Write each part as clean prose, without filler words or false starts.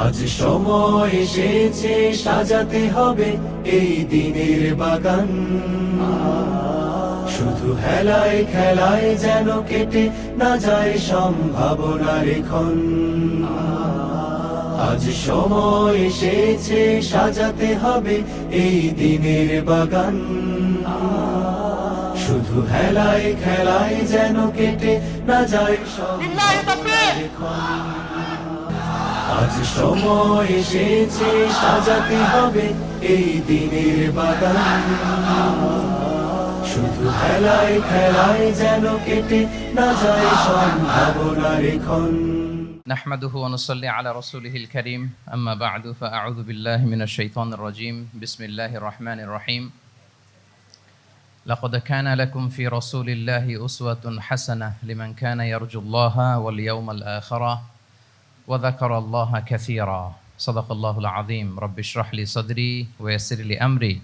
আজ সময় এসেছে সাজাতে হবে এই দিনের বাগান, শুধু হেলায় খেলায় যেন কেটে না যায় সম্ভাবনার ক্ষণ। আজ সময় এসেছে সাজাতে হবে এই দিনের বাগান, শুধু হেলায় খেলায় যেন কেটে না যায় সম্ভাবনার ক্ষণ। আজ সময় এসেছে সাজাতে হবে এই দিনের বাগান, শুধু খেলায় খেলায় যেন কেটে না যায় সম্ভাবনার ক্ষণ। نحمده ونصلي على رسوله الكريم أما بعد فأعوذ بالله من الشيطان الرجيم بسم الله الرحمن الرحيم لقد كان لكم في رسول الله أسوة حسنة لمن كان يرجو الله واليوم الآخر وذكر الله كثيرا صدق الله العظيم رب اشرح لي صدري ويسر لي أمري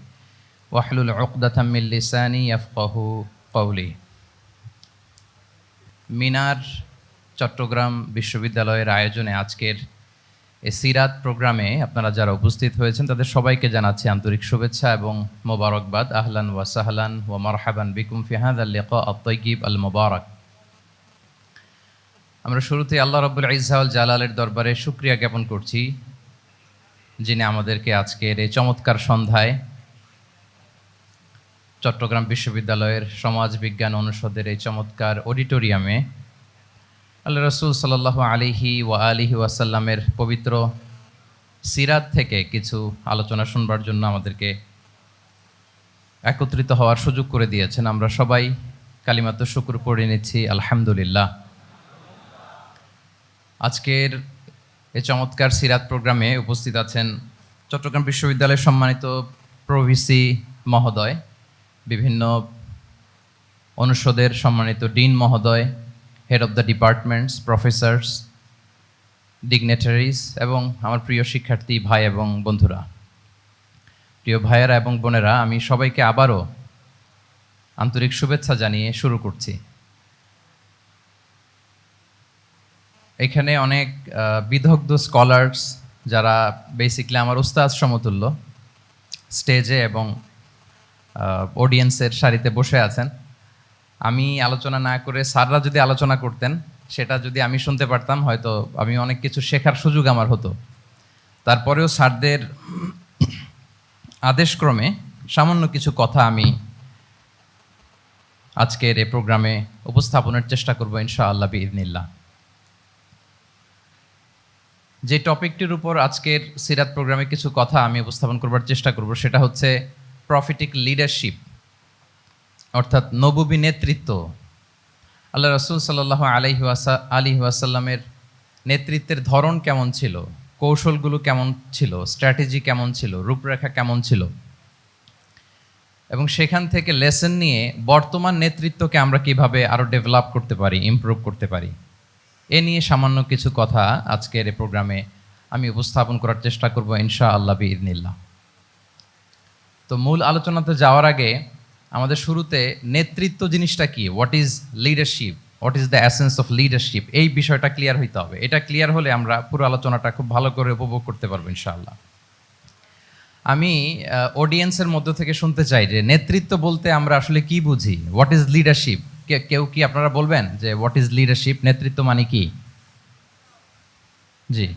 واحلل عقدة من لساني يفقه قولي মিনার চট্টগ্রাম বিশ্ববিদ্যালয়ের আয়োজনে আজকের এই সিরাত প্রোগ্রামে আপনারা যারা উপস্থিত হয়েছেন তাদের সবাইকে জানাচ্ছি আন্তরিক শুভেচ্ছা এবং মোবারকবাদ। আহলান ওয়া সাহলান ওয়া মারহাবান বিকুম ফি হাযাল লিকা আত-তাইয়িব আল মুবারাক। আমরা শুরুতে আল্লাহ রাব্বুল ইজ্জা ওয়াল জালালের দরবারে শুকরিয়া জ্ঞাপন করছি, যিনি আমাদেরকে আজকের এই চমৎকার সন্ধ্যায় চট্টগ্রাম বিশ্ববিদ্যালয়ের সমাজ বিজ্ঞান অনুষদের এই চমৎকার অডিটোরিয়ামে আল্লাহ রাসূল সাল্লাল্লাহু আলাইহি ওয়া আলিহি ওয়াসাল্লামের পবিত্র সিরাত থেকে কিছু আলোচনা শুনবার জন্য আমাদেরকে একত্রিত হওয়ার সুযোগ করে দিয়েছেন। আমরা সবাই কালিমাতুশ শুকর পড়ে নিচ্ছি আলহামদুলিল্লাহ। আজকের এই চমৎকার সিরাত প্রোগ্রামে উপস্থিত আছেন চট্টগ্রাম বিশ্ববিদ্যালয়ের সম্মানিত প্রভিসি মহোদয়, বিভিন্ন অনুষদের সম্মানিত ডিন মহোদয়, head of the departments, professors, ডিগনেটারিজ এবং আমার প্রিয় শিক্ষার্থী ভাই এবং বন্ধুরা, প্রিয় ভাইয়েরা এবং বোনেরা, আমি সবাইকে আবারও আন্তরিক শুভেচ্ছা জানিয়ে শুরু করছি। এখানে অনেক বিদগ্ধ স্কলার্স যারা বেসিকলি আমার উস্তাদ সমতুল্য স্টেজে এবং অডিয়েন্সের সারিতে বসে আছেন। আমি আলোচনা না করে স্যাররা যদি আলোচনা করতেন, সেটা যদি আমি শুনতে পারতাম, হয়তো আমি অনেক কিছু শেখার সুযোগ আমার হতো। তারপরেও স্যারদের আদেশক্রমে সামান্য কিছু কথা আমি আজকের এই প্রোগ্রামে উপস্থাপনের চেষ্টা করব ইনশাআল্লাহ বিইذنিল্লাহ। যে টপিকটির উপর আজকের সিরাত প্রোগ্রামে কিছু কথা আমি উপস্থাপন করবার চেষ্টা করব সেটা হচ্ছে প্রফেটিক লিডারশিপ, অর্থাৎ নববী নেতৃত্ব। আল্লাহ রাসূল সাল্লাল্লাহু আলাইহি ওয়াসাল্লামের নেতৃত্বের ধরন কেমন ছিল, কৌশলগুলো কেমন ছিল, স্ট্র্যাটেজি কেমন ছিল, রূপরেখা কেমন ছিল, এবং সেখান থেকে লেসন নিয়ে বর্তমান নেতৃত্বকে আমরা কিভাবে আরও ডেভেলপ করতে পারি, ইমপ্রুভ করতে পারি, এ নিয়ে সামান্য কিছু কথা আজকের এই প্রোগ্রামে আমি উপস্থাপন করার চেষ্টা করব ইনশাআল্লাহ বিইذنিল্লাহ। তো মূল আলোচনাতে যাওয়ার আগে আমাদের শুরুতে নেতৃত্ব জিনিসটা কি, what is leadership, what is the essence of leadership, এই বিষয়টা ক্লিয়ার হইতে হবে। এটা ক্লিয়ার হলে আমরা পুরো আলোচনাটা খুব ভালো করে উপভোগ করতে পারবো ইনশাআল্লাহ। আমি অডিয়েন্সের মধ্য থেকে শুনতে চাই যে নেতৃত্ব বলতে আমরা আসলে কি বুঝি, হোয়াট ইজ লিডারশিপ। কেউ কি আপনারা বলবেন যে হোয়াট ইজ লিডারশিপ, নেতৃত্ব মানে কি? জি,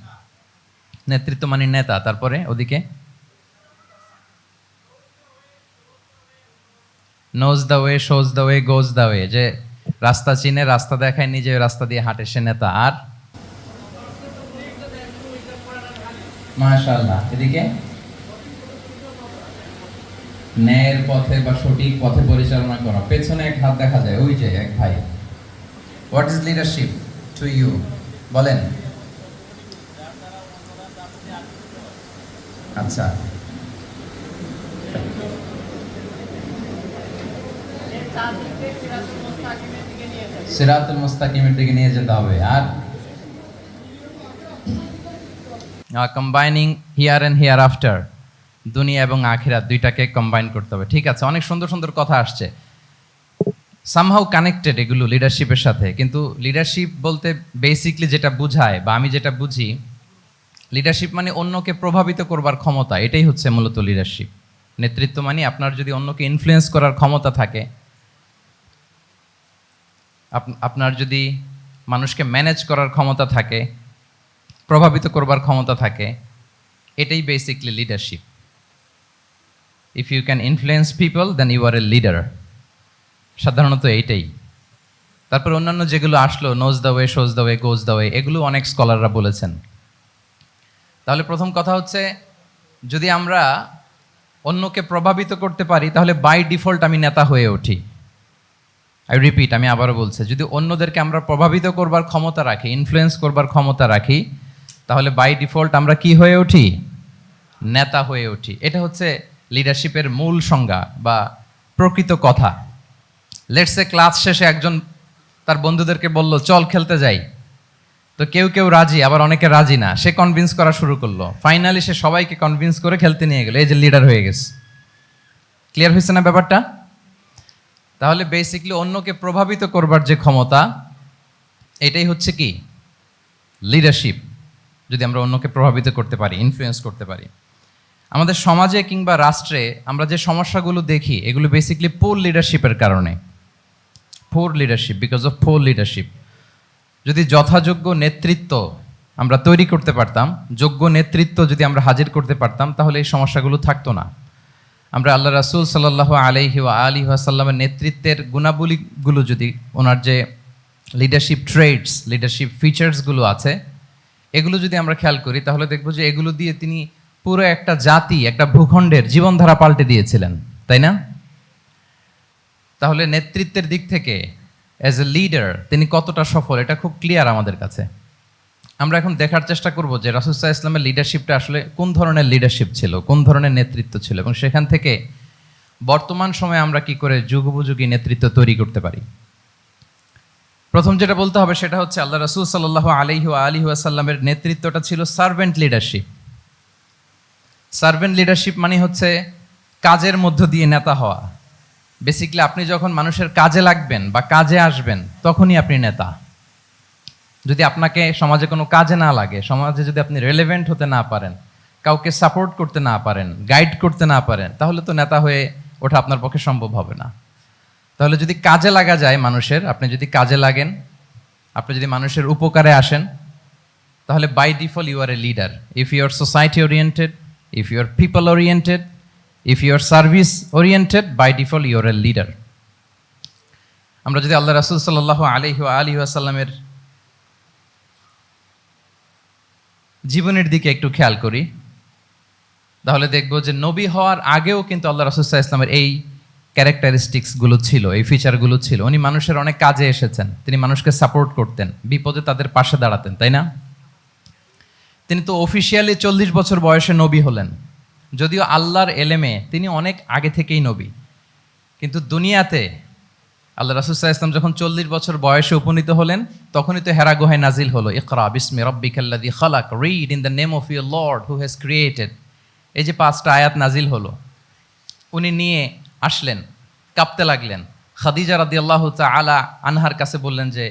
নেতৃত্ব মানে নেতা, তারপরে ওদিকে nose the way, shows the way, goes the way, যে রাস্তা চিনে, রাস্তা দেখায়, নিজে রাস্তা দিয়ে হাঁটে, সে নেতা। আর মাশাআল্লাহ, এদিকে ন্যায়ের পথে বা সঠিক পথে পরিচালনা করা। পেছনে এক হাত দেখা যায়, ওই যে এক ভাই। What is leadership to you, বলেন। আচ্ছা, সিরাতুল মুস্তাকিমের দিকে নিয়ে যেতে হবে। আর কম্বাইনিং হিয়ার অ্যান্ড হিয়ার আফটার, দুনিয়া এবং আখিরাত দুইটাকে কম্বাইন করতে হবে। ঠিক আছে, অনেক সুন্দর সুন্দর কথা আসছে, সামহাউ কানেক্টেড এগুলো লিডারশিপের সাথে। কিন্তু লিডারশিপ বলতে বেসিকলি যেটা বুঝায় বা আমি যেটা বুঝি লিডারশিপ মানে অন্যকে প্রভাবিত করবার ক্ষমতা, এটাই হচ্ছে মূলত লিডারশিপ। নেতৃত্ব মানে আপনার যদি অন্যকে ইনফ্লুয়েন্স করার ক্ষমতা থাকে, আপনার যদি মানুষকে ম্যানেজ করার ক্ষমতা থাকে, প্রভাবিত করবার ক্ষমতা থাকে, এটাই basically leadership. If you can influence people then you are a leader, সাধারণত এইটাই। তারপর অন্যান্য যেগুলো আসলো, knows the way, shows the way, goes the way, এগুলো অনেক স্কলাররা বলেছেন। তাহলে প্রথম কথা হচ্ছে, যদি আমরা অন্যকে প্রভাবিত করতে পারি তাহলে বাই ডিফল্ট আমি নেতা হয়ে উঠি। আই রিপিট, আমি আবারও বলছি, যদি অন্যদেরকে আমরা প্রভাবিত করবার ক্ষমতা রাখি, ইনফ্লুয়েন্স করবার ক্ষমতা রাখি, তাহলে বাই ডিফল্ট আমরা কি হয়ে উঠি? নেতা হয়ে উঠি। এটা হচ্ছে লিডারশিপের মূল সংজ্ঞা বা প্রকৃত কথা। লেটস সে ক্লাস শেষে একজন তার বন্ধুদেরকে বলল চল খেলতে যাই, তো কেউ কেউ রাজি, আবার অনেকে রাজি না। সে কনভিন্স করা শুরু করলো, ফাইনালি সে সবাইকে কনভিন্স করে খেলতে নিয়ে গেল, এই যে লিডার হয়ে গেছে। ক্লিয়ার হয়েছে না ব্যাপারটা? তাহলে বেসিকলি অন্যকে প্রভাবিত করবার যে ক্ষমতা, এটাই হচ্ছে কি? লিডারশিপ। যদি আমরা অন্যকে প্রভাবিত করতে পারি, ইনফ্লুয়েন্স করতে পারি। আমাদের সমাজে কিংবা রাষ্ট্রে আমরা যে সমস্যাগুলো দেখি, এগুলো বেসিকলি পোর লিডারশিপের কারণে। Poor leadership, because of poor leadership. যদি যথাযোগ্য নেতৃত্ব আমরা তৈরি করতে পারতাম, যোগ্য নেতৃত্ব যদি আমরা হাজির করতে পারতাম, তাহলে এই সমস্যাগুলো থাকতো না। আমরা আল্লাহ রাসূল সাল্লাল্লাহু আলাইহি ওয়া আলিহি ওয়াসাল্লামের নেতৃত্বের গুণাবলীগুলো, যদি ওনার যে লিডারশিপ ট্রেডস, লিডারশিপ ফিচার্সগুলো আছে, এগুলো যদি আমরা খেয়াল করি, তাহলে দেখব যে এগুলো দিয়ে তিনি পুরো একটা জাতি, একটা ভূখণ্ডের জীবনধারা পাল্টে দিয়েছিলেন, তাই না? তাহলে নেতৃত্বের দিক থেকে অ্যাজ এ লিডার তিনি কতটা সফল, এটা খুব ক্লিয়ার আমাদের কাছে। আমরা এখন দেখার চেষ্টা করব যে রাসূল সাল্লাল্লাহু আলাইহি ওয়াসাল্লামের লিডারশিপটা আসলে কোন ধরনের লিডারশিপ ছিল, কোন ধরনের নেতৃত্ব ছিল, এবং সেখান থেকে বর্তমান সময়ে আমরা কি করে যুগোপযোগী নেতৃত্ব তৈরি করতে পারি। প্রথম যেটা বলতে হবে সেটা হচ্ছে, আল্লাহ রাসূল সাল্লাল্লাহু আলাইহি ওয়া আলিহি ওয়াসাল্লামের নেতৃত্বটা ছিল সার্ভেন্ট লিডারশিপ। সার্ভেন্ট লিডারশিপ মানে হচ্ছে কাজের মধ্য দিয়ে নেতা হওয়া। বেসিক্যালি আপনি যখন মানুষের কাজে লাগবেন বা কাজে আসবেন, তখনই আপনি নেতা। যদি আপনাকে সমাজে কোনো কাজে না লাগে, সমাজে যদি আপনি রেলেভেন্ট হতে না পারেন, কাউকে সাপোর্ট করতে না পারেন, গাইড করতে না পারেন, তাহলে তো নেতা হয়ে ওঠা আপনার পক্ষে সম্ভব হবে না। তাহলে যদি কাজে লাগা যায় মানুষের, আপনি যদি কাজে লাগেন, আপনি যদি মানুষের উপকারে আসেন, তাহলে by default you are a leader. If you are society oriented, if you are people oriented, if you are service oriented, by default you are a leader. আমরা যদি আল্লাহ রাসূল সাল্লাল্লাহু আলাইহি ওয়া আলিহি ওয়াসাল্লামের জীবনের দিকে একটু খেয়াল করি, তাহলে দেখব যে নবী হওয়ার আগেও কিন্তু আল্লাহ রাসূল সাল্লাল্লাহু আলাইহি ওয়াসাল্লামের এই ক্যারেক্টারিস্টিক্সগুলো ছিল, এই ফিচারগুলো ছিল। উনি মানুষের অনেক কাজে এসেছেন, তিনি মানুষকে সাপোর্ট করতেন, বিপদে তাদের পাশে দাঁড়াতেন, তাই না? তিনি তো অফিসিয়ালি 40 বছর বয়সে নবী হলেন, যদিও আল্লাহর এলেমে তিনি অনেক আগে থেকেই নবী। কিন্তু দুনিয়াতে আল্লাহ রাসূল সাল্লাল্লাহু আলাইহি ওয়াসাল্লাম যখন 40 বছর বয়সে উপনীত হলেন, তখনই তো হেরা গুহায় নাজিল হলো, ইকরা বিসমি রাব্বিকাল্লাযী খালাক, read in the name of your lord who has created. এই যে 5টা আয়াত নাজিল হলো, উনি নিয়ে আসলেন, কাঁপতে লাগলেন। খাদিজা রাদিয়াল্লাহু তাআলা আনহার কাছে বললেন যে,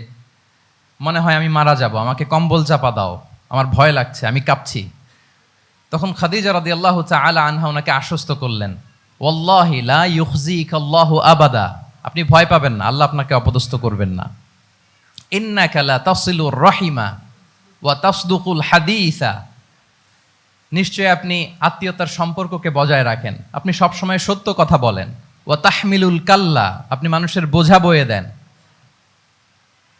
মনে হয় আমি মারা যাব, আমাকে কম্বল চাপা দাও, আমার ভয় লাগছে, আমি কাঁপছি। তখন খাদিজা রাদিয়াল্লাহু তাআলা আনহা ওনাকে আশ্বস্ত করলেন, ওয়াল্লাহি লা ইউখজিকাল্লাহু আবাদা, আপনি ভয় পাবেন না, আল্লাহ আপনাকে অপদস্থ করবেন না। ইন্নাকা লা তাসিলুর রাহিমা ওয়া তাসদুকুল হাদিসা, নিশ্চয়ই আপনি আত্মীয়তার সম্পর্ককে বজায় রাখেন, আপনি সবসময় সত্য কথা বলেন। ওয়া তাহমিলুল কাল্লা, আপনি মানুষের বোঝা বয়ে দেন।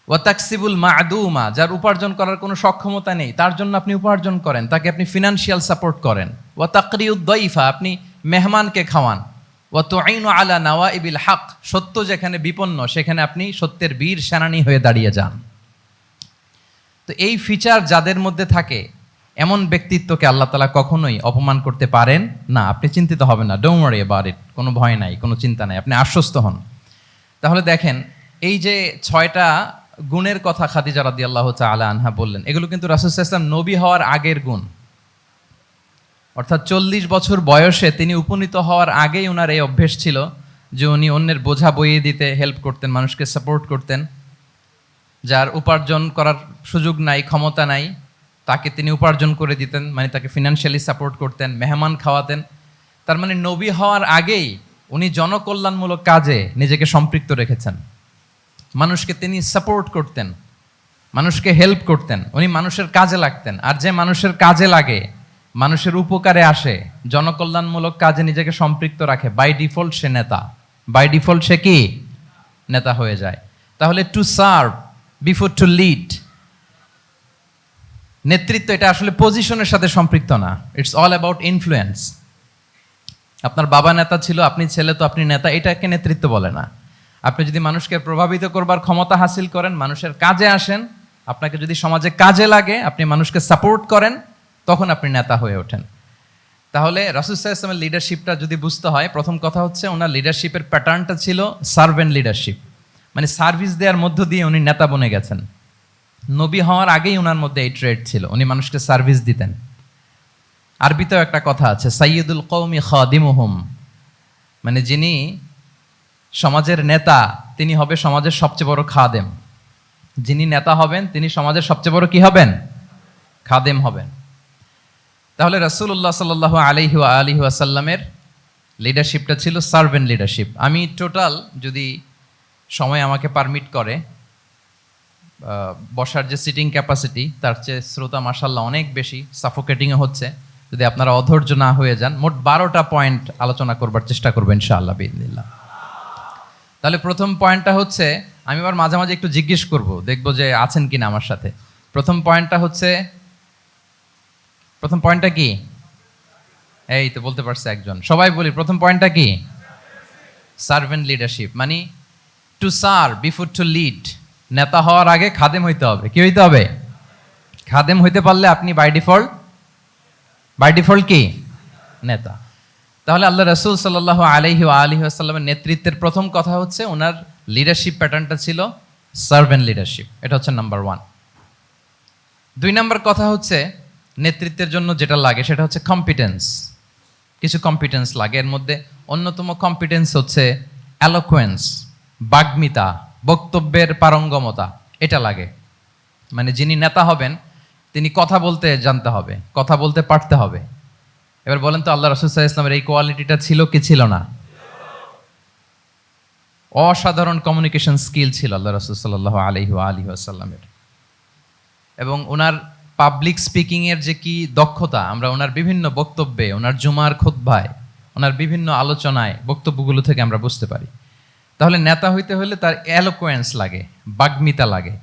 ওয়া তাকসিবুল মা'দুমা, যার উপার্জন করার কোনো সক্ষমতা নেই তার জন্য আপনি উপার্জন করেন, তাকে আপনি ফিনান্সিয়াল সাপোর্ট করেন। ওয়া তাকরিউদ দাইফা, আপনি মেহমানকে খাওয়ান। ওয়া তুঈনু আলা নাওয়াইবিল হক, সত্য যেখানে বিপন্ন সেখানে আপনি সত্যের বীর সেনানী হয়ে দাঁড়িয়ে যান। তো এই ফিচার যাদের মধ্যে থাকে, এমন ব্যক্তিত্বকে আল্লাহ তাআলা কখনোই অপমান করতে পারেন না। আপনি চিন্তিত হবেন না, ডোন্ট ওয়ারি অ্যাবাউট ইট, কোনো ভয় নাই, কোনো চিন্তা নাই, আপনি আশ্বস্ত হন। তাহলে দেখেন, এই যে 6টা গুণের কথা খাদিজা রাদিয়াল্লাহু তাআলা আনহা বললেন, এগুলো কিন্তু রাসূল সাল্লাল্লাহু আলাইহি ওয়াসাল্লাম নবী হওয়ার আগের গুণ। অর্থাৎ 40 বছর বয়সে তিনি উপনীত হওয়ার আগেই ওনার এই অভ্যেস ছিল যে উনি অন্যের বোঝা বইয়ে দিতে হেল্প করতেন, মানুষকে সাপোর্ট করতেন। যার উপার্জন করার সুযোগ নাই, ক্ষমতা নাই, তাকে তিনি উপার্জন করে দিতেন, মানে তাকে ফিনান্সিয়ালি সাপোর্ট করতেন, মেহমান খাওয়াতেন। তার মানে নবী হওয়ার আগেই উনি জনকল্যাণমূলক কাজে নিজেকে সম্পৃক্ত রেখেছেন। মানুষকে তিনি সাপোর্ট করতেন, মানুষকে হেল্প করতেন, উনি মানুষের কাজে লাগতেন। আর যে মানুষের কাজে লাগে, মানুষের উপকারে আসে, জনকল্যাণমূলক কাজে নিজেকে সম্পৃক্ত রাখে, বাই ডিফল্ট সে নেতা, বাই ডিফল্ট সে কি নেতা হয়ে যায়। তাহলে to serve before to lead, নেতৃত্ব এটা আসলে পজিশনের সাথে সম্পৃক্ত না, ইটস অল অ্যাবাউট ইনফ্লুয়েন্স। আপনার বাবা নেতা ছিল, আপনি ছেলে তো আপনি নেতা, এটাকে নেতৃত্ব বলে না। আপনি যদি মানুষকে প্রভাবিত করবার ক্ষমতা হাসিল করেন, মানুষের কাজে আসেন, আপনাকে যদি সমাজে কাজে লাগে, আপনি মানুষকে সাপোর্ট করেন, তখন আপনি নেতা হয়ে ওঠেন। তাহলে রাসূল সাল্লাল্লাহু আলাইহি ওয়াসাল্লামের লিডারশিপটা যদি বুঝতে হয়, প্রথম কথা হচ্ছে ওনার লিডারশিপের প্যাটার্নটা ছিল সার্ভেন্ট লিডারশিপ, মানে সার্ভিস দেওয়ার মধ্য দিয়ে উনি নেতা বনে গেছেন। নবী হওয়ার আগেই ওনার মধ্যে এই ট্রেড ছিল, উনি মানুষকে সার্ভিস দিতেন। আরবিতেও একটা কথা আছে, সাইয়্যিদুল কওমি খাদিমুহুম, মানে যিনি সমাজের নেতা তিনি হবে সমাজের সবচেয়ে বড় খাদেম। যিনি নেতা হবেন তিনি সমাজের সবচেয়ে বড় কি হবেন? খাদেম হবেন। তাহলে রাসূলুল্লাহ সাল্লাল্লাহু আলাইহি ওয়া আলিহি ওয়াসাল্লামের লিডারশিপটা ছিল সার্ভেন্ট লিডারশিপ। আমি টোটাল, যদি সময় আমাকে পারমিট করে, বসার যে সিটিং ক্যাপাসিটি তার চেয়ে শ্রোতা মাশাআল্লাহ অনেক বেশি, সাফোকেটিংও হচ্ছে। যদি আপনারা অধৈর্য না হয়ে যান, মোট 12টা পয়েন্ট আলোচনা করবার চেষ্টা করবেন ইনশাআল্লাহ বিইذنিল্লাহ। তাহলে প্রথম পয়েন্টটা হচ্ছে, আমি আবার মাঝে মাঝে একটু জিজ্ঞেস করব, দেখবো যে আছেন কিনা আমার সাথে। প্রথম পয়েন্টটা হচ্ছে, প্রথম পয়েন্টটা কি? এই তো বলতে পারছে একজন, সবাই বলি প্রথম পয়েন্টটা কি? সার্ভেন্ট লিডারশিপ, মানে to serve before to lead. নেতা হওয়ার আগে খাদেম হইতে হবে। কি হইতে হবে? খাদেম হইতে পারলে আপনি বাই ডিফল্ট কি? নেতা। তাহলে আল্লাহ রাসূল সাল্লাল্লাহু আলাইহি ওয়া আলিহি ওয়াসাল্লামের নেতৃত্বের প্রথম কথা হচ্ছে ওনার লিডারশিপ প্যাটার্নটা ছিল সার্ভেন্ট লিডারশিপ। এটা হচ্ছে নাম্বার 1। 2 নাম্বার কথা হচ্ছে, নেতৃত্বের জন্য যেটা লাগে সেটা হচ্ছে কম্পিটেন্স। কিছু কম্পিটেন্স লাগে, এর মধ্যে অন্যতম কম্পিটেন্স হচ্ছে অ্যালোকুয়েন্স, বাগ্মিতা, বক্তব্যের পারঙ্গমতা, এটা লাগে। মানে যিনি নেতা হবেন তিনি কথা বলতে জানতে হবে, কথা বলতে পারতে হবে। এবার বলেন তো, আল্লাহ রাসূল সাল্লাল্লাহু আলাইহি ওয়াসাল্লামের এই কোয়ালিটিটা ছিল কি ছিল না? অসাধারণ কমিউনিকেশন স্কিল ছিল আল্লাহ রাসূল সাল্লাল্লাহু আলাইহি ওয়াসাল্লামের। এবং ওনার পাবলিক স্পিকিং এর যে কি দক্ষতা, আমরা ওনার বিভিন্ন বক্তব্যে, ওনার জুমার খুতবায়, ওনার বিভিন্ন আলোচনায়, বক্তব্যগুলো থেকে আমরা বুঝতে পারি। তাহলে নেতা হইতে হলে তার এলোকোয়েন্স লাগে, বাগ্মিতা লাগে।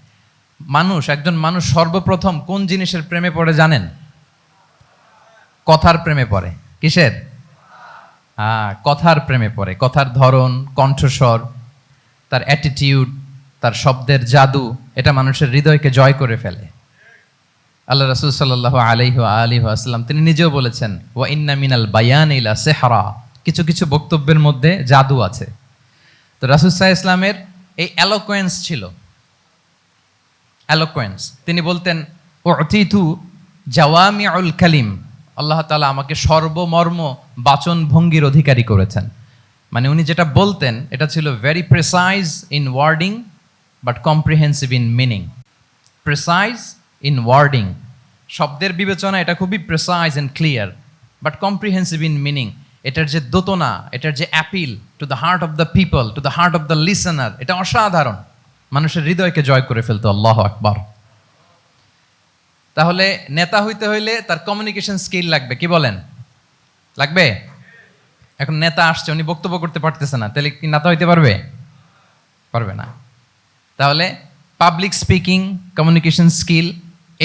একজন মানুষ সর্বপ্রথম কোন জিনিসের প্রেমে পড়ে জানেন? কথার প্রেমে পড়ে। কিসের? কথার প্রেমে পড়ে। কথার ধরন, কণ্ঠস্বর, তার অ্যাটিটিউড, তার শব্দের জাদু, এটা মানুষের হৃদয়কে জয় করে ফেলে। আল্লাহ রাসূল সাল্লাল্লাহু আলাইহি ওয়া আলিহি ওয়াসাল্লাম তিনি নিজেও বলেছেন, ওয়া ইন্না মিনাল বায়ানি লা সিহরা, কিছু কিছু বক্তব্যের মধ্যে জাদু আছে। তো রাসূল সাল্লাল্লাহু আলাইহি ওয়াসাল্লামের এই এলোকোয়েন্স ছিল, এলোকোয়েন্স। তিনি বলতেন, উতিতু জাওয়ামিউল কালিম, আল্লাহ তাআলা আমাকে সর্বমর্ম বাচন ভঙ্গির অধিকারী করেছেন। মানে উনি যেটা বলতেন এটা ছিল very precise in wording but comprehensive in meaning. Precise in wording, শব্দের বিবেচনা এটা খুবই precise and clear, but comprehensive in meaning. এটার যে দোতনা, এটার যে appeal to the heart of the people, to the heart of the listener, এটা অসাধারণ, মানুষের হৃদয়কে জয় করে ফেলতো। আল্লাহু আকবার। তাহলে নেতা হইতে হইলে তার কমিউনিকেশন স্কিল লাগবে। কি বলেন? লাগবে? এখন নেতা আসছে, উনি বক্তব্য করতে পারতেছে না, তাহলে কি নেতা হইতে পারবে? পারবে না। তাহলে পাবলিক স্পিকিং, কমিউনিকেশন স্কিল,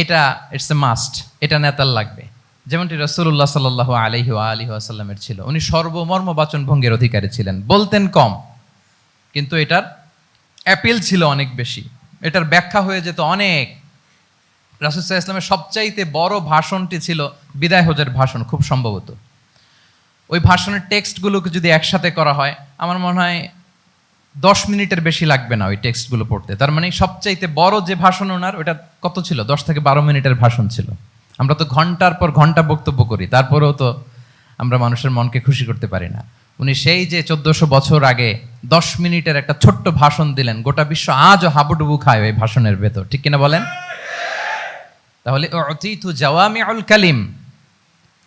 এটা ইটস এ মাস্ট, এটা নেতার লাগবে। যেমনটি রাসূলুল্লাহ সাল্লাল্লাহু আলাইহি ওয়া আলিহি ওয়াসাল্লামের ছিল। উনি সর্বমর্ম বাচন ভঙ্গির অধিকারী ছিলেন। বলতেন কম, কিন্তু এটার অ্যাপিল ছিল অনেক বেশি, এটার ব্যাখ্যা হয়ে যেত অনেক। রাসূল সাল্লাল্লাহু আলাইহি ওয়াসাল্লামের সবচাইতে বড় ভাষণটি ছিল বিদায় হজের ভাষণ, খুব সম্ভবত। ওই ভাষণের টেক্সটগুলোকে যদি একসাথে করা হয়, আমার মনে হয় 10 মিনিটের বেশি লাগবে না ওই টেক্সটগুলো পড়তে। তার মানে সবচাইতে বড় যে ভাষণ ওনার, ওটা কত ছিল? 10 থেকে 12 মিনিটের ভাষণ ছিল। আমরা তো ঘন্টার পর ঘন্টা বক্তব্য করি, তারপরেও তো আমরা মানুষের মনকে খুশি করতে পারি না। উনি সেই যে 1400 বছর আগে 10 মিনিটের একটা ছোট্ট ভাষণ দিলেন, গোটা বিশ্ব আজও হাবুডুবু খায় ওই ভাষণের ভেতর। ঠিক কিনা বলেন? তাহলে উতিতু জাওয়ামিউল কালিম,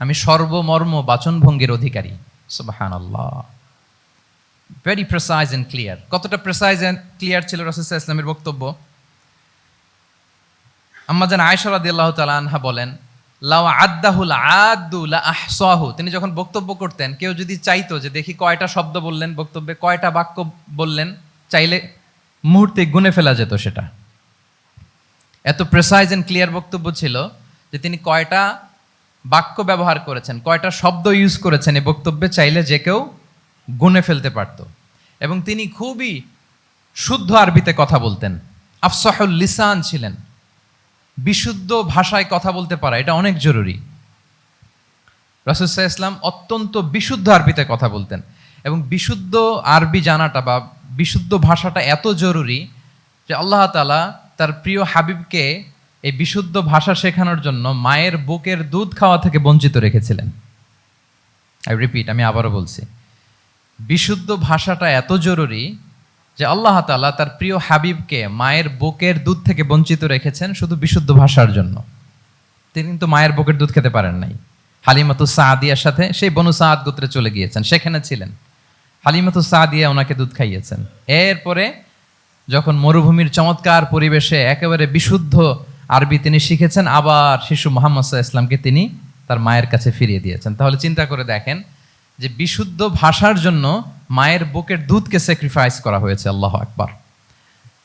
আমি সর্বমর্ম বাচনভঙ্গির অধিকারী। সুবহানাল্লাহ, ভেরি প্রেসাইজ এন্ড ক্লিয়ার। কতটা প্রেসাইজ এন্ড ক্লিয়ার ছিল রাসূল সাল্লাল্লাহু আলাইহি ওয়াসাল্লামের বক্তব্য? আম্মা জান আয়েশা রাদিয়াল্লাহু তাআলা আনহা বলেন, লাউ আদ্দাহুল আদ্দু লা আহসাহু। তিনি যখন বক্তব্য করতেন, কেউ যদি চাইতো যে দেখি কয়টা শব্দ বললেন বক্তব্যে, কয়টা বাক্য বললেন, চাইলে মুহূর্তে গুনে ফেলা যেত সেটা। এত প্রেসাইজ এন্ড ক্লিয়ার বক্তব্য ছিল যে তিনি কয়টা বাক্য ব্যবহার করেছেন, কয়টা শব্দ ইউজ করেছেন এই বক্তব্যে, চাইলে যে কেউ গুনে ফেলতে পারত। এবং তিনি খুবই শুদ্ধ আরবিতে কথা বলতেন, আফসাহুল লিসান ছিলেন। বিশুদ্ধ ভাষায় কথা বলতে পারা এটা অনেক জরুরি। রাসূল সাল্লাল্লাহু আলাইহি ওয়াসাল্লাম অত্যন্ত বিশুদ্ধ আরবিতে কথা বলতেন, এবং বিশুদ্ধ আরবি জানাটা বা বিশুদ্ধ ভাষাটা এত জরুরি যে আল্লাহ তাআলা তার প্রিয় হাবিবকে এই বিশুদ্ধ ভাষা শেখানোর জন্য মায়ের বুকের দুধ খাওয়া থেকে বঞ্চিত রেখেছিলেন। আই রিপিট, আমি আবারও বলছি, বিশুদ্ধ ভাষাটা এত জরুরি যে আল্লাহ তাআলা তার প্রিয় হাবিবকে মায়ের বুকের দুধ থেকে বঞ্চিত রেখেছেন শুধু বিশুদ্ধ ভাষার জন্য। তিনি কিন্তু মায়ের বুকের দুধ খেতে পারেন নাই। হালিমাতু সাদিয়ার সাথে সেই বনু সাদ গোত্রে চলে গিয়েছেন, সেখানে ছিলেন। হালিমাতু সাদিয়া ওনাকে দুধ খাইয়েছেন। এরপরে যখন মরুভূমির চমৎকার পরিবেশে একেবারে বিশুদ্ধ আরবি তিনি শিখেছেন, আবার শিশু মুহাম্মদ সাল্লাল্লাহু আলাইহি ওয়াসাল্লামকে তিনি তার মায়ের কাছে ফিরিয়ে দিয়েছেন। তাহলে চিন্তা করে দেখেন যে বিশুদ্ধ ভাষার জন্য মায়ের বুকের দুধকে স্যাক্রিফাইস করা হয়েছে। আল্লাহু আকবার।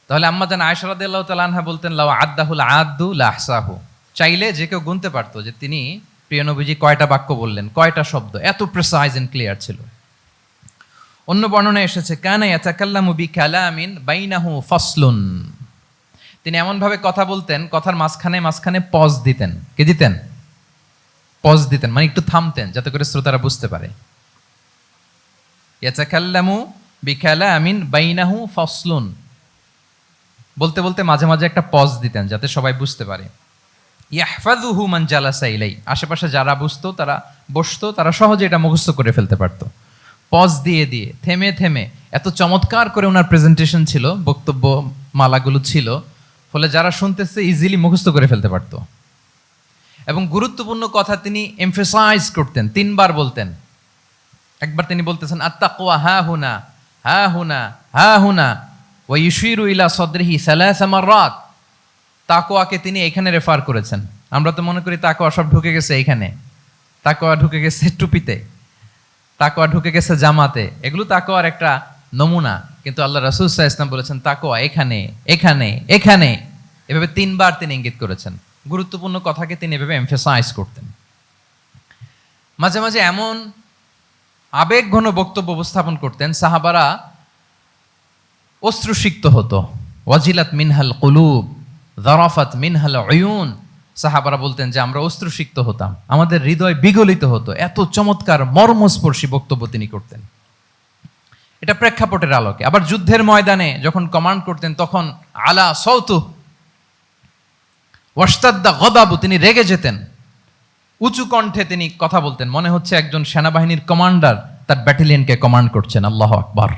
তাহলে আম্মা জান আয়েশা রাদিয়াল্লাহু তাআলা আনহা বলতেন, লাউ আদ্দাহুল আদ্দু লা আহসাহু। চাইলে যে কেউ গুনতে পারতো যে তিনি প্রিয় নবীজি কয়টা বাক্য বললেন, কয়টা শব্দ। এত প্রেসাইজ এন্ড ক্লিয়ার ছিল। অন্য বর্ণনায় এসেছে, কানা ইয়াতাকাল্লামু বিকালামিন বাইনাহু ফাসলুন। তিনি এমন ভাবে কথা বলতেন, কথার মাঝখানে মাঝখানে পজ দিতেন। কি দিতেন? পজ দিতেন, মানে একটু থামতেন যাতে করে শ্রোতারা বুঝতে পারে। ইয়াতাকাল্লামু বিকালামিন বাইনাহু ফাসলুন, বলতে বলতে মাঝে মাঝে একটা পজ দিতেন যাতে সবাই বুঝতে পারে। ইয়াহফাযুহু মান জালাসা ইলাই, আশেপাশে যারা বুঝতো, তারা বসতো, তারা সহজে এটা মুখস্থ করে ফেলতে পারতো। পজ দিয়ে দিয়ে, থেমে থেমে, এত চমৎকার করে ওনার প্রেজেন্টেশন ছিল, বক্তব্য মালাগুলো ছিল, ফলে যারা শুনতেছে ইজিলি মুখস্থ করে ফেলতে পারতো। এবং গুরুত্বপূর্ণ কথা তিনি এমফেসাইজ করতেন, 3 বার বলতেন। একবার তিনি বলতেছেন, আত্তাকওয়া হা হুনা হা হুনা হা হুনা ওয়া ইউশিরু ইলা সাদরিহি সালাসা মাররাত। তাকওয়াকে তিনি এখানে রেফার করেছেন। আমরা তো মনে করি তাকওয়া সব ঢুকে গেছে এইখানে, তাকওয়া ঢুকে গেছে টুপিতে, তাকওয়া ঢুকে গেছে জামাতে। এগুলো তাকওয়ার একটা নমুনা, কিন্তু আল্লাহ রাসূল সাল্লাল্লাহু আলাইহি ওয়াসাল্লাম বলেছেন তাকওয়া এখানে এখানে এখানে। এভাবে 3 বার তিনি ইঙ্গিত করেছেন। গুরুত্বপূর্ণ কথাকে তিনি এভাবে এমফেসাইজ করতেন। মাঝে মাঝে এমন আবেগঘন বক্তব্য উপস্থাপন করতেন, সাহাবারা অশ্রুসিক্ত হতো। ওয়াজিলাত মিনহাল কুলুব যারাফাত মিনহাল উয়ুন। সাহাবারা বলতেন যে আমরা অশ্রুসিক্ত হতাম, আমাদের হৃদয় বিগলিত হতো। এত চমৎকার মর্মস্পর্শী বক্তব্য তিনি করতেন। এটা প্রেক্ষাপটের আলোকে। আবার যুদ্ধের ময়দানে যখন কমান্ড করতেন, তখন আলা সাউতু ওয়াশতাদ্দা গদাবু, তিনি রেগে যেতেন, উঁচু কণ্ঠে তিনি কথা বলতেন। মনে হচ্ছে একজন সেনাবাহিনীর কমান্ডার তার ব্যাটালিয়নকে কমান্ড করছেন। আল্লাহু আকবার।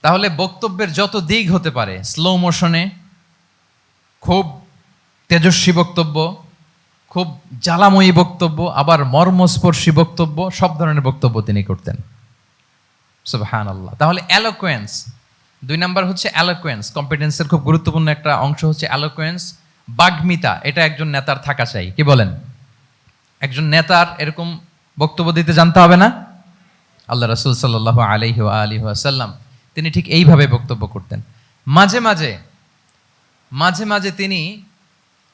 তাহলে বক্তব্যের যত দিক হতে পারে, স্লো মোশনে, খুব তেজস্বী বক্তব্য, খুব জ্বালাময়ী বক্তব্য, আবার মর্মস্পর্শী বক্তব্য, সব ধরনের বক্তব্য তিনি করতেন। সুবহানাল্লাহ। তাহলে এলোকোয়েন্স, 2 নাম্বার হচ্ছে এলোকোয়েন্স। কম্পিটেন্সের খুব গুরুত্বপূর্ণ একটা অংশ হচ্ছে এলোকোয়েন্স, বাগ্মিতা। এটা একজন নেতার থাকা চাই। কি বলেন? একজন নেতার এরকম বক্তব্য দিতে জানতে হবে না? আল্লাহ রাসূল সাল্লাল্লাহু আলাইহি ওয়া আলিহি ওয়াসাল্লাম তিনি ঠিক এইভাবে বক্তব্য করতেন। মাঝে মাঝে মাঝে মাঝে তিনি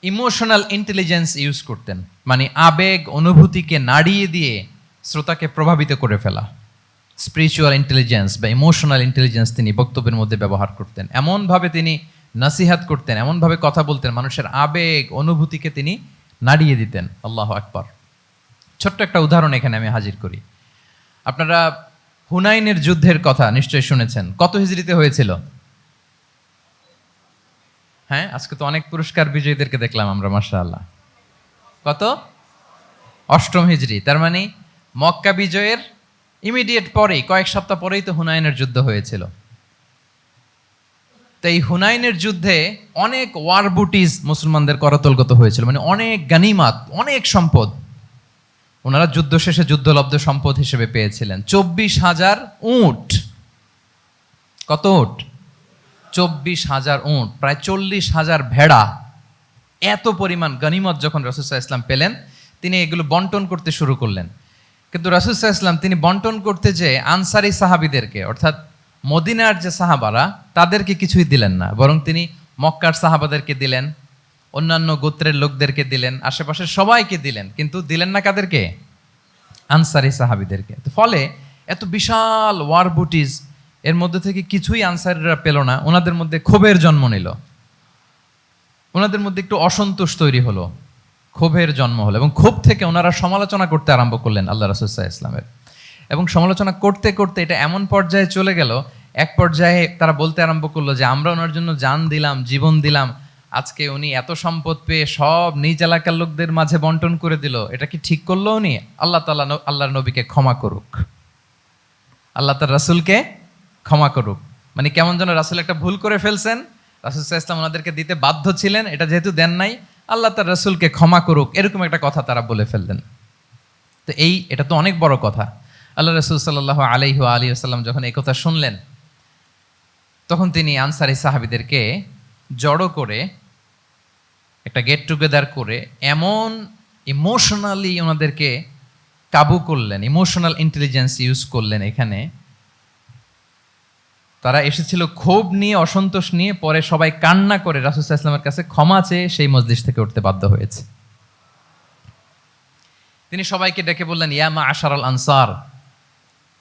ইমোশনাল ইন্টেলিজেন্স ইউজ করতেন, মানে আবেগ অনুভূতিকে নাড়িয়ে দিয়ে শ্রোতাকে প্রভাবিত করে ফেলা। স্পিরিচুয়াল ইন্টেলিজেন্স বা ইমোশনাল ইন্টেলিজেন্স তিনি বক্তব্যের মধ্যে ব্যবহার করতেন। এমনভাবে তিনি নাসিহাত করতেন, এমনভাবে কথা বলতেন, মানুষের আবেগ অনুভূতিকে তিনি নাড়িয়ে দিতেন। আল্লাহু আকবার। ছোট্ট একটা উদাহরণ এখানে আমি হাজির করি। আপনারা হুনাইনের যুদ্ধের কথা নিশ্চয়ই শুনেছেন। কত হিজরিতে হয়েছিল? হ্যাঁ, আজকে তো অনেক পুরস্কার বিজয়ীদেরকে দেখলাম আমরা, মাশাআল্লাহ। কত? 8ম হিজরি। তার মানে মক্কা বিজয়ের ইমিডিয়েট পরেই, কয়েক সপ্তাহ পরেই তো হুনাইনের যুদ্ধ হয়েছিল। তো এই হুনাইনের যুদ্ধে অনেক ওয়ার বুটিজ মুসলমানদের করতলগত হয়েছিল, মানে অনেক গানিমাত, অনেক সম্পদ ওনারা যুদ্ধ শেষে যুদ্ধলব্ধ সম্পদ হিসেবে পেয়েছিলেন। 24,000 উট। কত উট? 24,000 উট, প্রায় 40,000 ভেড়া। এত পরিমাণ গনিমত যখন রাসূল সাল্লাল্লাহু আলাইহি ওয়াসাল্লাম পেলেন, তিনি এগুলো বন্টন করতে শুরু করলেন। কিন্তু রাসূল সাল্লাল্লাহু আলাইহি ওয়াসাল্লাম তিনি বন্টন করতে যে আনসারি সাহাবীদেরকে, অর্থাৎ মদিনার যে সাহাবারা, তাদেরকে কিছুই দিলেন না, বরং তিনি মক্কার সাহাবাদেরকে দিলেন, অন্যান্য গোত্রের লোকদেরকে দিলেন, আশেপাশের সবাইকে দিলেন, কিন্তু দিলেন না কাদেরকে? আনসারি সাহাবীদেরকে। তো ফলে এত বিশাল ওয়ার বুটিজ, এর মধ্যে থেকে কিছুই আনসারিরা পেল না। ওনাদের মধ্যে ক্ষোভের জন্ম নিল, ওনাদের মধ্যে একটু অসন্তোষ তৈরি হলো, ক্ষোভের জন্ম হলো, এবং ক্ষোভ থেকে ওনারা সমালোচনা করতে আরম্ভ করলেন আল্লাহ রাসূল সাল্লাল্লাহু আলাইহি ওয়াসাল্লামের। এবং সমালোচনা করতে করতে এটা এমন পর্যায়ে চলে গেল, এক পর্যায়ে তারা বলতে আরম্ভ করলো যে আমরা ওনার জন্য জান দিলাম, জীবন দিলাম, আজকে উনি এত সম্পদ পেয়ে সব নিজ এলাকার লোকদের মাঝে বন্টন করে দিল, এটা কি ঠিক করলো উনি? আল্লাহ তাআলা আল্লাহর নবীকে ক্ষমা করুক, আল্লাহ তার রাসূলকে ক্ষমা করুক। মানে কেমন যেন রাসূল একটা ভুল করে ফেলছেন, রাসূল সাল্লাল্লাহু আলাইহি ওয়াসাল্লাম ওনাদেরকে দিতে বাধ্য ছিলেন, এটা যেহেতু দেন নাই, আল্লাহ তার রাসূলকে ক্ষমা করুক, এরকম একটা কথা তারা বলে ফেললেন। তো এটা তো অনেক বড় কথা। আল্লাহ রাসূল সাল্লাল্লাহু আলাইহি ওয়াসাল্লাম যখন এই কথা শুনলেন, তখন তিনি আনসারি সাহাবীদেরকে জড়ো করে একটা গেট টুগেদার করে এমন ইমোশনালি ওনাদেরকে কাবু করলেন, ইমোশনাল ইন্টেলিজেন্স ইউজ করলেন। এখানে তারা এসেছিল ক্ষোভ নিয়ে, অসন্তোষ নিয়ে, পরে সবাই কান্না করে রাসূল সাল্লাল্লাহু আলাইহি ওয়াসাল্লামের কাছে ক্ষমা চেয়ে সেই মজলিস থেকে উঠতে বাধ্য হয়েছে। তিনি সবাইকে ডেকে বললেন, ইয়া মা'আশারাল আনসার,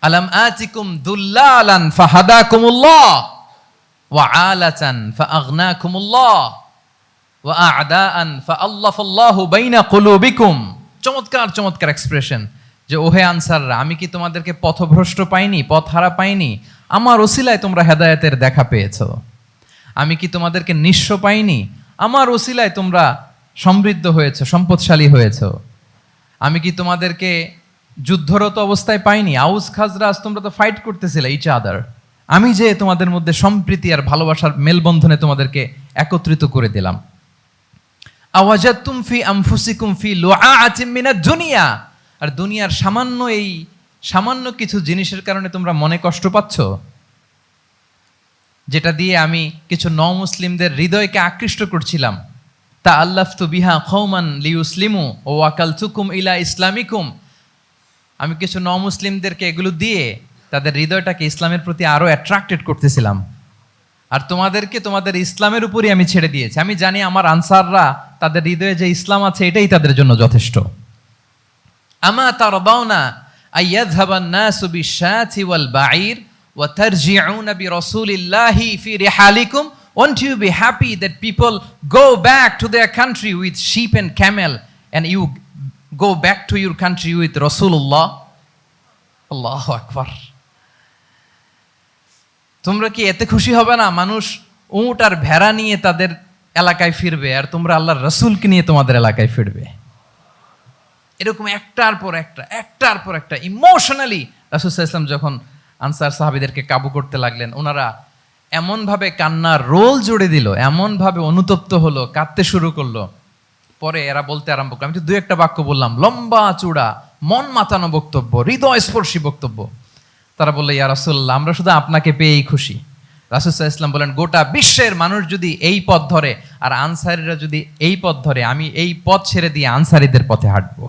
আলাম আতিকুম দুল্লালান ফাহাদাকুমুল্লাহ ওয়া আলাতান ফাআগনাকুমুল্লাহ ওয়া আ'দাআন ফাআল্লাফাল্লাহু বাইনা কুলুবিকুম। চমৎকার চমৎকার এক্সপ্রেশন, যে ওহে আনসাররা, আমি কি তোমাদেরকে পথভ্রষ্ট পাইনি, পথহারা পাইনি? আমার ওসিলায় তোমরা হেদায়েতের দেখা পেয়েছো। আমি কি তোমাদেরকে নিঃস্ব পাইনি? আমার ওসিলায় তোমরা সমৃদ্ধ হয়েছো, সম্পদশালী হয়েছো। আমি কি তোমাদেরকে যুদ্ধরত অবস্থায় পাইনি? আউস খাজরাজ তোমরা তো ফাইট করতেছিলে ইচ আদার, আমি যে তোমাদের মধ্যে সম্প্রীতি আর ভালোবাসার মেলবন্ধনে তোমাদেরকে একত্রিত করে দিলাম। আওয়াজাতুম ফি আনফুসিকুম ফি লুআআতিম মিনাদ দুনিয়া, আর দুনিয়ার সামান্য কিছু জিনিসের কারণে তোমরা মনে কষ্ট পাচ্ছ, যেটা দিয়ে আমি কিছু মুসলিমদের হৃদয়কে আকৃষ্ট করছিলাম। তা আল্লাফতু বিহা কওমান লিউসলিমু ওয়া ওয়াকালতুকুম ইলা ইসলামিকুম, আমি কিছু মুসলিমদেরকে এগুলো দিয়ে তাদের হৃদয়টাকে ইসলামের প্রতি আরো অ্যাট্রাক্টেড করতেছিলাম, আর তোমাদেরকে তোমাদের ইসলামের উপরই আমি ছেড়ে দিয়েছি। আমি জানি আমার আনসাররা, তাদের হৃদয়ে যে ইসলাম আছে এটাই তাদের জন্য যথেষ্ট। আমা তারদাউনা আইয়াযহাবান নাসু বিশ-শাতি ওয়াল বাঈর ওয়া তারজিউনা বিরাসূলিল্লাহি ফি রিহালিকুম, won't you be happy that people go back to their country with sheep and camel and you go back to your country with Rasulullah? আল্লাহু আকবার। তোমরা কি এতে খুশি হবে না? মানুষ উট আর ভেড়া নিয়ে তাদের এলাকায় ফিরবে, আর তোমরা আল্লাহর রাসূলকে নিয়ে তোমাদের এলাকায় ফিরবে। এরকম একটার পর একটা ইমোশনালি রাসূল সাল্লাল্লাহু আলাইহি ওয়াসাল্লাম যখন আনসার সাহাবীদেরকে কাবু করতে লাগলেন, ওনারা এমনভাবে কান্নার রোল জুড়ে দিল, এমনভাবে অনুতপ্ত হলো, কাঁদতে শুরু করলো। পরে এরা বলতে আরম্ভ করলো, আমি তো দুই একটা বাক্য বললাম, লম্বা চূড়া মন মাতানো বক্তব্য, হৃদয়স্পর্শী বক্তব্য। তারা বললো, ইয়া রাসূলুল্লাহ, আমরা শুধু আপনাকে পেয়েই খুশি। রাসূল সাল্লাল্লাহু আলাইহি ওয়াসাল্লাম বলেন, গোটা বিশ্বের মানুষ যদি এই পথ ধরে আর আনসারীরা যদি এই পথ ধরে, আমি এই পথ ছেড়ে দিয়ে আনসারীদের পথে হাঁটবো।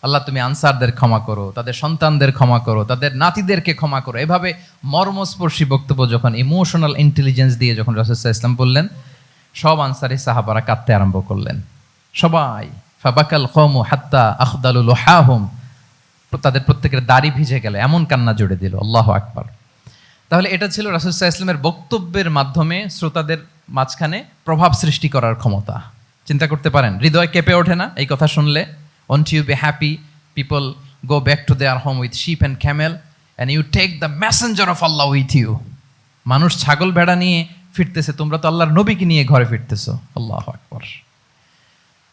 আল্লাহ তুমি আনসারদের ক্ষমা করো, তাদের সন্তানদের ক্ষমা করো, তাদের নাতিদেরকে ক্ষমা করো। এভাবে মর্মস্পর্শী বক্তব্য যখন ইমোশনাল ইন্টেলিজেন্স দিয়ে যখন রাসূল সাল্লাল্লাহু আলাইহি ওয়াসাল্লাম বললেন, সব আনসারী সাহাবারা কাঁদতে আরম্ভ করলেন। সবাই ফাবাকাল কওমু হাত্তা আখদালু লুহাহুম, তাদের প্রত্যেকের দাড়ি ভিজে গেল, এমন কান্না জুড়ে দিল। আল্লাহু আকবার। তাহলে এটা ছিল রাসূল সাল্লাল্লাহু আলাইহি ওয়াসাল্লামের বক্তব্যের মাধ্যমে শ্রোতাদের মাঝখানে প্রভাব সৃষ্টি করার ক্ষমতা। চিন্তা করতে পারেন, হৃদয় কেঁপে ওঠে না এই কথা শুনলে? Won't you be happy people go back to their home with sheep and camel and you take the messenger of Allah with you? মানুষ ছাগল ভেড়া নিয়ে ফিরতেছে, তোমরা তো আল্লাহর নবীকে নিয়ে ঘরে ফিরতেছো। আল্লাহু আকবার।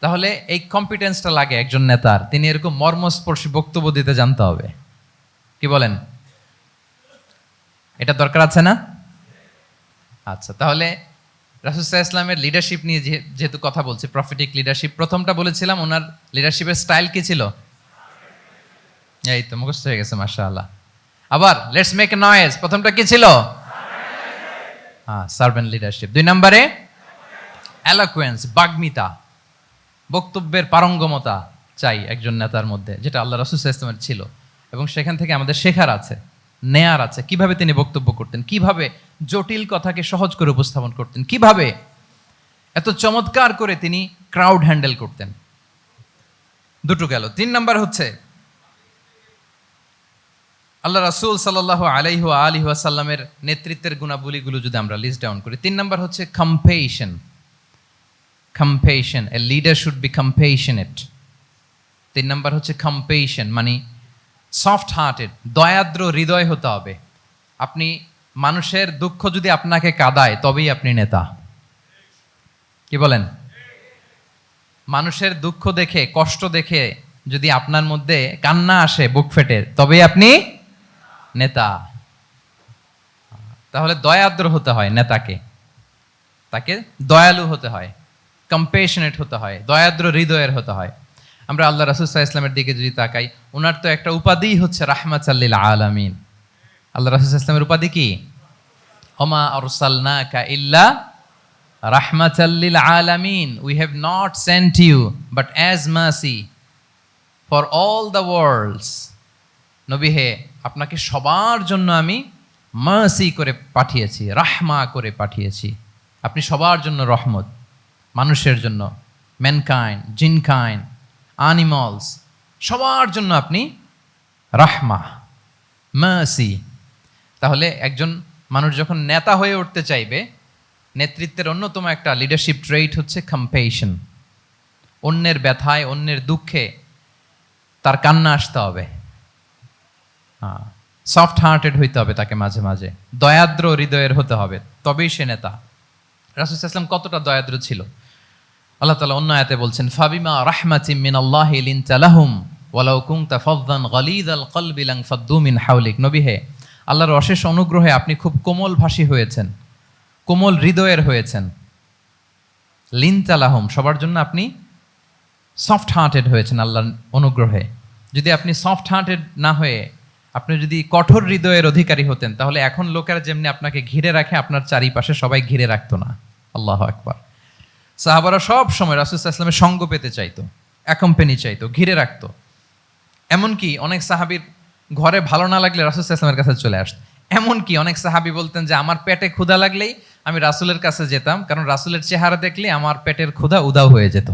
তাহলে এই কম্পিটেন্সটা লাগে একজন নেতার, তিনি এরকম মর্মস্পর্শী বক্তব্য দিতে জানতে হবে। কি বলেন? এটা দরকার আছে না? আচ্ছা, তাহলে রাসূল সাল্লাল্লাহু আলাইহি ইসলামের লিডারশিপ নিয়ে যেহেতু কথা বলছি, প্রফিটিক লিডারশিপ, প্রথমটা বলেছিলাম ওনার লিডারশিপের স্টাইল কি ছিল? এই তো মুখস্থ হয়ে গেছে মাশাআল্লাহ। আবার লেটস মেক এ নয়েজ, প্রথমটা কি ছিল? Servant leadership. 2 নম্বরে এলোকুয়েন্স, বাগ্মিতা, বক্তব্যের পারঙ্গমতা চাই একজন নেতার মধ্যে, যেটা আল্লাহ রাসূল সাল্লাল্লাহু আলাইহি ওয়াসাল্লামের ছিল। এবং সেখান থেকে আমাদের শেখার আছে, নেয়ার আছে, কিভাবে তিনি বক্তব্য করতেন, কিভাবে জটিল কথাকে সহজ করে উপস্থাপন করতেন, কিভাবে এত চমৎকার করে তিনি ক্রাউড হ্যান্ডেল করতেন। দুটো গেল। 3 নাম্বার হচ্ছে আল্লাহ রাসূল সাল্লাল্লাহু আলাইহি ওয়া আলিহি ওয়াসাল্লামের নেতৃত্বের গুণাবলীগুলো যদি আমরা লিস্ট ডাউন করি, 3 নাম্বার হচ্ছে কম্পেশন। কম্পেশন, a leader should be compassionate. 3 number হচ্ছে কম্পেশন, মানে সফট হার্টেড, দয়াদ্র হৃদয় হতে হবে। আপনি মানুষের দুঃখ যদি আপনাকে কাঁদায় তবেই আপনি নেতা। কি বলেন? মানুষের দুঃখ দেখে, কষ্ট দেখে যদি আপনার মধ্যে কান্না আসে বুক ফেটে, তবেই আপনি নেতা। তাহলে দয়াদ্র হতে হয় নেতাকে, তাকে দয়ালু হতে হয়, কম্পেশনেট হতে হয়, দয়াদ্র হৃদয়ের হতে হয়। আমরা আল্লাহ রাসূল সাল্লাল্লাহু আলাইহি ইসলামের দিকে যদি তাকাই, ওনার তো একটা উপাধিই হচ্ছে রাহমাতাল লিল আলামিন। আল্লাহ রাসূল সাল্লাল্লাহু আলাইহি ইসলামের উপাধি কি? ওমা আরসালনাকা ইল্লা রাহমাতাল লিল আলামিন, we have not sent you but as mercy for all the worlds. নবী হে, আপনাকে সবার জন্য আমি মার্সি করে পাঠিয়েছি, রাহমা করে পাঠিয়েছি। আপনি সবার জন্য রহমত, মানুষের জন্য, ম্যানকাইন্ড, জিনকাইন্ড, অ্যানিমালস, সবার জন্য আপনি রাহমা, মার্সি। তাহলে একজন মানুষ যখন নেতা হয়ে উঠতে চাইবে, নেতৃত্বের অন্যতম একটা লিডারশিপ ট্রেইট হচ্ছে কম্পেশন। অন্যের ব্যথায়, অন্যের দুঃখে তার কান্না আসতে হবে, সফট হার্টেড হইতে হবে তাকে, মাঝে মাঝে দয়াদ্র হৃদয়ের হতে হবে, তবেই সে নেতা। রাসূল সাল্লাল্লাহু আলাইহি ওয়াসাল্লাম কতটা দয়াদ্র ছিল, আল্লাহ তাআলা অন্য আয়াতে বলছেন, ফাবিমা রাহমাতিম মিনাল্লাহি লিনতা লাহুম ওয়ালাউ কুনতা ফাযযান গালিযাল কলবি লানফাদ্দু মিন হাওলিক। নবী হে, আল্লাহর অশেষ অনুগ্রহে আপনি খুব কোমল ভাষী হয়েছেন, কোমল হৃদয়ের হয়েছেন। লিনতা লাহুম, সবার জন্য আপনি সফট হার্টেড হয়েছেন আল্লাহর অনুগ্রহে। যদি আপনি সফট হার্টেড না হয়ে আপনি যদি কঠোর হৃদয়ের অধিকারী হতেন, তাহলে এখন লোকেরা যেমনি আপনাকে ঘিরে রাখে, আপনার চারিপাশে সবাই ঘিরে রাখতো না। আল্লাহু আকবার। সাহাবারা সব সময় রাসূল সাল্লাল্লাহু আলাইহি ওয়াসাল্লামের সঙ্গ পেতে চাইতো, অ্যাকম্পানি চাইতো, ঘিরে রাখতো। এমনকি অনেক সাহাবীর ঘরে ভালো না লাগলে রাসূল সাল্লাল্লাহু আলাইহি ওয়াসাল্লামের কাছে চলে আসতো। এমনকি অনেক সাহাবী বলতেন যে আমার পেটে ক্ষুধা লাগলেই আমি রাসূলের কাছে যেতাম, কারণ রাসূলের চেহারা দেখলে আমার পেটের ক্ষুধা উধাও হয়ে যেত।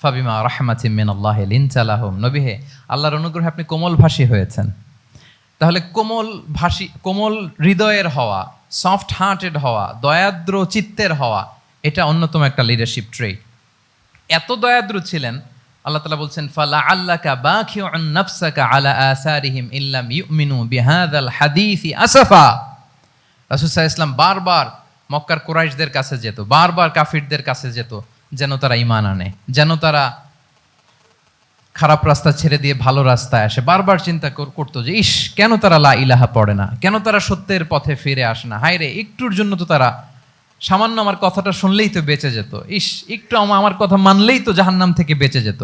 ফাবিমা রাহমাতিম মিনাল্লাহি লিনতা লাহুম, নবী হে, আল্লাহর অনুগ্রহে আপনি কোমল ভাষী হয়েছেন। তাহলে কোমল হৃদয়ের হওয়া, সফট হার্টেড হওয়া, দয়াদ্র চিত্তের হওয়া, এটা অন্যতম একটা লিডারশিপ ট্রেট। এত দয়াদ্র ছিলেন, আল্লাহ তাআলা বলছেন, ফালা আল্লাকা বাখিউন নাফসাকা আলা আসারিহিম ইল্লাম ইউমিনু বিহাযাল হাদীসি আসাফা। রাসূল সাল্লাল্লাহু আলাইহি ওয়াসাল্লাম বারবার মক্কার কুরাইশদের কাছে যেত, বারবার কাফিরদের কাছে যেত, যেন তারা ঈমান আনে, যেন তারা খারাপ রাস্তা ছেড়ে দিয়ে ভালো রাস্তায় আসে। বারবার চিন্তা করতো যে ইস, কেন তারা লা ইলাহা পড়ে না, কেন তারা সত্যের পথে ফিরে আসে না। হায় রে, একটুর জন্য তো তারা সামান্য আমার কথাটা শুনলেই তো বেঁচে যেত, ইস একটু আমার কথা মানলেই তো জাহান্নাম থেকে বেঁচে যেত।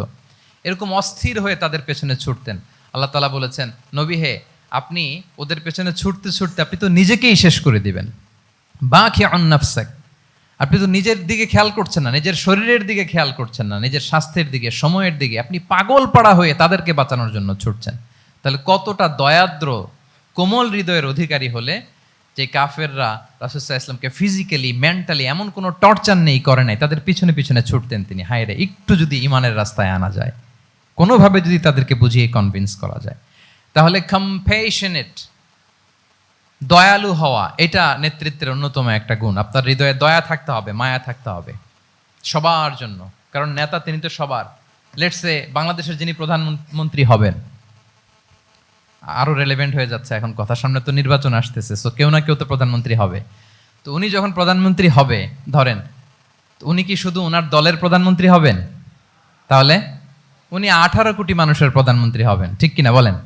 এরকম অস্থির হয়ে তাদের পেছনে ছুটতেন। আল্লাহ তাআলা বলেছেন, নবী হে, আপনি ওদের পেছনে ছুটতে ছুটতে আপনি তো নিজেকেই শেষ করে দিবেন। বাখিউন নাফসাক, আপনি তো নিজের দিকে খেয়াল করছেন না, নিজের শরীরের দিকে খেয়াল করছেন না, নিজের স্বাস্থ্যের দিকে, সময়ের দিকে, আপনি পাগল পাড়া হয়ে তাদেরকে বাঁচানোর জন্য ছুটছেন। তাহলে কতটা দয়াদ্র, কোমল হৃদয়ের অধিকারী হলে যে কাফেররা রাসূল সাল্লাল্লাহু আলাইহি ওয়াসাল্লামকে ফিজিক্যালি, মেন্টালি এমন কোনো টর্চার নেই, করে নাই, তাদের পিছনে পিছনে ছুটতেন তিনি। হায় রে, একটু যদি ইমানের রাস্তায় আনা যায়, কোনোভাবে যদি তাদেরকে বুঝিয়ে কনভিন্স করা যায়, তাহলে কম্প্যাশনেট, দয়ালু হওয়া, এটা নেতৃত্বের অন্যতম একটা গুণ। আপনার হৃদয়ে দয়া থাকতে হবে, মায়া থাকতে হবে সবার জন্য, কারণ নেতা তিনি তো সবার। লেটস সে বাংলাদেশের যিনি প্রধানমন্ত্রী হবেন, আরো রেলেভেন্ট হয়ে যাচ্ছে এখন কথা, সামনে তো নির্বাচন আসতেছে, সো কেউ না কেউ তো প্রধানমন্ত্রী হবে। তো উনি যখন প্রধানমন্ত্রী হবে ধরেন, তো উনি কি শুধু ওনার দলের প্রধানমন্ত্রী হবেন? তাহলে উনি 18 কোটি মানুষের প্রধানমন্ত্রী হবেন, ঠিক কিনা বলেন?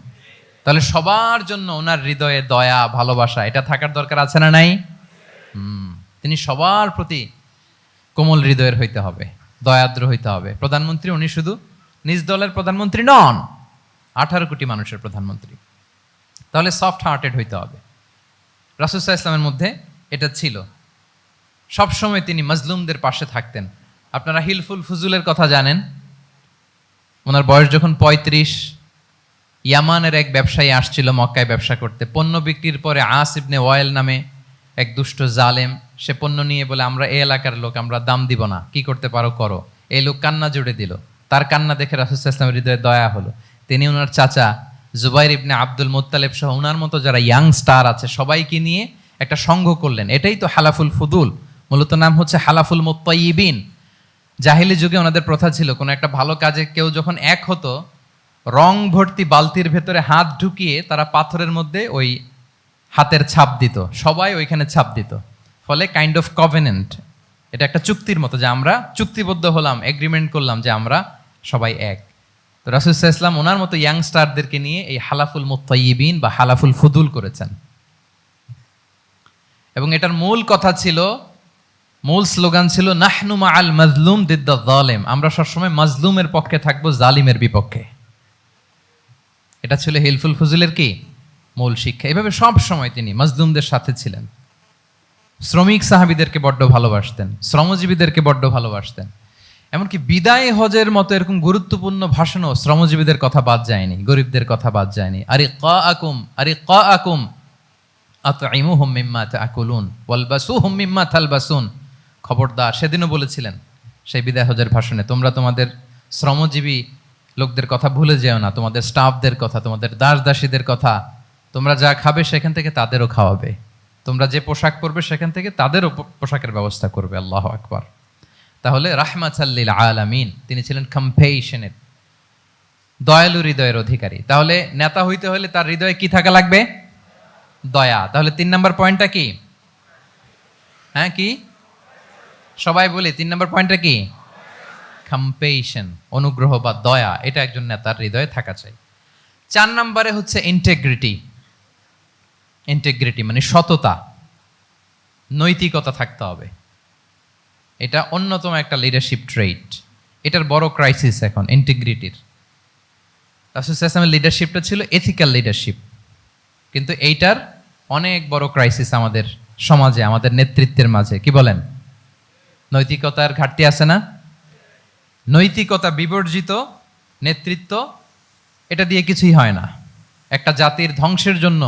তাহলে সবার জন্য ওনার হৃদয়ে দয়া ভালোবাসা এটা থাকার দরকার আছে না নাই? তিনি সবার প্রতি কোমল হৃদয়ের হইতে হবে, দয়াদ্র হইতে হবে। প্রধানমন্ত্রী উনি শুধু নিজ দলের প্রধানমন্ত্রী নন, 18 কোটি মানুষের প্রধানমন্ত্রী। তাহলে সফট হার্টেড হইতে হবে। রাসূল সাল্লাল্লাহু আলাইহি ওয়াসাল্লামের মধ্যে এটা ছিল। সবসময় তিনি মাজলুমদের পাশে থাকতেন। আপনারা হিলফুল ফুজুলের কথা জানেন। ওনার বয়স যখন 35, ইয়ামানের এক ব্যবসায়ী আসছিল মক্কায় ব্যবসা করতে। পণ্য বিক্রির পরে আস ইবনে ওয়াইল নামে এক দুষ্ট জালেম, সে পণ্য নিয়ে বলে, আমরা এই এলাকার লোক, আমরা দাম দিব না, কি করতে পারো করো। এই লোক কান্না জুড়ে দিল। তার কান্না দেখে রাসূল সাল্লাল্লাহু আলাইহি ওয়াসাল্লামের হৃদয়ে দয়া হলো। তিনি ওনার চাচা জুবাইর ইবনে আব্দুল মুত্তালিব সহ ওনার মতো যারা ইয়াং স্টার আছে সবাইকে নিয়ে একটা সংঘ করলেন। এটাই তো হালাফুল ফুদুল, মূলত নাম হচ্ছে হালাফুল মুত্তাইয়িবিন। জাহিলি যুগে ওনাদের প্রথা ছিল, কোনো একটা ভালো কাজে কেউ যখন এক হতো, রং ভর্তি বালতির ভেতরে হাত ঢুকিয়ে তারা পাথরের মধ্যে ওই হাতের ছাপ দিত, সবাই ওইখানে ছাপ দিত। ফলে কাইন্ড অফ কভেনেন্ট, এটা একটা চুক্তির মতো যে আমরা চুক্তিবদ্ধ হলাম, এগ্রিমেন্ট করলাম যে আমরা সবাই এক। তো রাসূল সাল্লাল্লাহু আলাইহি ওয়াসাল্লাম ওনার মতো ইয়াংস্টারদেরকে নিয়ে এই হালাফুল মুত্তাইয়িবিন বা হালাফুল ফুদুল করেছেন। এবং এটার মূল কথা ছিল, মূল স্লোগান ছিল নাহনু মাআল মাজলুম দিদ্দা যালিম, আমরা সবসময় মাজলুমের পক্ষে থাকবো, জালিমের বিপক্ষে। এটা ছিল হিলফুল ফুজুলের কি মূল শিক্ষা। এভাবে সব সময় তিনি মাজলুমদের সাথে ছিলেন। শ্রমিক সাহাবীদেরকে বড্ড ভালোবাসতেন, শ্রমজীবীদেরকে বড্ড ভালোবাসতেন। এমনকি বিদায় হজের মতো এরকম গুরুত্বপূর্ণ ভাষণও শ্রমজীবীদের কথা বাদ যায়নি, গরিবদের কথা বাদ যায়নি। আরে কা আকুম আতঈমুহুম মিম্মা তাআকুলুন ওয়ালবাসুহুম মিম্মা তালবাসুন। খবরদার, সেদিনও বলেছিলেন সেই বিদায় হজের ভাষণে, তোমরা তোমাদের শ্রমজীবী লোকদের কথা ভুলে যেও না, তোমাদের স্টাফদের কথা, তোমাদের দাস দাসীদের কথা। তোমরা যা খাবে সেখান থেকে তাদেরও খাওয়াবে, তোমরা যে পোশাক পরবে সেখান থেকে তাদেরও পোশাকের ব্যবস্থা করবে। আল্লাহু আকবার। তাহলে রাহমাতাল লিল আলামিন, তিনি ছিলেন কম্পেশনেট, দয়ালু হৃদয়ের অধিকারী। তাহলে নেতা হইতে হলে তার হৃদয়ে কি থাকা লাগবে? দয়া। তাহলে 3 নম্বর পয়েন্টটা কি? হ্যাঁ কি সবাই বলি 3 নম্বর পয়েন্টটা কি? কম্পেশন, অনুগ্রহ বা দয়া। এটা একজন নেতার হৃদয়ে থাকা চাই। 4 নম্বরে হচ্ছে ইন্টেগ্রিটি। ইন্টেগ্রিটি মানে সততা, নৈতিকতা থাকতে হবে। এটা অন্যতম একটা লিডারশিপ ট্রেইট। এটার বড় ক্রাইসিস এখন ইন্টিগ্রিটির। রাসূল সাল্লাল্লাহু আলাইহি ওয়াসাল্লামের লিডারশিপটা ছিল এথিক্যাল লিডারশিপ, কিন্তু এইটার অনেক বড় ক্রাইসিস আমাদের সমাজে, আমাদের নেতৃত্বের মাঝে। কি বলেন? নৈতিকতার ঘাটতি আছে না? নৈতিকতা বিবর্জিত নেতৃত্ব, এটা দিয়ে কিছুই হয় না। একটা জাতির ধ্বংসের জন্য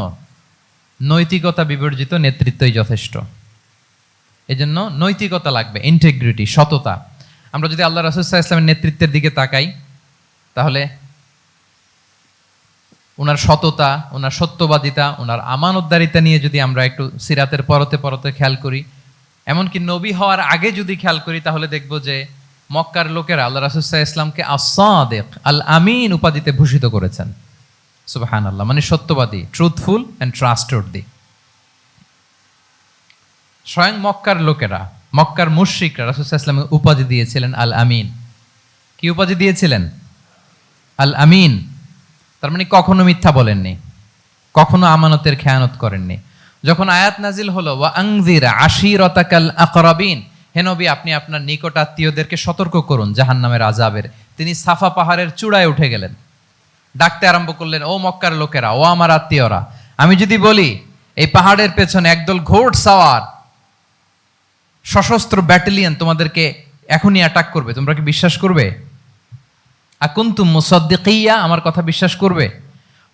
নৈতিকতা বিবর্জিত নেতৃত্বই যথেষ্ট। এজন্য নৈতিকতা লাগবে, ইন্টিগ্রিটি, সততা। আমরা যদি আল্লাহ রাসূল সাল্লাল্লাহু আলাইহি ওয়াসাল্লামের নেতৃত্বের দিকে তাকাই, তাহলে ওনার সততা, ওনার সত্যবাদিতা, ওনার আমানতদারিতা নিয়ে যদি আমরা একটু সিরাতের পরতে পরতে খেয়াল করি, এমনকি নবী হওয়ার আগে যদি খেয়াল করি, তাহলে দেখব যে মক্কার লোকেরা আল্লাহ রাসূল সাল্লাল্লাহু আলাইহি ওয়াসাল্লামকে আস-সাদিক, আল আমিন উপাধিতে ভূষিত করেছেন। সুবহানাল্লাহ, মানে সত্যবাদী, ট্রুথফুল অ্যান্ড ট্রাস্টওয়ার্দি। স্বয়ং মক্কার লোকেরা, মক্কার মুশরিকরা রাসূল সাল্লাল্লাহু আলাইহি ওয়াসাল্লামকে উপাধি দিয়েছিলেন আল আমিন। কি উপাধি দিয়েছিলেন? আল আমিন। তার মানে কখনো মিথ্যা বলেননি, কখনো আমানতের খেয়ানত করেননি। যখন আয়াত নাজিল হলো ওয়া আনজির আশিরাতাকাল আকরাবিন, হে নবী আপনি আপনার নিকট আত্মীয়দেরকে সতর্ক করুন জাহান্নামের আযাবের, তিনি সাফা পাহাড়ের চূড়ায় উঠে গেলেন, ডাকতে আরম্ভ করলেন, ও মক্কার লোকেরা, ও আমার আত্মীয়রা, আমি যদি বলি এই পাহাড়ের পেছনে একদল ঘোড় সাওয়ার সশস্ত্র ব্যাটালিয়ন তোমাদেরকে এখনই অ্যাটাক করবে, তোমরা কি বিশ্বাস করবে? আকুনতুম মুসাদ্দিকিয়া, আমার কথা বিশ্বাস করবে?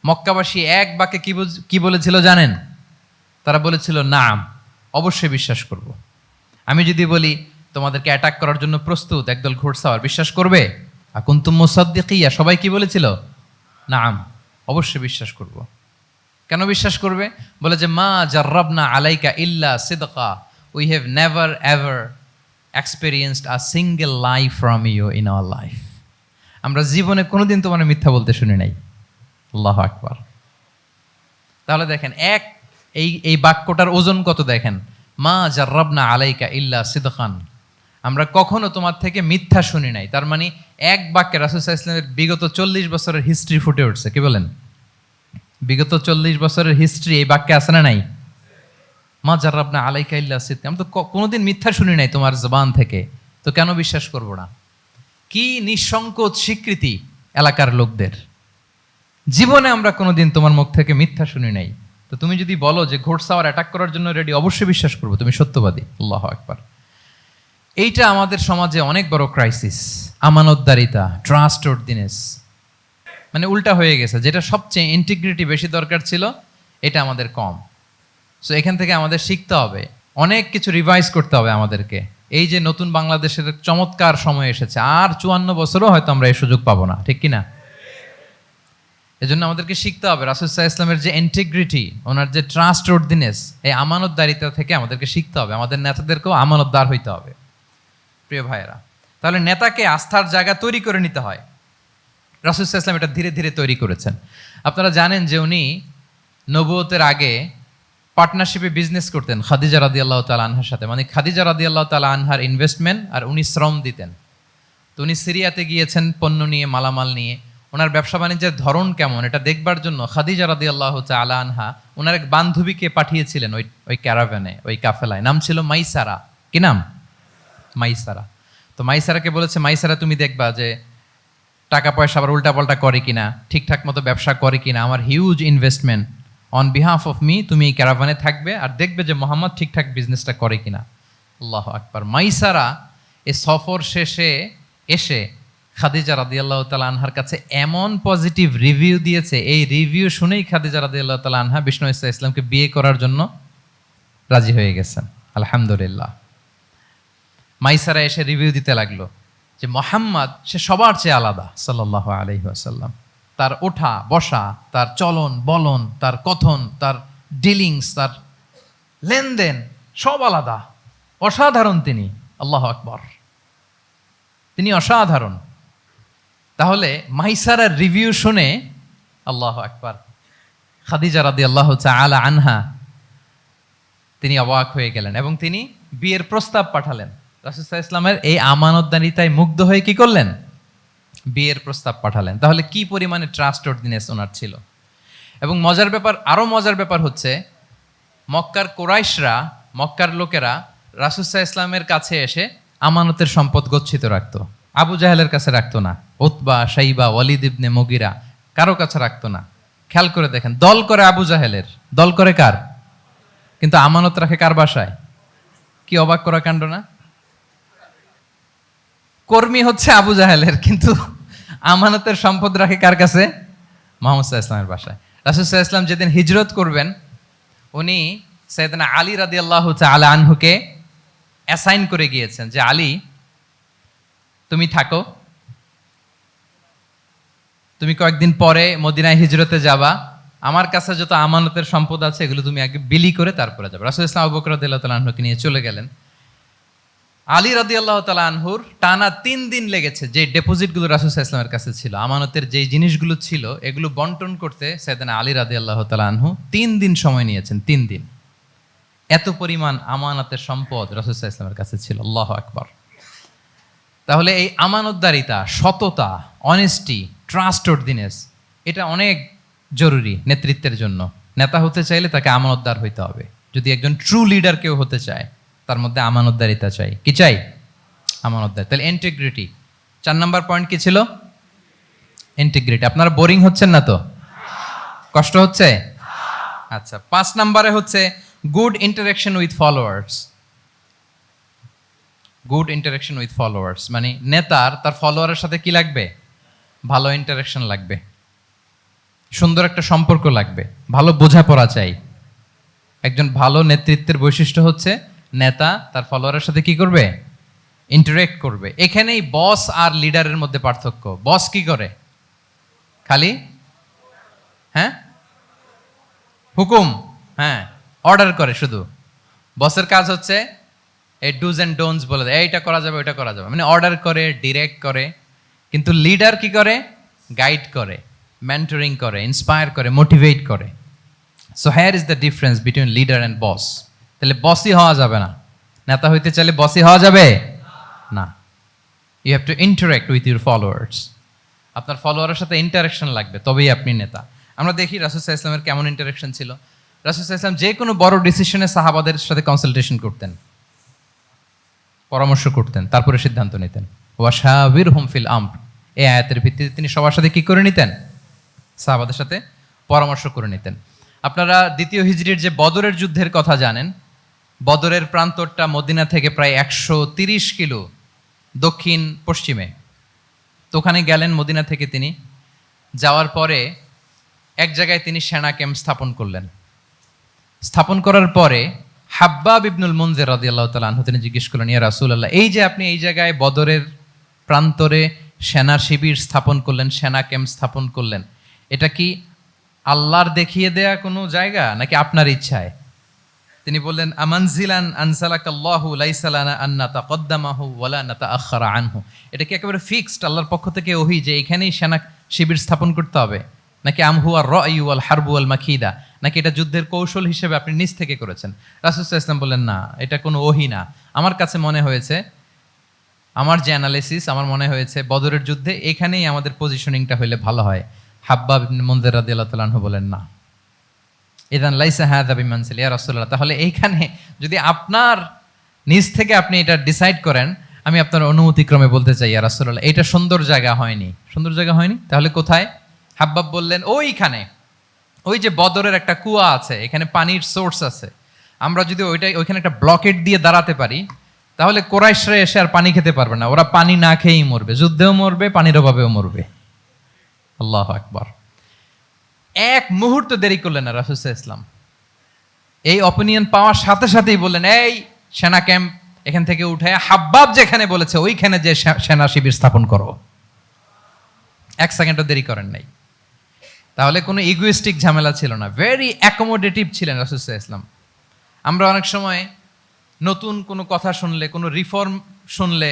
মক্কাবাসী এক বাক্যে কি বলেছিল জানেন? তারা বলেছিল নাম, অবশ্যই বিশ্বাস করব। আমি যদি বলি তোমাদেরকে অ্যাটাক করার জন্য প্রস্তুত একদল ঘোড়সাওয়ার, বিশ্বাস করবে? আকুনতুম মুসাদ্দিকিয়া, সবাই কি বলেছিল? নাম, অবশ্যই বিশ্বাস করব। কেন বিশ্বাস করবে? বলে যে মা জাররাবনা আলাইকা ইল্লা সিদকা, we have never ever experienced a single lie from you in our life. আমরা জীবনে কোনোদিন তোমার মিথ্যা বলতে শুনি নাই। আল্লাহু আকবার। তাহলে দেখেন এই বাক্যটার ওজন কত দেখেন। মা জাররাবনা আলাইকা ইল্লা সিদকান, আমরা কখনো তোমার থেকে মিথ্যা শুনি নাই। তার মানে এক বাক্যে রাসূল সাল্লাল্লাহু আলাইহি ওয়াসাল্লামের বিগত 40 বছরের হিস্ট্রি ফুটে উঠছে। কি বলেন? বিগত 40 বছরের হিস্ট্রি এই বাক্যে আছে না নাই? মা জাররাবনা আলাইকা ইল্লা সিদকা, আমি তো কোনোদিন মিথ্যা শুনি নাই তোমার জবান থেকে, তো কেন বিশ্বাস করব না? কি নিঃসংকোচ স্বীকৃতি এলাকার লোকদের, জীবনে আমরা কোনোদিন তোমার মুখ থেকে মিথ্যা শুনি নাই, তো তুমি যদি বলো যে ঘোড়সাওয়ার অ্যাটাক করার জন্য রেডি, অবশ্যই বিশ্বাস করবো তুমি সত্যবাদী। আল্লাহু আকবার। এইটা আমাদের সমাজে অনেক বড় ক্রাইসিস, আমানতদারিতা, ট্রাস্টওয়ার্দিনেস, মানে উল্টা হয়ে গেছে। যেটা সবচেয়ে ইন্টিগ্রিটি বেশি দরকার ছিল, এটা আমাদের কম। সো এখান থেকে আমাদের শিখতে হবে, অনেক কিছু রিভাইজ করতে হবে আমাদেরকে। এই যে নতুন বাংলাদেশের চমৎকার সময় এসেছে, আর 54 বছরও হয়তো আমরা এই সুযোগ পাবো না, ঠিক কিনা? এজন্য আমাদেরকে শিখতে হবে রাসূল সাল্লাল্লাহু আলাইহি ওয়াসাল্লামের যে ইন্টিগ্রিটি, ওনার যে ট্রাস্টওয়ার্দিনেস, এই আমানতদারিতা থেকে আমাদেরকে শিখতে হবে। আমাদের নেতাদেরকেও আমানতদার হইতে হবে। প্রিয় ভাইয়েরা, তাহলে নেতাকে আস্থার জায়গা তৈরি করে নিতে হয়। রাসূল সাল্লাল্লাহু আলাইহি ওয়াসাল্লাম এটা ধীরে ধীরে তৈরি করেছেন। আপনারা জানেন যে উনি নবুয়তের আগে পার্টনারশিপে বিজনেস করতেন খাদিজা রাদিয়াল্লাহু তাআলা আনহার সাথে, মানে খাদিজা রাদিয়াল্লাহু তাআলা আনহার ইনভেস্টমেন্ট আর উনি শ্রম দিতেন। তো উনি সিরিয়াতে গিয়েছেন পণ্য নিয়ে, মালামাল নিয়ে। ওনার ব্যবসা বাণিজ্যের ধরন কেমন এটা দেখবার জন্য খাদিজা রাদিয়াল্লাহু তাআলা আনহা ওনার এক বান্ধবীকে পাঠিয়েছিলেন ওই ক্যারাভ্যানে, ওই কাফেলায়। নাম ছিল মাইসারা। কি নাম? মাইসারা। তো মাইসারাকে বলেছে, মাইসারা তুমি দেখবা যে টাকা পয়সা আবার উল্টাপাল্টা করে কিনা, ঠিকঠাক মতো ব্যবসা করে কিনা, আমার huge investment, on behalf of me তুমি এই ক্যারাভানে থাকবে আর দেখবে যে মোহাম্মদ ঠিকঠাক বিজনেসটা করে কিনা। আল্লাহু আকবার। মাইসারা এই সফর শেষে এসে খাদিজা রাদিয়াল্লাহু তাআলা আনহার কাছে এমন পজিটিভ রিভিউ দিয়েছে, এই রিভিউ শুনেই খাদিজা রাদিয়াল্লাহু তাআলা আনহা বিষ্ণু ইসলামকে বিয়ে করার জন্য রাজি হয়ে গেছেন। আলহামদুলিল্লাহ। মাইসারা এসে রিভিউ দিতে লাগলো যে মোহাম্মদ সে সবার চেয়ে আলাদা সাল্লাল্লাহু আলাইহি ওয়াসাল্লাম। তার ওঠা বসা, তার চলন বলন, তার কথন, তার ডিলিংস, তার লেনদেন সব আলাদা, অসাধারণ তিনি। আল্লাহু আকবার, তিনি অসাধারণ। তাহলে মাইসারার রিভিউ শুনে আল্লাহু আকবার, খাদিজা রাদিয়াল্লাহু তাআলা আনহা তিনি অবাক হয়ে গেলেন এবং তিনি বিয়ের প্রস্তাব পাঠালেন। রাসূল সাল্লাল্লাহু আলাইহি ওয়াসাল্লামের এই আমানতদারিতায় মুগ্ধ হয়ে কি করলেন? বিয়ের প্রস্তাব পাঠালেন। তাহলে কি পরিমাণে ট্রাস্টওয়ার্দিনেস ওনার ছিল। এবং মজার ব্যাপার, আরো মজার ব্যাপার হচ্ছে, মক্কার কুরাইশরা, মক্কার লোকেরা রাসূল সাল্লাল্লাহু আলাইহি ওয়াসাল্লামের কাছে এসে আমানতের সম্পদ গচ্ছিত রাখতো। আবু জাহেলের কাছে রাখতো না, উতবা, শাইবা, ওয়ালিদ ইবনে মুগিরা কারো কাছে রাখতো না। খেয়াল করে দেখেন, দল করে আবু জাহেলের, দল করে কার? কিন্তু আমানত রাখে কার বাসায়? কি অবাক করা কাণ্ড না? কর্মী হচ্ছে আবু জাহেলের, কিন্তু আমানতের সম্পদ রাখে কার কাছে? মুহাম্মদ সাল্লাল্লাহু আলাইহি ওয়াসাল্লামের বাসায়। রাসূল সাল্লাল্লাহু আলাইহি ওয়াসাল্লাম যেদিন হিজরত করবেন, উনি সাইয়েদনা আলী রাদিয়াল্লাহু তাআলা আনহুকে অ্যাসাইন করে গিয়েছেন যে আলী তুমি থাকো, তুমি কয়েকদিন পরে মদিনায় হিজরতে যাবা, আমার কাছে যত আমানতের সম্পদ আছে এগুলো তুমি আগে বিলি করে তারপরে যাবে। রাসূল সাল্লাল্লাহু আলাইহি ওয়াসাল্লাম আবু বকর রাদিয়াল্লাহু তাআলা আনহুকে নিয়ে চলে গেলেন। আলী রাদিয়াল্লাহু তাআলা আনহুর টানা 3 দিন লেগেছে যে ডেপোজিটগুলো রাসূল সাল্লাল্লাহু আলাইহি ওয়াসাল্লামের কাছে ছিল, আমানতের যেই জিনিসগুলো ছিল এগুলো বন্টন করতে সাইয়েদনা আলী রাদিয়াল্লাহু তাআলা আনহু 3 দিন সময় নিয়েছেন। 3 দিন। এত পরিমাণ আমানতের সম্পদ রাসূল সাল্লাল্লাহু আলাইহি ওয়াসাল্লামের কাছে ছিল। আল্লাহু আকবার। তাহলে এই আমানতদারিতা, সততা, অনেস্টি, ট্রাস্টওয়ার্দিনেস এটা অনেক জরুরি নেতৃত্বের জন্য। নেতা হতে চাইলে তাকে আমানতদার হইতে হবে। যদি একজন ট্রু লিডার কেউ হতে চায়, তার মধ্যে আমানতদারিতা চাই। কি চাই? আমানতদার। তাহলে ইন্টিগ্রিটি। 4 নাম্বার পয়েন্ট কি ছিল? ইন্টিগ্রিটি। আপনারা বোরিং হচ্ছেন না তো? কষ্ট হচ্ছে? আচ্ছা, 5 নাম্বারে হচ্ছে good interaction with followers. Good interaction with followers মানে নেতার তার ফলোয়ারের সাথে কি লাগবে? ভালো ইন্টারাকশন লাগবে, সুন্দর একটা সম্পর্ক লাগবে, ভালো বোঝাপড়া চাই। একজন ভালো নেতৃত্বের বৈশিষ্ট্য হচ্ছে নেতা তার ফলোয়ারের সাথে কি করবে? ইন্টারেক্ট করবে। এখানেই বস আর লিডারের মধ্যে পার্থক্য। বস কি করে? খালি হুকুম, অর্ডার করে শুধু। বসের কাজ হচ্ছে এই ডুজ অ্যান্ড ডোন্টস বলে দেয়, এইটা করা যাবে, ওইটা করা যাবে, মানে অর্ডার করে, ডিরেক্ট করে। কিন্তু লিডার কি করে? গাইড করে, মেন্টরিং করে, ইন্সপায়ার করে, মোটিভেট করে। So here is the difference between leader and boss. তাহলে বসই হওয়া যাবে না। নেতা হইতে চাইলে বসই হওয়া যাবে না। You have to interact with your followers. আপনার ফলোয়ারের সাথে ইন্টারাকশন লাগবে, তবেই আপনি নেতা। আমরা দেখি রাসূল সাল্লাল্লাহু আলাইহি ওয়াসাল্লামের কেমন ইন্টারাকশন ছিল। রাসূল সাল্লাল্লাহু আলাইহি ওয়াসাল্লাম যে কোনো বড় ডিসিশনে সাহাবাদের সাথে কনসালটেশন করতেন, পরামর্শ করতেন, তারপরে সিদ্ধান্ত নিতেন। ওয়াশাবিরহুম ফিল আমর, এই আয়াতের ভিত্তিতে তিনি সবার সাথে কি করে নিতেন? সাহাবাদের সাথে পরামর্শ করে নিতেন। আপনারা দ্বিতীয় হিজরির যে বদরের যুদ্ধের কথা জানেন, বদরের প্রান্তরটা মদিনা থেকে প্রায় 130 কিলো দক্ষিণ পশ্চিমে। তো ওখানে গেলেন মদিনা থেকে তিনি। যাওয়ার পরে এক জায়গায় তিনি সেনা ক্যাম্প স্থাপন করলেন। স্থাপন করার পরে হাব্বাব ইবনুল মুনজির রাদিয়াল্লাহু তাআলা আনহু তিনি জিজ্ঞেস করলেন, ইয়া রাসূলুল্লাহ, এই যে আপনি এই জায়গায় বদরের প্রান্তরে সেনা শিবির স্থাপন করলেন, সেনা ক্যাম্প স্থাপন করলেন, এটা কি আল্লাহর দেখিয়ে দেয়া কোনো জায়গা নাকি আপনার ইচ্ছায়? তিনি বললেন, আমানজিলান আনসালাকাল্লাহু লাইসা লানা আন নাতাকদ্দামাহু ওয়ালা নাতাআখারা আনহু। এটা কি একেবারে ফিক্সড আল্লাহর পক্ষ থেকে ওহী যে এখানেই সেনা শিবির স্থাপন করতে হবে, নাকি আমহুয়ার রায়ু ওয়াল হারবু ওয়াল মাকিদা, নাকি এটা যুদ্ধের কৌশল হিসেবে আপনি নিজ থেকে করেছেন? রাসূল সাল্লাল্লাহু আলাইহি ওয়াসাল্লাম বললেন, না, এটা কোনো ওহী না। আমার কাছে মনে হয়েছে, আমার যে অ্যানালিসিস, আমার মনে হয়েছে বদরের যুদ্ধে এখানেই আমাদের পজিশনিংটা হইলে ভালো হয়। হাব্বাব ইবনে মুনজির রাদিয়াল্লাহু তাআলা আনহু বলেন, না, ইদান লাইসা হাযা বিমানসিল ইয়া রাসূলুল্লাহ, তাহলে এইখানে যদি আপনার নিজ থেকে আপনি এটা ডিসাইড করেন, আমি আপনার অনুমতিক্রমে বলতে চাই ইয়া রাসূলুল্লাহ, এটা সুন্দর জায়গা হয়নি। সুন্দর জায়গা হয়নি? তাহলে কোথায়? হাব্বাব বললেন, ওইখানে, ওই যে বদরের একটা কুয়া আছে, এখানে পানির সোর্স আছে, আমরা যদি ওইখানে একটা ব্লকেট দিয়ে দাঁড়াতে পারি, তাহলে কোরাইশরা এসে আর পানি খেতে পারবে না, ওরা পানি না খেয়েই মরবে, যুদ্ধেও মরবে, পানির অভাবেও মরবে। আল্লাহু আকবার। এক মুহূর্ত দেরি করলেন না রাসূল সাল্লাল্লাহু আলাইহি ওয়াসাল্লাম। এই অপিনিয়ন পাওয়ার সাথে সাথেই বললেন, এই সেনা ক্যাম্প এখান থেকে উঠে হাব্বাব যেখানে বলেছে ওইখানে যে সেনা শিবির স্থাপন করো। এক সেকেন্ডও দেরি করেন নাই। তাহলে কোনো ইগোইস্টিক ঝামেলা ছিল না, ভেরি অ্যাকোমোডেটিভ ছিলেন রাসূল সাল্লাল্লাহু আলাইহি ওয়াসাল্লাম। আমরা অনেক সময় নতুন কোনো কথা শুনলে, কোনো রিফর্ম শুনলে,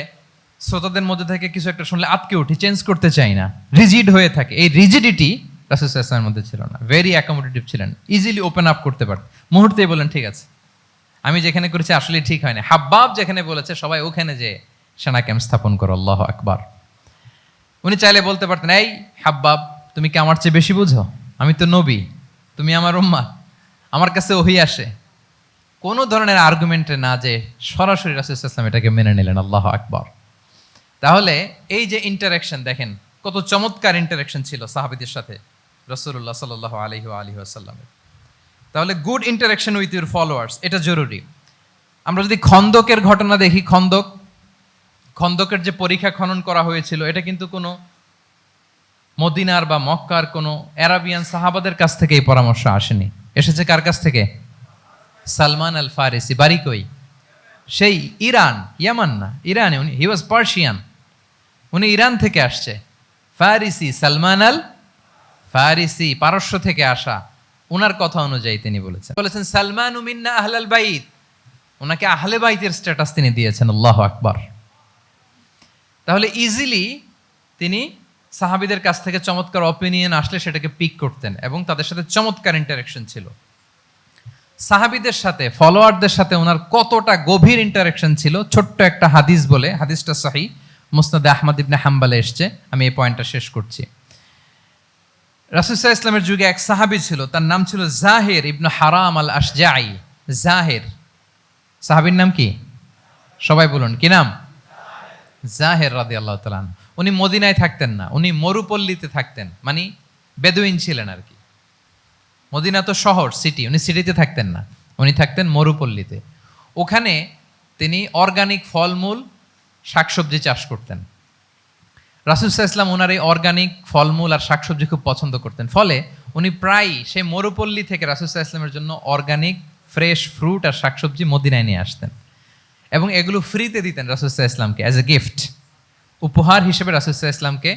শ্রোতাদের মধ্যে থেকে কিছু একটা শুনলে আটকে উঠি, চেঞ্জ করতে চাই না, রিজিড হয়ে থাকে। এই রিজিডিটি রাসূল সাল্লাল্লাহু আলাইহি ওয়াসাল্লামের মধ্যে ছিল না, ভেরি অ্যাকোমোডেটিভ ছিলেন, ইজিলি ওপেন আপ করতে পারতেন। মুহূর্তেই বলেন, ঠিক আছে, আমি যেখানে করেছি আসলে ঠিক হয় না, হাব্বাব যেখানে বলেছে সবাই ওখানে যে সেনা ক্যাম্প স্থাপন করো। আল্লাহু আকবার। উনি চাইলে বলতে পারতেন, এই হাব্বাব, তুমি কি আমার চেয়ে বেশি বুঝো? আমি তো নবী, তুমি আমার উম্মাহ, আমার কাছে ওহী আসে। কোনো ধরনের আর্গুমেন্টে না যে সরাসরি রাসূল সাল্লাল্লাহু আলাইহি ওয়াসাল্লাম এটাকে মেনে নিলেন। আল্লাহু আকবার। তাহলে এই যে ইন্টারাকশন দেখেন, কত চমৎকার ইন্টারাকশন ছিল সাহাবীদের সাথে রাসূলুল্লাহ সাল্লাল্লাহু আলাইহি ওয়া আলিহি ওয়াসাল্লামের। তাহলে good interaction with your followers, এটা জরুরি। আমরা যদি খন্দকের ঘটনা দেখি, খন্দকের যে পরীক্ষা খনন করা হয়েছিল, এটা কিন্তু কোনো মদিনার বা মক্কার কোনো আরাবিয়ান সাহাবাদের কাছ থেকে এই পরামর্শ আসেনি। এসেছে কার কাছ থেকে? সালমান আল ফারিসি। বাড়ি কই? সেই ইরান, ইয়ামান না, ইরানে। উনি হি ওয়াজ পার্সিয়ান, উনি ইরান থেকে আসছে। ফারিসি, সালমান আল ফারিসি, পারস্য থেকে আসা। ওনার কথা অনুযায়ী তিনি বলেছেন সালমানু মিন্না আহলাল বাইত, ওনাকে আহলে বাইতের স্ট্যাটাস তিনি দিয়েছেন। আল্লাহু আকবার। তাহলে ইজিলি তিনি সাহাবীদের কাছ থেকে চমৎকার অপিনিয়ন আসলে সেটাকে পিক করতেন এবং তাদের সাথে চমৎকার ইন্টারাকশন ছিল। সাহাবীদের সাথে, ফলোয়ারদের সাথে ওনার কতটা গভীর ইন্টারাকশন ছিল, ছোট্ট একটা হাদিস বলে, হাদিসটা সহিহ মুসনাদে আহমদ ইবনে হাম্বালে এসছে, আমি এই পয়েন্টটা শেষ করছি। রাসূল সাল্লাল্লাহু আলাইহি ওয়াসাল্লামের যুগে এক সাহাবী ছিল, তার নাম ছিল জাহির ইবনে হারাম আল আশজাঈ। জাহির, সাহাবীর নাম কি? সবাই বলুন, কি নাম? জাহির রাদিয়াল্লাহু তাআলা আনহু। উনি মদিনায় থাকতেন না, উনি মরুপল্লীতে থাকতেন, মানে বেদুইন ছিলেন আর কি। মদিনা তো শহর, সিটি, উনি সিটিতে থাকতেন না, উনি থাকতেন মরুপল্লীতে। ওখানে তিনি অর্গানিক ফলমূল, শাকসবজি চাষ করতেন। রাসূল সাল্লাল্লাহু আলাইহি ওয়াসাল্লাম ওনার এই অর্গানিক ফলমূল আর শাকসবজি খুব পছন্দ করতেন। ফলে উনি প্রায় সেই মরুপল্লী থেকে রাসূল সাল্লাল্লাহু আলাইহি ওয়াসাল্লামের জন্য অর্গানিক ফ্রেশ ফ্রুট আর শাকসবজি মদিনায় নিয়ে আসতেন এবং এগুলো ফ্রিতে দিতেন রাসূল সাল্লাল্লাহু আলাইহি ওয়াসাল্লামকে অ্যাজ এ গিফট। উপহার হিসেবে রাসূল সাল্লাল্লাহু আলাইহি ওয়াসাল্লামকে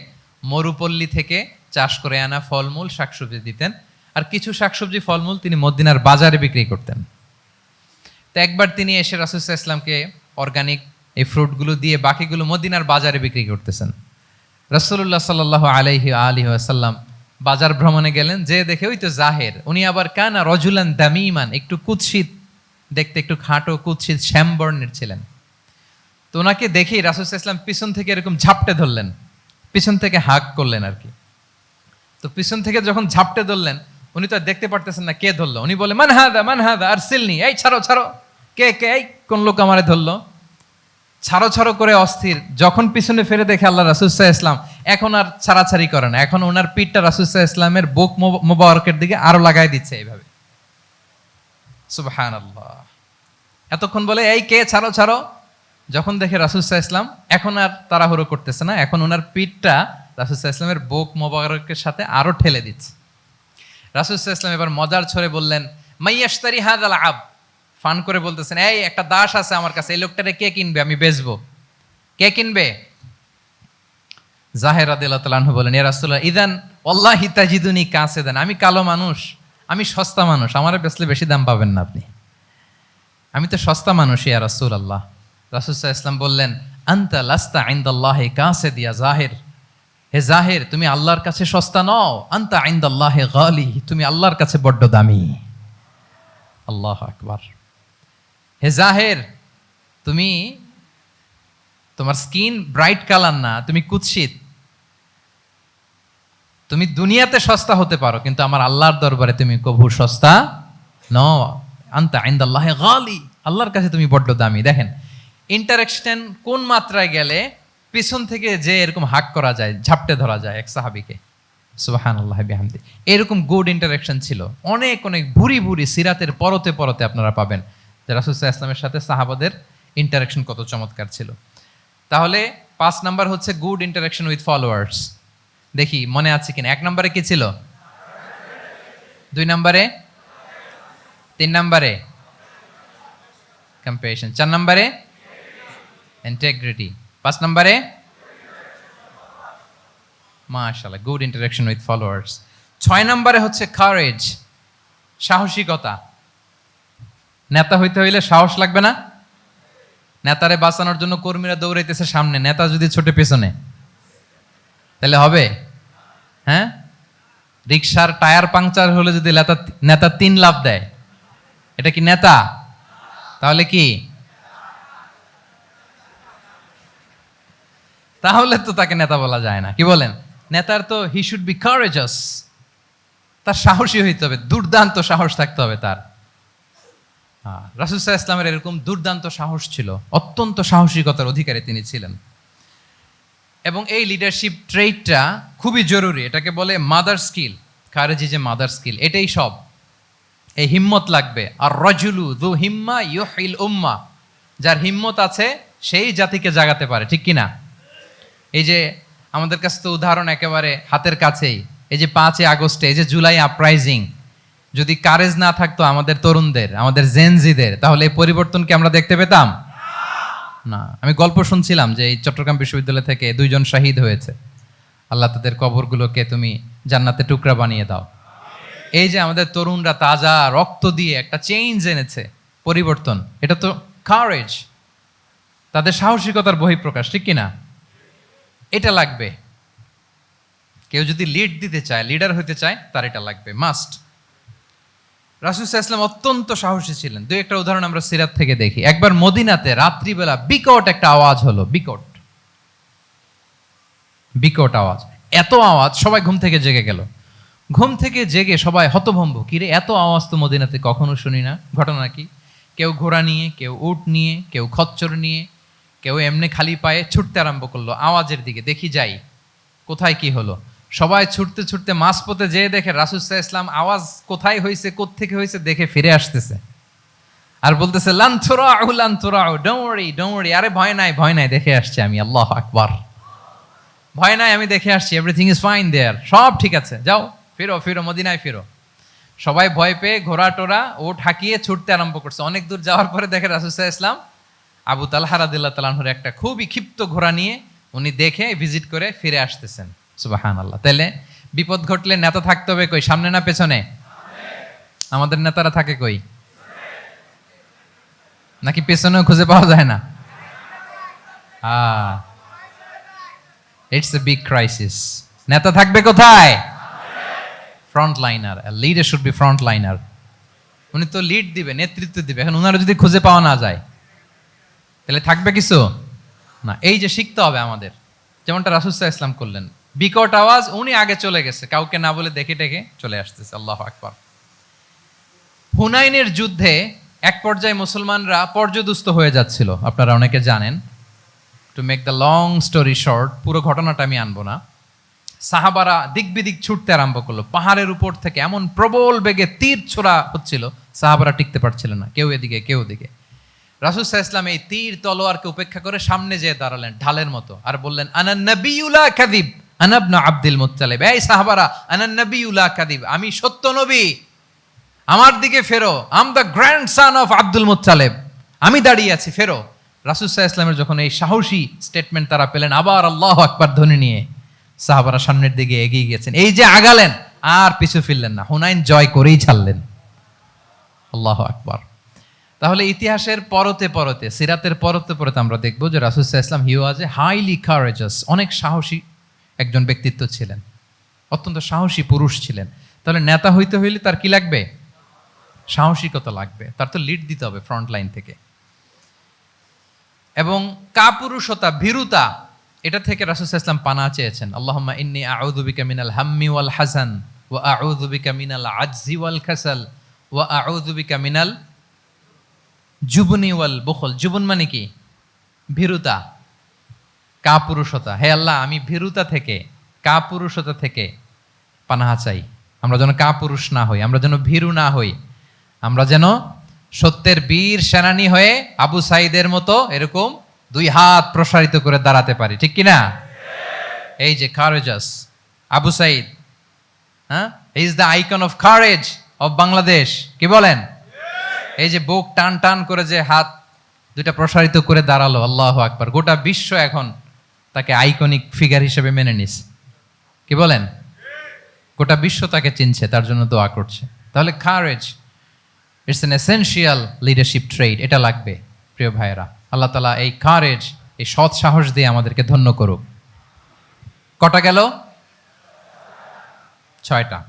মরুপল্লী থেকে চাষ করে আনা ফলমূল, শাকসবজি দিতেন। আর কিছু শাকসবজি, ফলমূল তিনি মদিনার বাজারে বিক্রি করতেন। তো একবার তিনি এসে রাসূল সাল্লাল্লাহু আলাইহি ওয়াসাল্লামকে অর্গানিক এই ফ্রুটগুলো দিয়ে বাকিগুলো মদিনার বাজারে বিক্রি করতেছেন। রাসূলুল্লাহ সাল্লাল্লাহু আলাইহি আলিহি ওয়াসাল্লাম বাজার ভ্রমণে গেলেন, যে দেখে ওই তো জাহের, উনি আবার কানা রজুলান দামিমান, একটু কুৎসিত দেখতে, একটু খাটো কুৎসিত শ্যামবর্ণের ছিলেন। তো ওনাকে দেখেই রাসূল সাল্লাল্লাহু আলাইহি ওয়াসাল্লাম পিছন থেকে এরকম ঝাপটে ধরলেন, পিছন থেকে হাগ করলেন আর কি। তো পিছন থেকে যখন ঝাপটে ধরলেন, উনি তো আর দেখতে পারতেছেন না কে ধরলো। উনি বলে মান হাদা আর সিলনি, এই ছাড়ো ছাড়ো, কে কে, এই কোন লোক আমারে ধরলো, ছাড়ো ছাড়ো করে অস্থির। যখন পিছনে ফিরে দেখে আল্লাহ রাসূল সাল্লাল্লাহু আলাইহি ওয়াসাল্লাম, এখন আর ছাড়াছাড়ি করে না, এখন ওনার পিঠটা রাসূল সাল্লাল্লাহু আলাইহি ওয়াসাল্লামের বুক মোবারকের দিকে আরো লাগাই দিচ্ছে এইভাবে। সুবহানাল্লাহ। এতক্ষণ বলে এই কে, ছাড়ো ছাড়ো, যখন দেখে রাসূল সাল্লাল্লাহু আলাইহি ওয়াসাল্লাম এখন আর তাড়াহুড়ো করতেছে না, এখন ওনার পিঠটা রাসূল সাল্লাল্লাহু আলাইহি ওয়াসাল্লামের বুক মোবারকের সাথে আরো ঠেলে দিচ্ছে। রাসূল সাল্লাল্লাহু আলাইহি ওয়াসাল্লাম এবার মজার ছড়ে বললেন, মাইয়াশতারি হাযাল আব, ফান করে বলতেছেন, এই একটা দাস আছে আমার কাছে, এই লোকটারে কে কিনবে, আমি বেচবো, কে কিনবে? জাহের রাদিয়াল্লাহু তাআলা আনহু বলেন, ইয়া রাসূলুল্লাহ ইযান ওয়াল্লাহি তাজিদুনি কাসিদান, আমি কালো মানুষ, আমি সস্তা মানুষ, আমারে বেচলে বেশি দাম পাবেন না আপনি, আমি তো সস্তা মানুষ ইয়া রাসূলুল্লাহ। রাসূল সাল্লাল্লাহু আলাইহি ওয়াসাল্লাম বললেন, আনতা লাস্তা ইনদাল্লাহি কাসিদ ইয়া জাহির, হে জাহির তুমি আল্লাহর কাছে সস্তা নও, আনতা ইনদাল্লাহি গালি, তুমি আল্লাহর কাছে বড্ড দামি। আল্লাহু আকবার। হে জাহের, তুমি, তোমার স্কিন ব্রাইট কালার না, তুমি কুৎসিত, তুমি দুনিয়াতে সস্তা হতে পারো কিন্তু আমার আল্লাহর দরবারে তুমি কভু সস্তা নও। আনতা ইনদাল্লাহি গালি, আল্লাহর কাছে তুমি বড্ড দামি। দেখেন ইন্টারেকশন কোন মাত্রায় গেলে পিছন থেকে যে এরকম হাক করা যায়, ঝাপটে ধরা যায় এক সাহাবীকে, সুবহানাল্লাহি বিহামদি। এরকম গুড ইন্টারেকশন ছিল অনেক অনেক ভুরি ভুরি সিরাতের পরতে পরতে আপনারা পাবেন যে রাসূল সাল্লাল্লাহু আলাইহি ওয়াসাল্লামের সাথে সাহাবাদের ইন্টারেকশন কত চমৎকার ছিল। তাহলে 5 নাম্বার হচ্ছে গুড ইন্টারেকশন উইথ ফলোয়ার্স। দেখি মনে আছে কিনা। 1 নম্বরে কি ছিল, 2 নম্বরে, 3 নম্বরে কম্প্যাশন, 4 নম্বরে ইন্টিগ্রিটি, 5 নম্বরে মাশাআল্লাহ গুড ইন্টারেকশন উইথ ফলোয়ার্স। 6 নম্বরে হচ্ছে কারেজ, সাহসিকতা। নেতা হইতে হইলে সাহস লাগবে না? নেতারে বাঁচানোর জন্য কর্মীরা দৌড়াইতেছে সামনে, নেতা যদি ছোটে পেছনে, তাহলে হবে? হ্যাঁ, রিক্সার টায়ার পাংচার হলে যদি নেতা 3 লাফ দেয়, এটা কি নেতা? তাহলে কি? তাহলে তো তাকে নেতা বলা যায় না। কি বলেন? নেতার তো হি শুড বি কারেজাস, তার সাহসী হইতে হবে, দুর্দান্ত সাহস থাকতে হবে তার। রাসূল সাল্লাল্লাহু আলাইহি ওয়াসাল্লামের এরকম দুর্দান্ত সাহস ছিল, অত্যন্ত সাহসিকতার অধিকারী তিনি ছিলেন। এবং এই লিডারশিপ ট্রেটটা খুবই জরুরি, এটাকে বলে mother skill. Courage is a mother skill, এটাই সব। এই হিম্মত লাগবে। আর রাজুলু যু হিম্মা ইউহিল উম্মাহ, যার হিম্মত আছে সেই জাতিকে জাগাতে পারে, ঠিক কি না? এই যে আমাদের কাছে তো উদাহরণ একেবারে হাতের কাছেই, এই যে 5 আগস্টে, এই যে জুলাই আপরাইজিং, যদি কারেজ না থাকতো আমাদের তরুণদের, আমাদের জেনজিদের, তাহলে এই পরিবর্তন কি আমরা দেখতে পেতাম? না। আমি গল্প শুনছিলাম যে এই চট্টগ্রাম বিশ্ববিদ্যালয় থেকে 2 জন শহীদ হয়েছে, আল্লাহ তাদের কবরগুলোকে তুমি জান্নাতে টুকরা বানিয়ে দাও। এই যে আমাদের তরুণরা তাজা রক্ত দিয়ে একটা চেঞ্জ এনেছে, পরিবর্তন, এটা তো কারেজ, তাদের সাহসিকতার বহিঃপ্রকাশ, ঠিক কিনা? এটা লাগবে। কেউ যদি লিড দিতে চায়, লিডার হতে চায়, তার এটা লাগবে, মাস্ট। রাসূল সাল্লাল্লাহু আলাইহি ওয়াসাল্লাম অত্যন্ত সাহসী ছিলেন। 2-1টা উদাহরণ আমরা সিরাত থেকে দেখি। একবার মদিনাতে রাত্রিবেলা বিকট একটা আওয়াজ হলো, বিকট আওয়াজ, এত আওয়াজ সবাই ঘুম থেকে জেগে গেল। ঘুম থেকে জেগে সবাই হতভম্ব, কিরে এত আওয়াজ তো মদিনাতে কখনো শুনি না, ঘটনা কি? কেউ ঘোড়া নিয়ে, কেউ উট নিয়ে, কেউ খচ্চর নিয়ে, কেউ এমনি খালি পায়ে ছুটতে আরম্ভ করলো আওয়াজের দিকে, দেখি যাই কোথায় কি হলো। সবাই ছুটতে ছুটতে মাঝপথে যেয়ে দেখে রাসূল সাল্লাল্লাহু আলাইহি ওয়াসাল্লাম আওয়াজ কোথায় হয়েছে, কোত্থেকে হয়েছে দেখে ফিরে আসতেছে আর বলতেছে, লান তুরাউ, ডোন্ট ওয়ারি, আরে ভয় নাই, দেখে আসছি আমি। আল্লাহু আকবার। ভয় নাই, আমি দেখে আসছি, এভরিথিং ইজ ফাইন দেয়ার, সব ঠিক আছে, যাও ফিরো মদিনায় ফিরো। সবাই ভয় পেয়ে ঘোড়া টোরা ওট হাঁকিয়ে ছুটতে আরম্ভ করছে। অনেক দূর যাওয়ার পরে দেখে রাসূল সাল্লাল্লাহু আলাইহি ওয়াসাল্লাম আবু তালহা রাদিয়াল্লাহু তাআলা আনহুর একটা খুবই ক্ষিপ্ত ঘোড়া নিয়ে উনি দেখে ভিজিট করে ফিরে আসতেছেন। সুবহানাল্লাহ। তাহলে বিপদ ঘটলে নেতা থাকতে হবে কই, সামনে না পেছনে? আমাদের নেতারা থাকে কই? নাকি পেছনেও খুঁজে পাওয়া যায় না? It's a big crisis. নেতা থাকবে কোথায়? Front liner. Leader should be front liner. উনি তো লিড দিবে, নেতৃত্ব দিবে। এখন উনারা যদি খুঁজে পাওয়া না যায় তাহলে থাকবে কিছু না। এই যে শিখতে হবে আমাদের, যেমনটা রাসূল সাল্লাল্লাহু আলাইহি ওয়াসাল্লাম করলেন। বিকট আওয়াজ, উনি আগে চলে গেছে, কাউকে না বলে দেখে টেকে চলে আসতেছে। আল্লাহু আকবার। হুনাইনের যুদ্ধে এক পর্যায়ে মুসলমানরা পর্যদুস্ত হয়ে যাচ্ছিল, আপনারা অনেকে জানেন। To make the long story short, পুরো ঘটনাটা আমি আনবো না। সাহাবারা দিক বিদিক ছুটতে আরম্ভ করলো, পাহাড়ের উপর থেকে এমন প্রবল বেগে তীর ছোড়া হচ্ছিল, সাহাবারা টিকতে পারছিল না, কেউ এদিকে কেউ ওদিকে। রাসূল সাল্লাল্লাহু আলাইহি ওয়াসাল্লাম এই তীর তলোয়ারকে উপেক্ষা করে সামনে যেয়ে দাঁড়ালেন ঢালের মতো, আর বললেন, আনা নবিয়্যুল লা কাযিব, আনা ইবনু আব্দুল মুত্তালিব। এই সাহাবারা, আনা নবিয়্যুল লা কাযিব, আমি সত্য নবী, আমার দিকে ফেরো, am the grandson of Abdul Muttalib, আমি দাঁড়িয়ে আছি, ফেরো। রাসূল সাল্লাল্লাহু আলাইহি ওয়াসাল্লামের যখন এই সাহসী স্টেটমেন্ট তারা পেলেন, আবার আল্লাহু আকবার ধ্বনি নিয়ে সাহাবারা সামনের দিকে এগিয়ে গেছেন। এই যে আগালেন, আর পিছু ফিরলেন না, হুনাইন জয় করেই ছাড়লেন। আল্লাহু আকবার। তাহলে ইতিহাসের পরতে পরতে, সিরাতের পরতে পরতে আমরা দেখব যে রাসূল সাল্লাল্লাহু আলাইহি ওয়াসাল্লাম হি ওয়াজ এ হাইলি কারেজাস, অনেক সাহসী একজন ব্যক্তিত্ব ছিলেন, অত্যন্ত সাহসী পুরুষ ছিলেন। তাহলে নেতা হইতে হইলে তার কি লাগবে? সাহসিকতা লাগবে, তার তো লিড দিতে হবে ফ্রন্ট লাইন থেকে। এবং কাপুরুষতা, ভীরুতা, এটা থেকে রাসূল সাল্লাল্লাহু আলাইহি ওয়াসাল্লাম পানা চেয়েছেন। আল্লাহুম্মা ইন্নী আউযু বিকা মিনাল হাম্মি ওয়াল হাযান ওয়া আউযু বিকা মিনাল আজজি ওয়াল কাসাল ওয়া আউযু বিকা মিনাল জুবনি ওয়াল বুখল। জুবন মানে কি? ভীরুতা, কাপুরুষতা। হে আল্লাহ, আমি ভীরুতা থেকে, কাপুরুষতা থেকে পানাহা চাই। আমরা যেন কাপুরুষ না হই, আমরা যেন ভীরু না হই, আমরা যেন সত্যের বীর সেনানী হয়ে আবু সাঈদের মতো এরকম দুই হাত প্রসারিত করে দাঁড়াতে পারি, ঠিক কি না? এই যে কারেজাস আবু সাঈদ, হ্যাঁ, is the icon of courage of Bangladesh, কি বলেন? এই যে বুক টান টান করে যে হাত দুইটা প্রসারিত করে দাঁড়ালো, আল্লাহু আকবার। গোটা বিশ্ব এখন তাকে আইকনিক ফিগার হিসেবে মেনে নিছে, কি বলেন? গোটা বিশ্ব তাকে চিনছে, তার জন্য দোয়া করছে। তাহলে courage, it's an essential leadership trade, এটা লাগবে প্রিয় ভাইয়েরা। আল্লাহ তাআলা এই কারেজ, এই সৎ সাহস দিয়ে আমাদেরকে ধন্য করুক। কটা গেল? 6টা।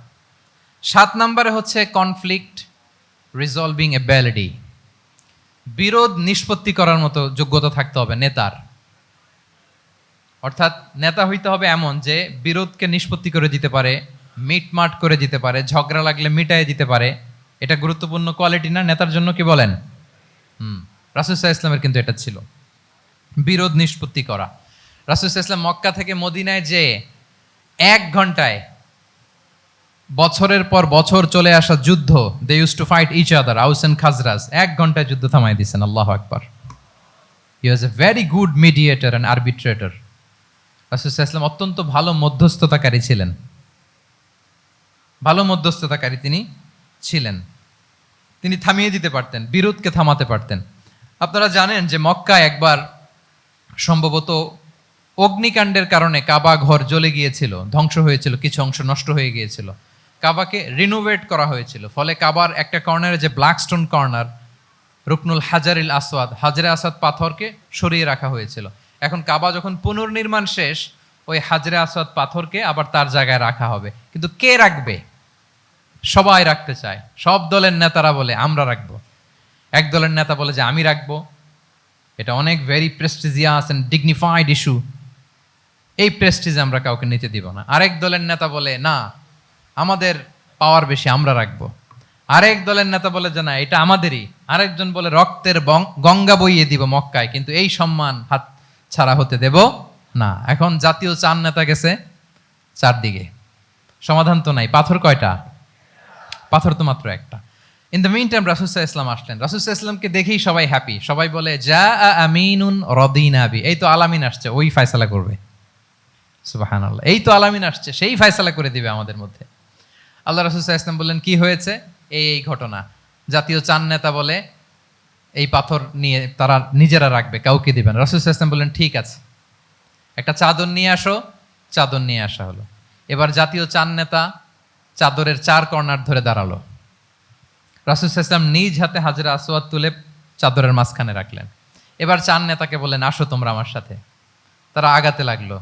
7 নম্বরে হচ্ছে কনফ্লিক্ট রিজলভিং এবিলিটি, বিরোধ নিষ্পত্তি করার মতো যোগ্যতা থাকতে হবে নেতার। অর্থাৎ নেতা হইতে হবে এমন যে বিরোধকে নিষ্পত্তি করে দিতে পারে, মিটমাট করে দিতে পারে, ঝগড়া লাগলে মিটায়ে দিতে পারে। এটা গুরুত্বপূর্ণ কোয়ালিটি না নেতার জন্য, কি বলেন? রাসূল সাল্লাল্লাহু আলাইহি ওয়াসাল্লামের কিন্তু এটা ছিল, বিরোধ নিষ্পত্তি করা। রাসূল সাল্লাল্লাহু আলাইহি ওয়াসাল্লাম মক্কা থেকে মদিনায় যে 1 ঘন্টায় বছরের পর বছর চলে আসা যুদ্ধ, they used to fight each other, Aws and Khazraj, 1 ঘন্টায় যুদ্ধ থামাই দিয়েছেন। আল্লাহু আকবার। He was a very good mediator and arbitrator. রাসূল সাল্লাল্লাহু আলাইহি ওয়াসাল্লাম অত্যন্ত ভালো মধ্যস্থতাকারী ছিলেন, ভালো মধ্যস্থতাকারী তিনি ছিলেন। তিনি থামিয়ে দিতে পারতেন, বিরোধকে থামাতে পারতেন। আপনারা জানেন যে মক্কায় একবার সম্ভবত অগ্নিকাণ্ডের কারণে কাবা ঘর জ্বলে গিয়েছিল, ধ্বংস হয়েছিল, কিছু অংশ নষ্ট হয়ে গিয়েছিল। কাবাকে রিনোভেট করা হয়েছিল, ফলে কাবার একটা কর্নারে যে ব্ল্যাক স্টোন কর্নার, রুকনুল হাজারিল আসওয়াদ, হাজরে আসওয়াদ পাথরকে সরিয়ে রাখা হয়েছিল। এখন কাবা যখন পুনর্নির্মাণ শেষ, ওই হাজরে আসওয়াদ পাথরকে আবার তার জায়গায় রাখা হবে। কিন্তু কে রাখবে? সবাই রাখতে চায়, সব দলের নেতারা বলে আমরা রাখবো। এক দলের নেতা বলে যে আমি রাখবো, এটা অনেক very prestigious and dignified issue, এই প্রেস্টিজ আমরা কাউকে নিতে দিব না। আরেক দলের নেতা বলে না, আমাদের পাওয়ার বেশি, আমরা রাখবো। আরেক দলের নেতা বলে যে না, এটা আমাদেরই। আরেকজন বলে রক্তের গঙ্গা বইয়ে দিব মক্কায়, কিন্তু এই সম্মান হাত ছাড়া হতে দেব না। এখন জাতীয় 4 নেতা গেছে 4 দিকে, সমাধান তো নাই। পাথর কয়টা? পাথর তো মাত্র একটা। ইন দ্য মিন টাইম রাসূল সাল্লাল্লাহু আলাইহি ওয়াসাল্লাম আসলেন। রাসূল সাল্লাল্লাহু আলাইহি ওয়াসাল্লামকে দেখেই সবাই হ্যাপি, সবাই বলে যা আমিনুন রাদিনা বি, এই তো আলামিন আসছে, ওই ফয়সালা করবে। সুবহানাল্লাহ, এই তো আলামিন আসছে, সেই ফয়সালা করে দিবে আমাদের মধ্যে। আল্লাহ রাসূল সাল্লাল্লাহু আলাইহি ওয়াসাল্লাম বললেন, কি হয়েছে? এই ঘটনা। জাতীয় 4 নেতা বলে এই পাথর নিয়ে তারা নিজেরা রাখবে, কাউকে দিবেন। রাসূল সাল্লাল্লাহু আলাইহি ওয়াসাল্লাম বললেন, ঠিক আছে, একটা চাদর নিয়ে আসো। চাদর নিয়ে আসা হলো। এবার জাতীয় 4 নেতা চাদরের 4 কর্নার ধরে দাঁড়ালো। রাসূল সাল্লাল্লাহু আলাইহি ওয়াসাল্লাম নিজ হাতে হাজরে আসওয়াদ তুলে চাদরের মাঝখানে রাখলেন। এবার 4 নেতাকে বললেন, আসো তোমরা আমার সাথে। তারা আগাতে লাগলো।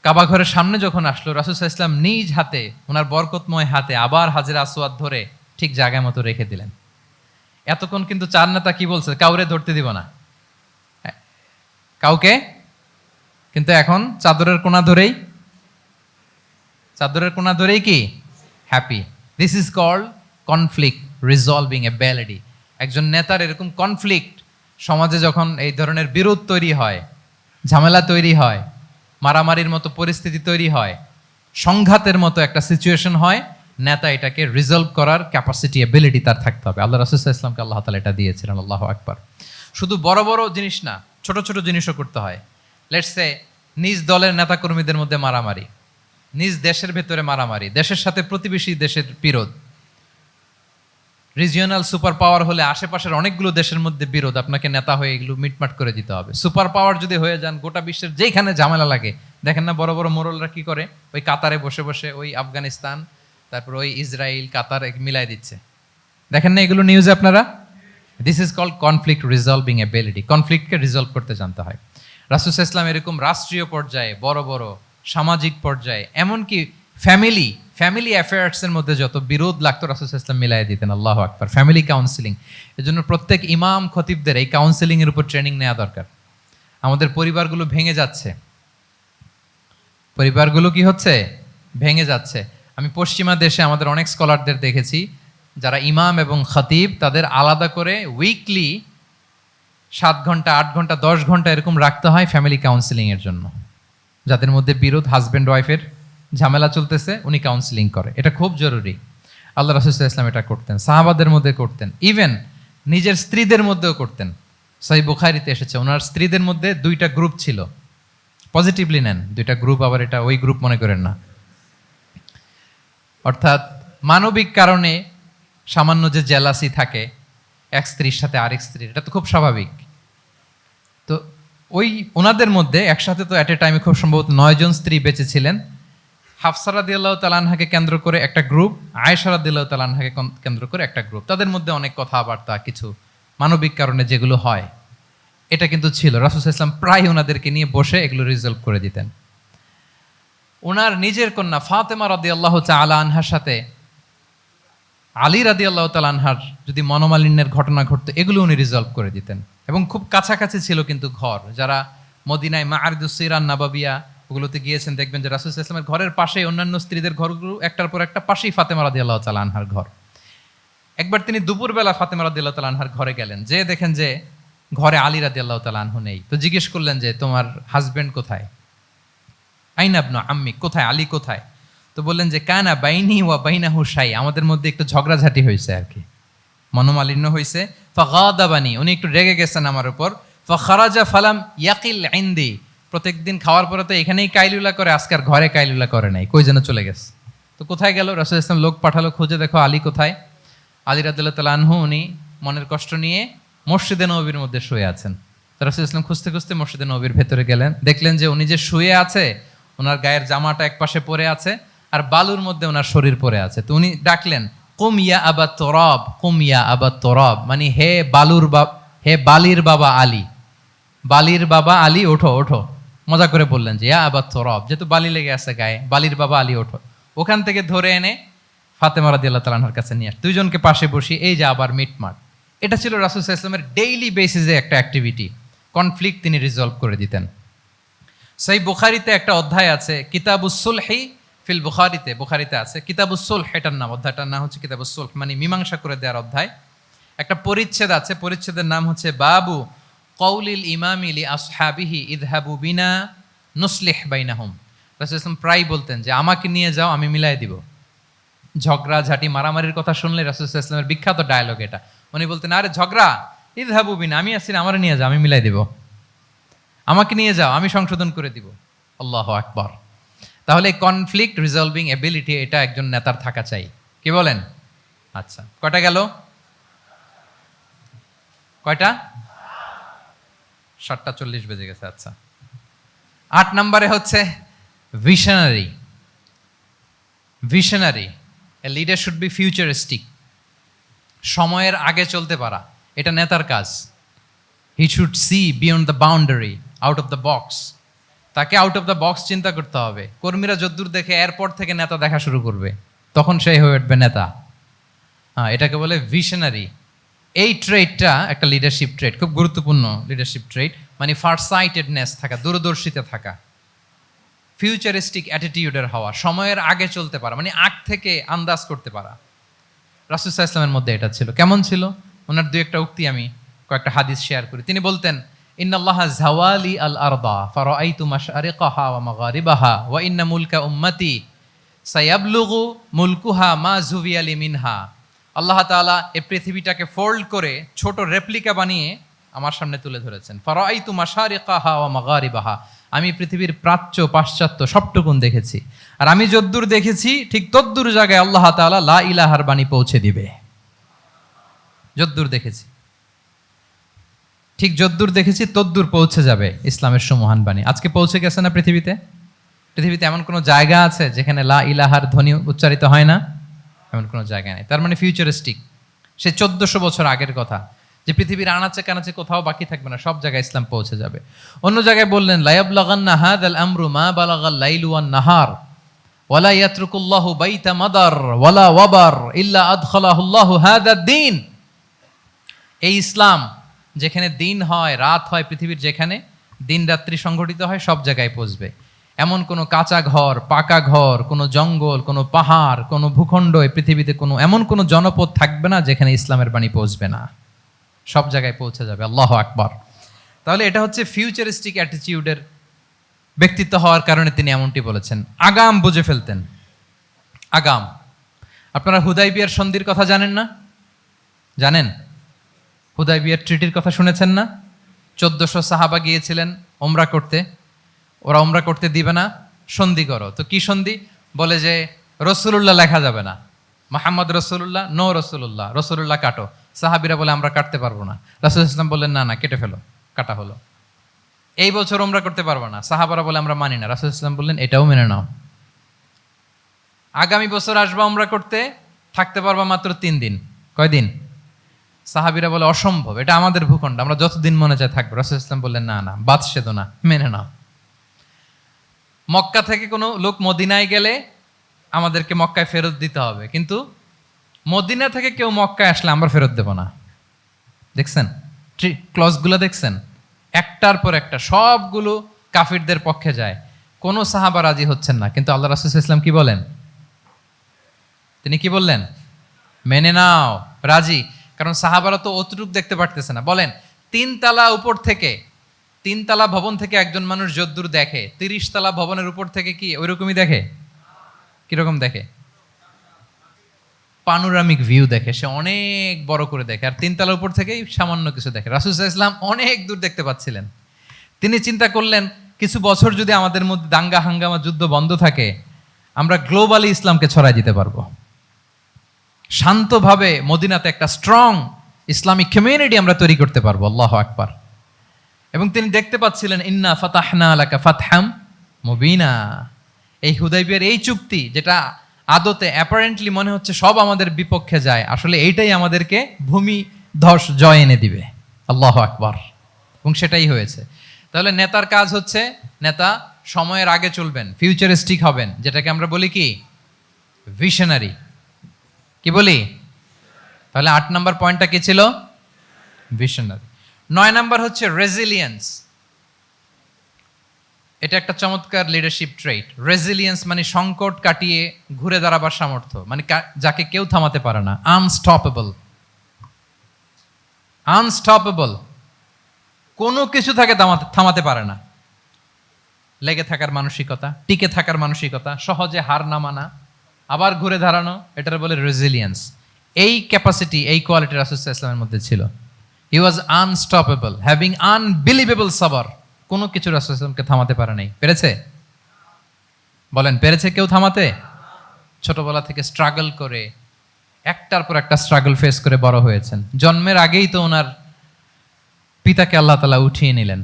কাবা ঘরের সামনে যখন আসলো, রাসূল সাল্লাল্লাহু আলাইহি ওয়াসাল্লাম নিজ হাতে, ওনার বরকতময় হাতে আবার হাজরে আসওয়াদ ধরে ঠিক জায়গা মতো রেখে দিলেন। এতক্ষণ কিন্তু 4 নেতা কি বলছে? কাউরে ধরতে দিব না, কাউকে। কিন্তু এখন চাদরের কোনা ধরেই চাদরের কোনা ধরেই কি happy. This is called conflict resolving ability. একজন নেতার এরকম কনফ্লিক্ট, সমাজে যখন এই ধরনের বিরোধ তৈরি হয়, ঝামেলা তৈরি হয়, মারামারির মতো পরিস্থিতি তৈরি হয়, সংঘাতের মতো একটা সিচুয়েশন হয়, নেতা এটাকে রিজলভ করার ক্যাপাসিটি এবিলিটি তার থাকতে হবে। আল্লাহ রাসূল সাল্লাল্লাহু আলাইহি ওয়াসাল্লামকে আল্লাহ তাআলা এটা দিয়েছিলেন। আল্লাহু আকবার। শুধু বড় বড় জিনিস না, ছোট ছোট জিনিসও করতে হয়। লেটস সে নিজ দলের নেতাকর্মীদের মধ্যে মারামারি, নিজ দেশের ভেতরে মারামারি, দেশের সাথে প্রতিবেশী দেশের বিরোধ, রিজিওনাল সুপার পাওয়ার হলে আশেপাশের অনেকগুলো দেশের মধ্যে বিরোধ, আপনাকে নেতা হয়ে এগুলো মিটমাট করে দিতে হবে। সুপার পাওয়ার যদি হয়ে যান, গোটা বিশ্বের যেখানে ঝামেলা লাগে, দেখেন না বড় বড় মোড়লরা কি করে, ওই কাতারে বসে বসে ওই আফগানিস্তান, তারপর ওই ইসরায়েল, কাতার মিলাই দিচ্ছে, দেখেন না এগুলো নিউজে আপনারা। This is called conflict resolving ability. কনফ্লিক্টকে রিজলভ করতে জানতে হয়। রাসূল সাল্লাল্লাহু আলাইহি ওয়াসাল্লাম এরকম রাষ্ট্রীয় পর্যায়ে, বড় বড় সামাজিক পর্যায়ে, এমনকি ফ্যামিলি অ্যাফেয়ার্সের মধ্যে যত বিরোধ লাগতো রাসূল সাল্লাল্লাহু আলাইহি ওয়াসাল্লাম মিলাই দিতেন। আল্লাহু আকবার। ফ্যামিলি কাউন্সিলিং, এজন্য প্রত্যেক ইমাম খতিবদের এই কাউন্সিলিং এর উপর ট্রেনিং নেওয়া দরকার। আমাদের পরিবারগুলো ভেঙে যাচ্ছে, পরিবারগুলো কি হচ্ছে, ভেঙে যাচ্ছে। আমি পশ্চিমা দেশে আমাদের অনেক স্কলারদের দেখেছি, যারা ইমাম এবং খতিব, তাদের আলাদা করে উইকলি 7 ঘন্টা 8 ঘন্টা 10 ঘন্টা এরকম রাখতে হয় ফ্যামিলি কাউন্সিলিং এর জন্য। যাদের মধ্যে বিরোধ, হাজব্যান্ড ওয়াইফের ঝামেলা চলতেছে, উনি কাউন্সিলিং করে। এটা খুব জরুরি। আল্লাহ রাসূল সাল্লাল্লাহু আলাইহি ওয়াসাল্লাম এটা করতেন, সাহাবাদের মধ্যে করতেন, ইভেন নিজের স্ত্রীদের মধ্যেও করতেন। সহিহ বুখারীতে এসেছে, ওনার স্ত্রীদের মধ্যে 2টা গ্রুপ ছিল। পজিটিভলি নেন, 2টা গ্রুপ, আবার এটা ওই গ্রুপ মনে করেন না। অর্থাৎ মানবিক কারণে সামান্য যে জেলাসি থাকে এক স্ত্রীর সাথে আরেক স্ত্রীর, এটা তো খুব স্বাভাবিক। তো ওই ওনাদের মধ্যে একসাথে তো অ্যাট এ টাইমে খুব সম্ভবত 9 জন স্ত্রী বেঁচে ছিলেন। হাফসা রাদিয়াল্লাহু তাআলা আনহাকে কেন্দ্র করে একটা গ্রুপ, আয়েশা রাদিয়াল্লাহু তাআলা আনহাকে কেন্দ্র করে একটা গ্রুপ। তাদের মধ্যে অনেক কথাবার্তা, কিছু মানবিক কারণে যেগুলো হয়, এটা কিন্তু ছিল। রাসূল সাল্লাল্লাহু আলাইহি ওয়াসাল্লাম প্রায় ওনাদেরকে নিয়ে বসে এগুলো রিজলভ করে দিতেন। ওনার নিজের কন্যা ফাতেমা রাদিয়াল্লাহু তাআলা আনহার সাথে আলী রাদিয়াল্লাহু তাআলা আনহার যদি মনোমালিন্যের ঘটনা ঘটতো, এগুলো উনি রিজলভ করে দিতেন। এবং খুব কাছাকাছি ছিল কিন্তু ঘর। যারা মদিনায় মাআরিদুস সিরান নাবাবিয়া ওগুলোতে গিয়েছেন, দেখবেন যে রাসূল সাল্লাল্লাহু আলাইহি ওয়াসাল্লামের ঘরের পাশেই অন্যান্য স্ত্রীদের ঘরগুলো একটার পর একটা, পাশেই ফাতেমা রাদিয়াল্লাহু তাআলা আনহার ঘর। একবার তিনি দুপুরবেলা ফাতেমা রাদিয়াল্লাহু তাআলা আনহার ঘরে গেলেন, যে দেখেন যে ঘরে আলী রাদিয়াল্লাহু তাআলা আনহু নেই। তো জিজ্ঞেস করলেন যে তোমার হাজবেন্ড কোথায়, আইনা ইবনু আম্মি, কোথায়, আলী কোথায়? তো বললেন যে কানা বাইনি ওয়া বাইনাহু শাই, আমাদের মধ্যে একটু ঝগড়াঝাটি হয়েছে আর কি, মনোমালিন্য হয়েছে। ফাগাদাবানি, উনি একটু রেগে গেছেন আমার উপর। ফাখারাজা ফালাম ইয়াকিল ইনদি, প্রত্যেকদিন খাওয়ার পরে তো এখানেই কাইলুলা করে, আজকে আর ঘরে কাইলুলা করে নাই, কই যেন চলে গেছে। তো কোথায় গেল? রাসূল সাল্লাল্লাহু আলাইহি ওয়াসাল্লাম লোক পাঠালো, খুঁজে দেখো আলী কোথায়। আলী রাদিয়াল্লাহু তাআলা আনহু উনি মনের কষ্ট নিয়ে মসজিদে নববীর মধ্যে শুয়ে আছেন। তো রাসূল সাল্লাল্লাহু আলাইহি ওয়াসাল্লাম খুঁজতে খুঁজতে মসজিদে নববীর ভেতরে গেলেন, দেখলেন যে উনি যে শুয়ে আছে, ওনার গায়ের জামাটা একপাশে পড়ে আছে আর বালুর মধ্যে ওনার শরীর পড়ে আছে। তো উনি ডাকলেন, কুম ইয়া আবা তুরাব, কুম ইয়া আবা তুরাব, মানে হে বালির বাবা আলী, বালির বাবা আলী ওঠো ওঠো। মজা করে বললেন যে ইয়া আবা তুরাব, যেহেতু বালি লেগে আছে গায়ে, বালির বাবা আলী ওঠো। ওখান থেকে ধরে এনে ফাতেমা রাদিয়াল্লাহু তাআলা আনহার কাছে নিয়ে দুইজনকে পাশে বসিয়ে এই যে আবার মিটমাট। এটা ছিল রাসূল সাল্লাল্লাহু আলাইহি ওয়াসাল্লামের ডেইলি বেসিসে একটা অ্যাক্টিভিটি। কনফ্লিক্ট তিনি রিজলভ করে দিতেন। সহিহ বুখারীতে একটা অধ্যায় আছে, কিতাবুস সুলহি ফিল বুখারীতে, বুখারীতে আছে কিতাবুস সুলহ, এটার নাম, অধ্যায়টার নাম হচ্ছে কিতাবুস সুলহ, মানে মীমাংসা করে দেওয়ার অধ্যায়। একটা পরিচ্ছেদ আছে, পরিচ্ছেদের নাম হচ্ছে বাবু কওলিল ইমামি লি আসহাবিহি ইযহাবু বিনা নুসলিহ বাইনাহুম। রাসূল সাল্লাল্লাহু আলাইহি ওয়াসাল্লাম প্রায় বলতেন যে আমাকে নিয়ে যাও, আমি মিলাই দিব। ঝগড়া ঝাঁটি মারামারির কথা শুনলে রাসূল সাল্লাল্লাহু আলাইহি ওয়াসাল্লামের বিখ্যাত ডায়লগ এটা। উনি বলতেন, আরে ঝগড়া, ইযহাবু বিনা, আমি আছি, আমার নিয়ে যাও, আমি মিলাই দিব। আমাকে নিয়ে যাও, আমি সংশোধন করে দিব। আল্লাহু আকবার। তাহলে কনফ্লিক্ট রিজলভিং এবিলিটি, এটা একজন নেতার থাকা চাই। কি বলেন? আচ্ছা, কয়টা গেল? কয়টা? 7:40 বেজে গেছে। আচ্ছা, 8 নম্বরে হচ্ছে visionary. Visionary, a leader should be futuristic. সময়ের আগে চলতে পারা, এটা নেতার কাজ। He should see beyond the boundary, out of the box. তাকে আউট অফ দ্য বক্স চিন্তা করতে হবে। কর্মীরা যদ্দূর দেখে এয়ারপোর্ট থেকে নেতা দেখা শুরু করবে, তখন সেই হয়ে উঠবে নেতা। হ্যাঁ, এটাকে বলে ভিশনারি। এই ট্রেডটা একটা লিডারশিপ ট্রেড, খুব গুরুত্বপূর্ণ লিডারশিপ ট্রেড, মানে ফারসাইটেডনেস থাকা, দূরদর্শিতা থাকা। ফিউচারিস্টিক অ্যাটিটিউডের হওয়া, সময়ের আগে চলতে পারা, মানে আগ থেকে আন্দাজ করতে পারা। রাসূল সাল্লাল্লাহু আলাইহি ওয়াসাল্লামের মধ্যে এটা ছিল। কেমন ছিল? ওনার দুই একটা উক্তি আমি কয়েকটা হাদিস শেয়ার করি। তিনি বলতেন, ইন্নাল্লাহা জাওয়ালি আল আরদা ফারাআইতু মাশআরিকাহা ওয়া মাগারিবাহা ওয়া ইন্না মুলকা উম্মতি সায়াবলুগু মুলকুহা মা জুবিয়ালি মিনহা। আল্লাহ তাআলা এই পৃথিবীটাকে ফোল্ড করে ছোট রেপ্লিকা বানিয়ে আমার সামনে তুলে ধরেছেন। ফারাআইতু মাশারিকাহা ওয়া মাগারিবাহা, আমি পৃথিবীর প্রাচ্য পাশ্চাত্য সবটুকুন দেখেছি। আর আমি যদ্দূর দেখেছি ঠিক তদ্দূর জায়গায় আল্লাহ তাআলা লা ইলাহার বাণী পৌঁছে দিবে। যদ্দূর দেখেছি, ঠিক যদ্দূর দেখেছি তদ্দূর পৌঁছে যাবে ইসলামের সুমহান বাণী। আজকে পৌঁছে গেছে না পৃথিবীতে? পৃথিবীতে এমন কোনো জায়গা আছে যেখানে লা ইলাহার ধ্বনি উচ্চারিত হয় না? এমন কোনো জায়গা নেই। তার মানে ফিউচারিস্টিক, সে 1400 বছর আগের কথা, যে পৃথিবীর আনাচে কানাচে কোথাও বাকি থাকবে না, সব জায়গায় ইসলাম পৌঁছে যাবে। অন্য জায়গায় বললেন, লায়াবলাগান্না হাযাল আমরু মা বালাগাল লাইলু ওয়ান নাহার ওয়ালা ইয়াতরুকুল্লাহু বাইতা মাদার ওয়ালা ওয়াবার ইল্লা আদখালাহুল্লাহু হাযাদ দ্বীন। এই ইসলাম যেখানে দিন হয় রাত হয়, পৃথিবীর যেখানে দিন রাত্রি সংঘটিত হয়, সব জায়গায় পৌঁছবে। এমন কোনো কাঁচা ঘর, পাকা ঘর, কোনো জঙ্গল, কোনো পাহাড়, কোনো ভূখণ্ড এই পৃথিবীতে কোনো এমন কোনো জনপদ থাকবে না যেখানে ইসলামের বাণী পৌঁছবে না। সব জায়গায় পৌঁছে যাবে। আল্লাহু আকবার। তাহলে এটা হচ্ছে ফিউচারিস্টিক অ্যাটিটিউডের ব্যক্তিত্ব হওয়ার কারণে তিনি এমনটি বলেছেন। আগাম বুঝে ফেলতেন। আগাম। আপনারা হুদাইবিয়ার সন্ধির কথা জানেন না? জানেন? হুদাইবিয়ার ট্রিটির কথা শুনেছেন না? 1400 সাহাবা গিয়েছিলেন ওমরা করতে। ওরা ওমরা করতে দিবে না, সন্ধি করো। তো কি সন্ধি? বলে যে রসুলুল্লাহ লেখা যাবে না, মোহাম্মদ রসুল্লাহ, নো রসুল্লাহ, রসুল্লাহ কাটো। সাহাবিরা বলে আমরা কাটতে পারবো না। রাসূল ইসলাম বললেন না না, কেটে ফেলো। কাটা হলো। এই বছর ওমরা করতে পারবো না, সাহাবারা বলে আমরা মানি না। রাসূল ইসলাম বললেন এটাও মেনে নাও। আগামী বছর আসবা ওমরা করতে, থাকতে পারবা মাত্র 3 দিন। কয়দিন? সাহাবিরা বলে অসম্ভব, এটা আমাদের ভূখণ্ড, আমরা যতদিন মনে চায় থাকবো। রাসূল ইসলাম বললেন না না, বাদ সেদো না, মেনে নাও। মক্কা থেকে কোনো লোক মদিনায় গেলে আমাদেরকে মক্কায় ফেরত দিতে হবে, কিন্তু মদিনা থেকে কেউ মক্কায় আসলে আমরা ফেরত দেব না। দেখছেন ক্লজগুলো? দেখছেন একটার পর একটা, সবগুলো কাফিরদের পক্ষে যায়। কোনো সাহাবা রাজি হচ্ছেন না, কিন্তু আল্লাহ রাসূল ইসলাম কি বলেন? তিনি কি বললেন? মেনে নাও, রাজি। কারণ সাহাবারা তো অতটুক দেখতে পারতেছে না। বলেন 3 তালা উপর থেকে, 3 তালা ভবন থেকে একজন মানুষ যদ্দূর দেখে, 30 তালা ভবনের উপর থেকে কি ওইরকমই দেখে? কিরকম দেখে? পানোরামিক ভিউ দেখে, সে অনেক বড় করে দেখে। আর 3 তালার উপর থেকেই সামান্য কিছু দেখে। রাসূল সাল্লাল্লাহু আলাইহি ওয়াসাল্লাম অনেক দূর দেখতে পাচ্ছিলেন। তিনি চিন্তা করলেন, কিছু বছর যদি আমাদের মধ্যে দাঙ্গা হাঙ্গামা যুদ্ধ বন্ধ থাকে, আমরা গ্লোবালি ইসলামকে ছড়াই দিতে পারবো। শান্তভাবে মদিনাতে একটা স্ট্রং ইসলামিক কমিউনিটি আমরা তৈরি করতে পারবো। আল্লাহু আকবার। এবং তিনি দেখতে পাচ্ছিলেন, ইন্না ফাতাহনা লাকা ফাতহাম মুবিনা। এই হুদাইবিয়ার এই চুক্তি, যেটা আদতে অ্যাপারেন্টলি মনে হচ্ছে সব আমাদের বিপক্ষে যায়, আসলে এইটাই আমাদেরকে ভূমি ধস জয় এনে দিবে। আল্লাহু আকবার। এবং সেটাই হয়েছে। তাহলে নেতার কাজ হচ্ছে, নেতা সময়ের আগে চলবেন, ফিউচারিস্টিক হবেন, যেটাকে আমরা বলি কি ভিশনারি। কি বলি? তাহলে 8 নম্বর পয়েন্টটা কি ছিল? ভিশনারি। 9 নাম্বার হচ্ছে রেজিলিয়েন্স। এটা একটা চমৎকার লিডারশিপ ট্রেট। রেজিলিয়েন্স মানে সংকট কাটিয়ে ঘুরে দাঁড়াবার সামর্থ্য, মানে যাকে কেউ থামাতে পারে না। আনস্টপেবল। আনস্টপেবল, কোনো কিছু তাকে থামাতে পারে না। লেগে থাকার মানসিকতা, টিকে থাকার মানসিকতা, সহজে হার না মানা, আবার ঘুরে দাঁড়ানো, এটার বলে রেজিলিয়েন্স। এই ক্যাপাসিটি, এই কোয়ালিটি রাসূল সাল্লাল্লাহু আলাইহি ওয়াসাল্লামের মধ্যে ছিল। হি ওয়াজ আনস্টপেবল, হ্যাভিং আনবিলিভেবল সাবর। কোনো কিছু রাসূল সাল্লাল্লাহু আলাইহি ওয়াসাল্লামকে থামাতে পারে নাই। পেরেছে? বলেন, পেরেছে কেউ থামাতে? ছোটবেলা থেকে স্ট্রাগল করে, একটার পর একটা স্ট্রাগল ফেস করে বড় হয়েছেন। জন্মের আগেই তো ওনার পিতাকে আল্লাহ তাআলা উঠিয়ে নিলেন।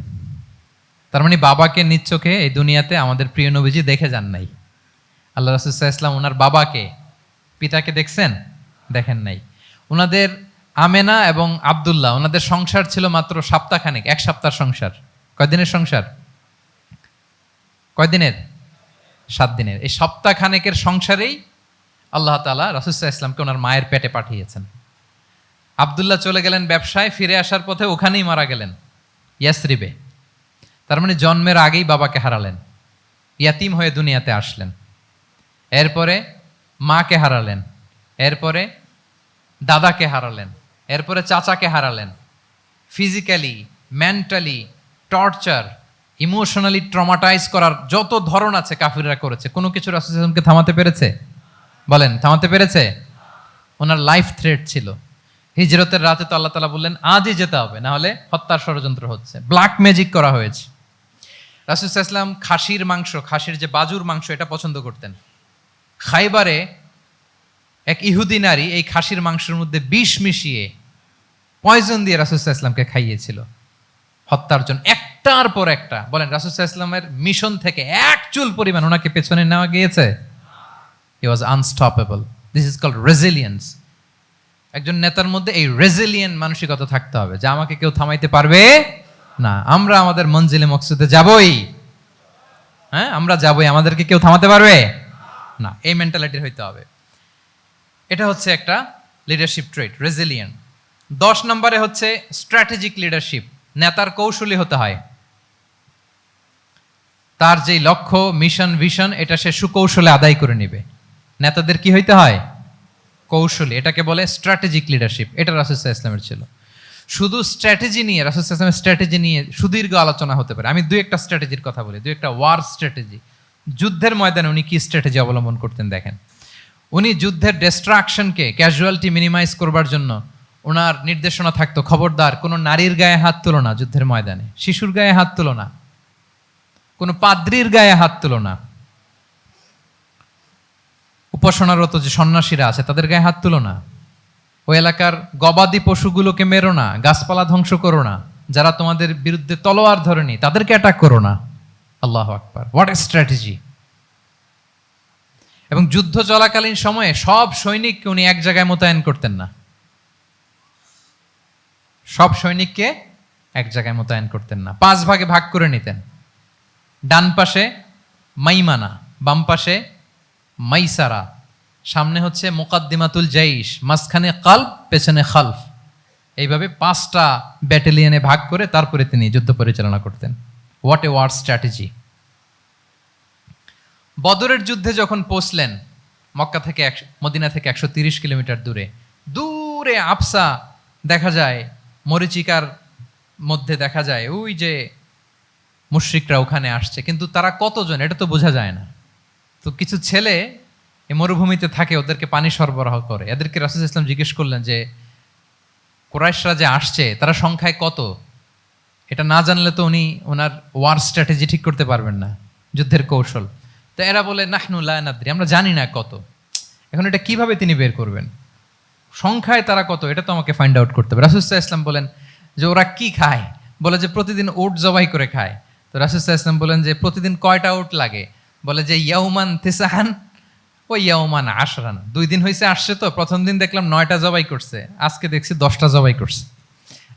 তার মানে বাবাকে নিজ চোখে এই দুনিয়াতে আমাদের প্রিয় নবীজি দেখে যান নাই। আল্লাহ রাসূল সাল্লাল্লাহু আলাইহি ওয়াসাল্লাম ওনার বাবাকে, পিতাকে দেখছেন? দেখেন নাই। ওনাদের আমেনা এবং আব্দুল্লাহ, ওনাদের সংসার ছিল মাত্র সপ্তাহখানেক, 1 সপ্তাহ সংসার। কয়দিনের সংসার? কয়দিনের? 7 দিনের। এই সপ্তাহখানেকের সংসারেই আল্লাহ তাআলা রাসূল সাল্লাল্লাহু আলাইহি ওয়াসাল্লামকে ওনার মায়ের পেটে পাঠিয়েছেন। আব্দুল্লাহ চলে গেলেন ব্যবসায়, ফিরে আসার পথে ওখানেই মারা গেলেন, ইয়াসরিবে। তার মানে জন্মের আগেই বাবাকে হারালেন। ইয়াতিম হয়ে দুনিয়াতে আসলেন, এরপরে মাকে হারালেন, এরপরে দাদাকে হারালেন, এরপরে চাচাকে হারালেন। Physically, mentally, torture, emotionally traumatise করার যত ধরন আছে কাফিররা করেছে, কোনো কিছু রাসূল সাল্লাল্লাহু আলাইহি ওয়াসাল্লামকে থামাতে পেরেছে? বলেন, থামাতে পেরেছে? ওনার লাইফ থ্রেট ছিল। হিজরতের রাতে তো আল্লাহ তাআলা বললেন আজই যেতে হবে, না হলে হত্যার ষড়যন্ত্র হচ্ছে, ব্ল্যাক ম্যাজিক করা হয়েছে। রাসূল সাল্লাল্লাহু আলাইহি ওয়াসাল্লাম খাসির মাংস, খাসির যে বাজুর মাংস, এটা পছন্দ করতেন। খাইবারে এক ইহুদি নারী এই খাসির মাংসের মধ্যে বিষ মিশিয়ে পয়জন দিয়ে রাসূল সাল্লাল্লাহু আলাইহি ওয়াসাল্লামকে খাইয়েছিল হত্যার জন্য, একটার পর একটা। বলেন, রাসূল সাল্লাল্লাহু আলাইহি ওয়াসাল্লামের মিশন থেকে এক চুল পরিমাণ ওনাকে পেছনে নেওয়া গিয়েছে? He was unstoppable. This is called resilience. একজন নেতার মধ্যে এই রেজিলিয়েন্ট মানসিকতা থাকতে হবে যে আমাকে কেউ থামাইতে পারবে না, আমরা আমাদের মঞ্জিলে মকসুদে যাবই। হ্যাঁ, আমরা যাবই, আমাদেরকে কেউ থামাতে পারবে না, এই মেন্টালিটির হইতে হবে। এটা হচ্ছে একটা লিডারশিপ ট্রেট, রেজিলিয়েন্ট। 10 নম্বরে হচ্ছে স্ট্র্যাটেজিক লিডারশিপ। নেতার কৌশলী হতে হয়। তার যেই লক্ষ্য, মিশন, ভিশন, এটা সে সুকৌশলে আদায় করে নেবে। নেতাদের কি হইতে হয়? কৌশলী। এটাকে বলে স্ট্র্যাটেজিক লিডারশিপ। এটা রাসূল সাল্লাল্লাহু আলাইহি ওয়াসাল্লামের ছিল। শুধু স্ট্র্যাটেজি নিয়ে, রাসূল সাল্লাল্লাহু আলাইহি ওয়াসাল্লামের স্ট্র্যাটেজি নিয়ে সুদীর্ঘ আলোচনা হতে পারে। আমি দুই একটা স্ট্র্যাটেজির কথা বলি, দুই একটা ওয়ার স্ট্র্যাটেজি। যুদ্ধের ময়দানে উনি কি স্ট্র্যাটেজি অবলম্বন করতেন দেখেন। উনি যুদ্ধের ডিস্ট্রাকশনকে, ক্যাজুয়ালিটি মিনিমাইজ করবার জন্য ওনার নির্দেশনা থাকতো, খবরদার কোনো নারীর গায়ে হাত তুলো না যুদ্ধের ময়দানে, শিশুর গায়ে হাত তুলো না, কোনো পাদ্রীর গায়ে হাত তুলো না, উপাসনারত যে সন্ন্যাসীরা আছে তাদের গায়ে হাত তুলো না, ওই এলাকার গবাদি পশুগুলোকে মেরো না, গাছপালা ধ্বংস করো না, যারা তোমাদের বিরুদ্ধে তলোয়ার ধরেনি তাদেরকে অ্যাটাক করো না। আল্লাহু আকবার, হোয়াট এ স্ট্র্যাটেজি! এবং যুদ্ধ চলাকালীন সময়ে সব সৈনিককে উনি এক জায়গায় মোতায়েন করতেন না। সব সৈনিককে এক জায়গায় মোতায়েন করতেন না, 5 ভাগে ভাগ করে নিতেন। ডান পাশে মাইমানা, বাম পাশে মাইসারা, সামনে হচ্ছে মুকাদ্দিমাতুল জাইশ, মাঝখানে কালব, পেছনে খালফ। এইভাবে 5টা ব্যাটালিয়নে ভাগ করে তারপরে তিনি যুদ্ধ পরিচালনা করতেন। What a war strategy! বদরের যুদ্ধে যখন পৌঁছলেন, মক্কা থেকে মদিনা থেকে 130 কিলোমিটার দূরে, দূরে আফসা দেখা যায়, মরিচিকার মধ্যে দেখা যায় ওই যে মুশরিকরা ওখানে আসছে, কিন্তু তারা কতজন এটা তো বোঝা যায় না। তো কিছু ছেলে এই মরুভূমিতে থাকে, ওদেরকে পানি সরবরাহ করে। এদেরকে রাসূল সাল্লাল্লাহু আলাইহি ওয়াসাল্লাম জিজ্ঞেস করলেন যে কুরাইশরা যে আসছে তারা সংখ্যায় কত? এটা না জানলে তো উনি ওনার ওয়ার স্ট্র্যাটেজি ঠিক করতে পারবেন না, যুদ্ধের কৌশল। তো এরা বলে নাহনু লা নাদরি, আমরা জানি না কত। এখন এটা কিভাবে তিনি বের করবেন? সংখ্যায় তারা কত এটা তো আমাকে ফাইন্ড আউট করতে হবে। রাসূল সাল্লাল্লাহু আলাইহি ওয়াসাল্লাম বলেন যে ওরা কি খায়? বলে যে প্রতিদিন ওট জবাই করে খায়। তো রাসূল সাল্লাল্লাহু আলাইহি ওয়াসাল্লাম বলেন যে প্রতিদিন কয়টা ওট লাগে? বলে যে ইয়াউমান তিসআন ও ইয়াউমান আশরান। 2 দিন হয়েছে আসছে, তো প্রথম দিন দেখলাম 9টা জবাই করছে, আজকে দেখছি 10টা জবাই করছে।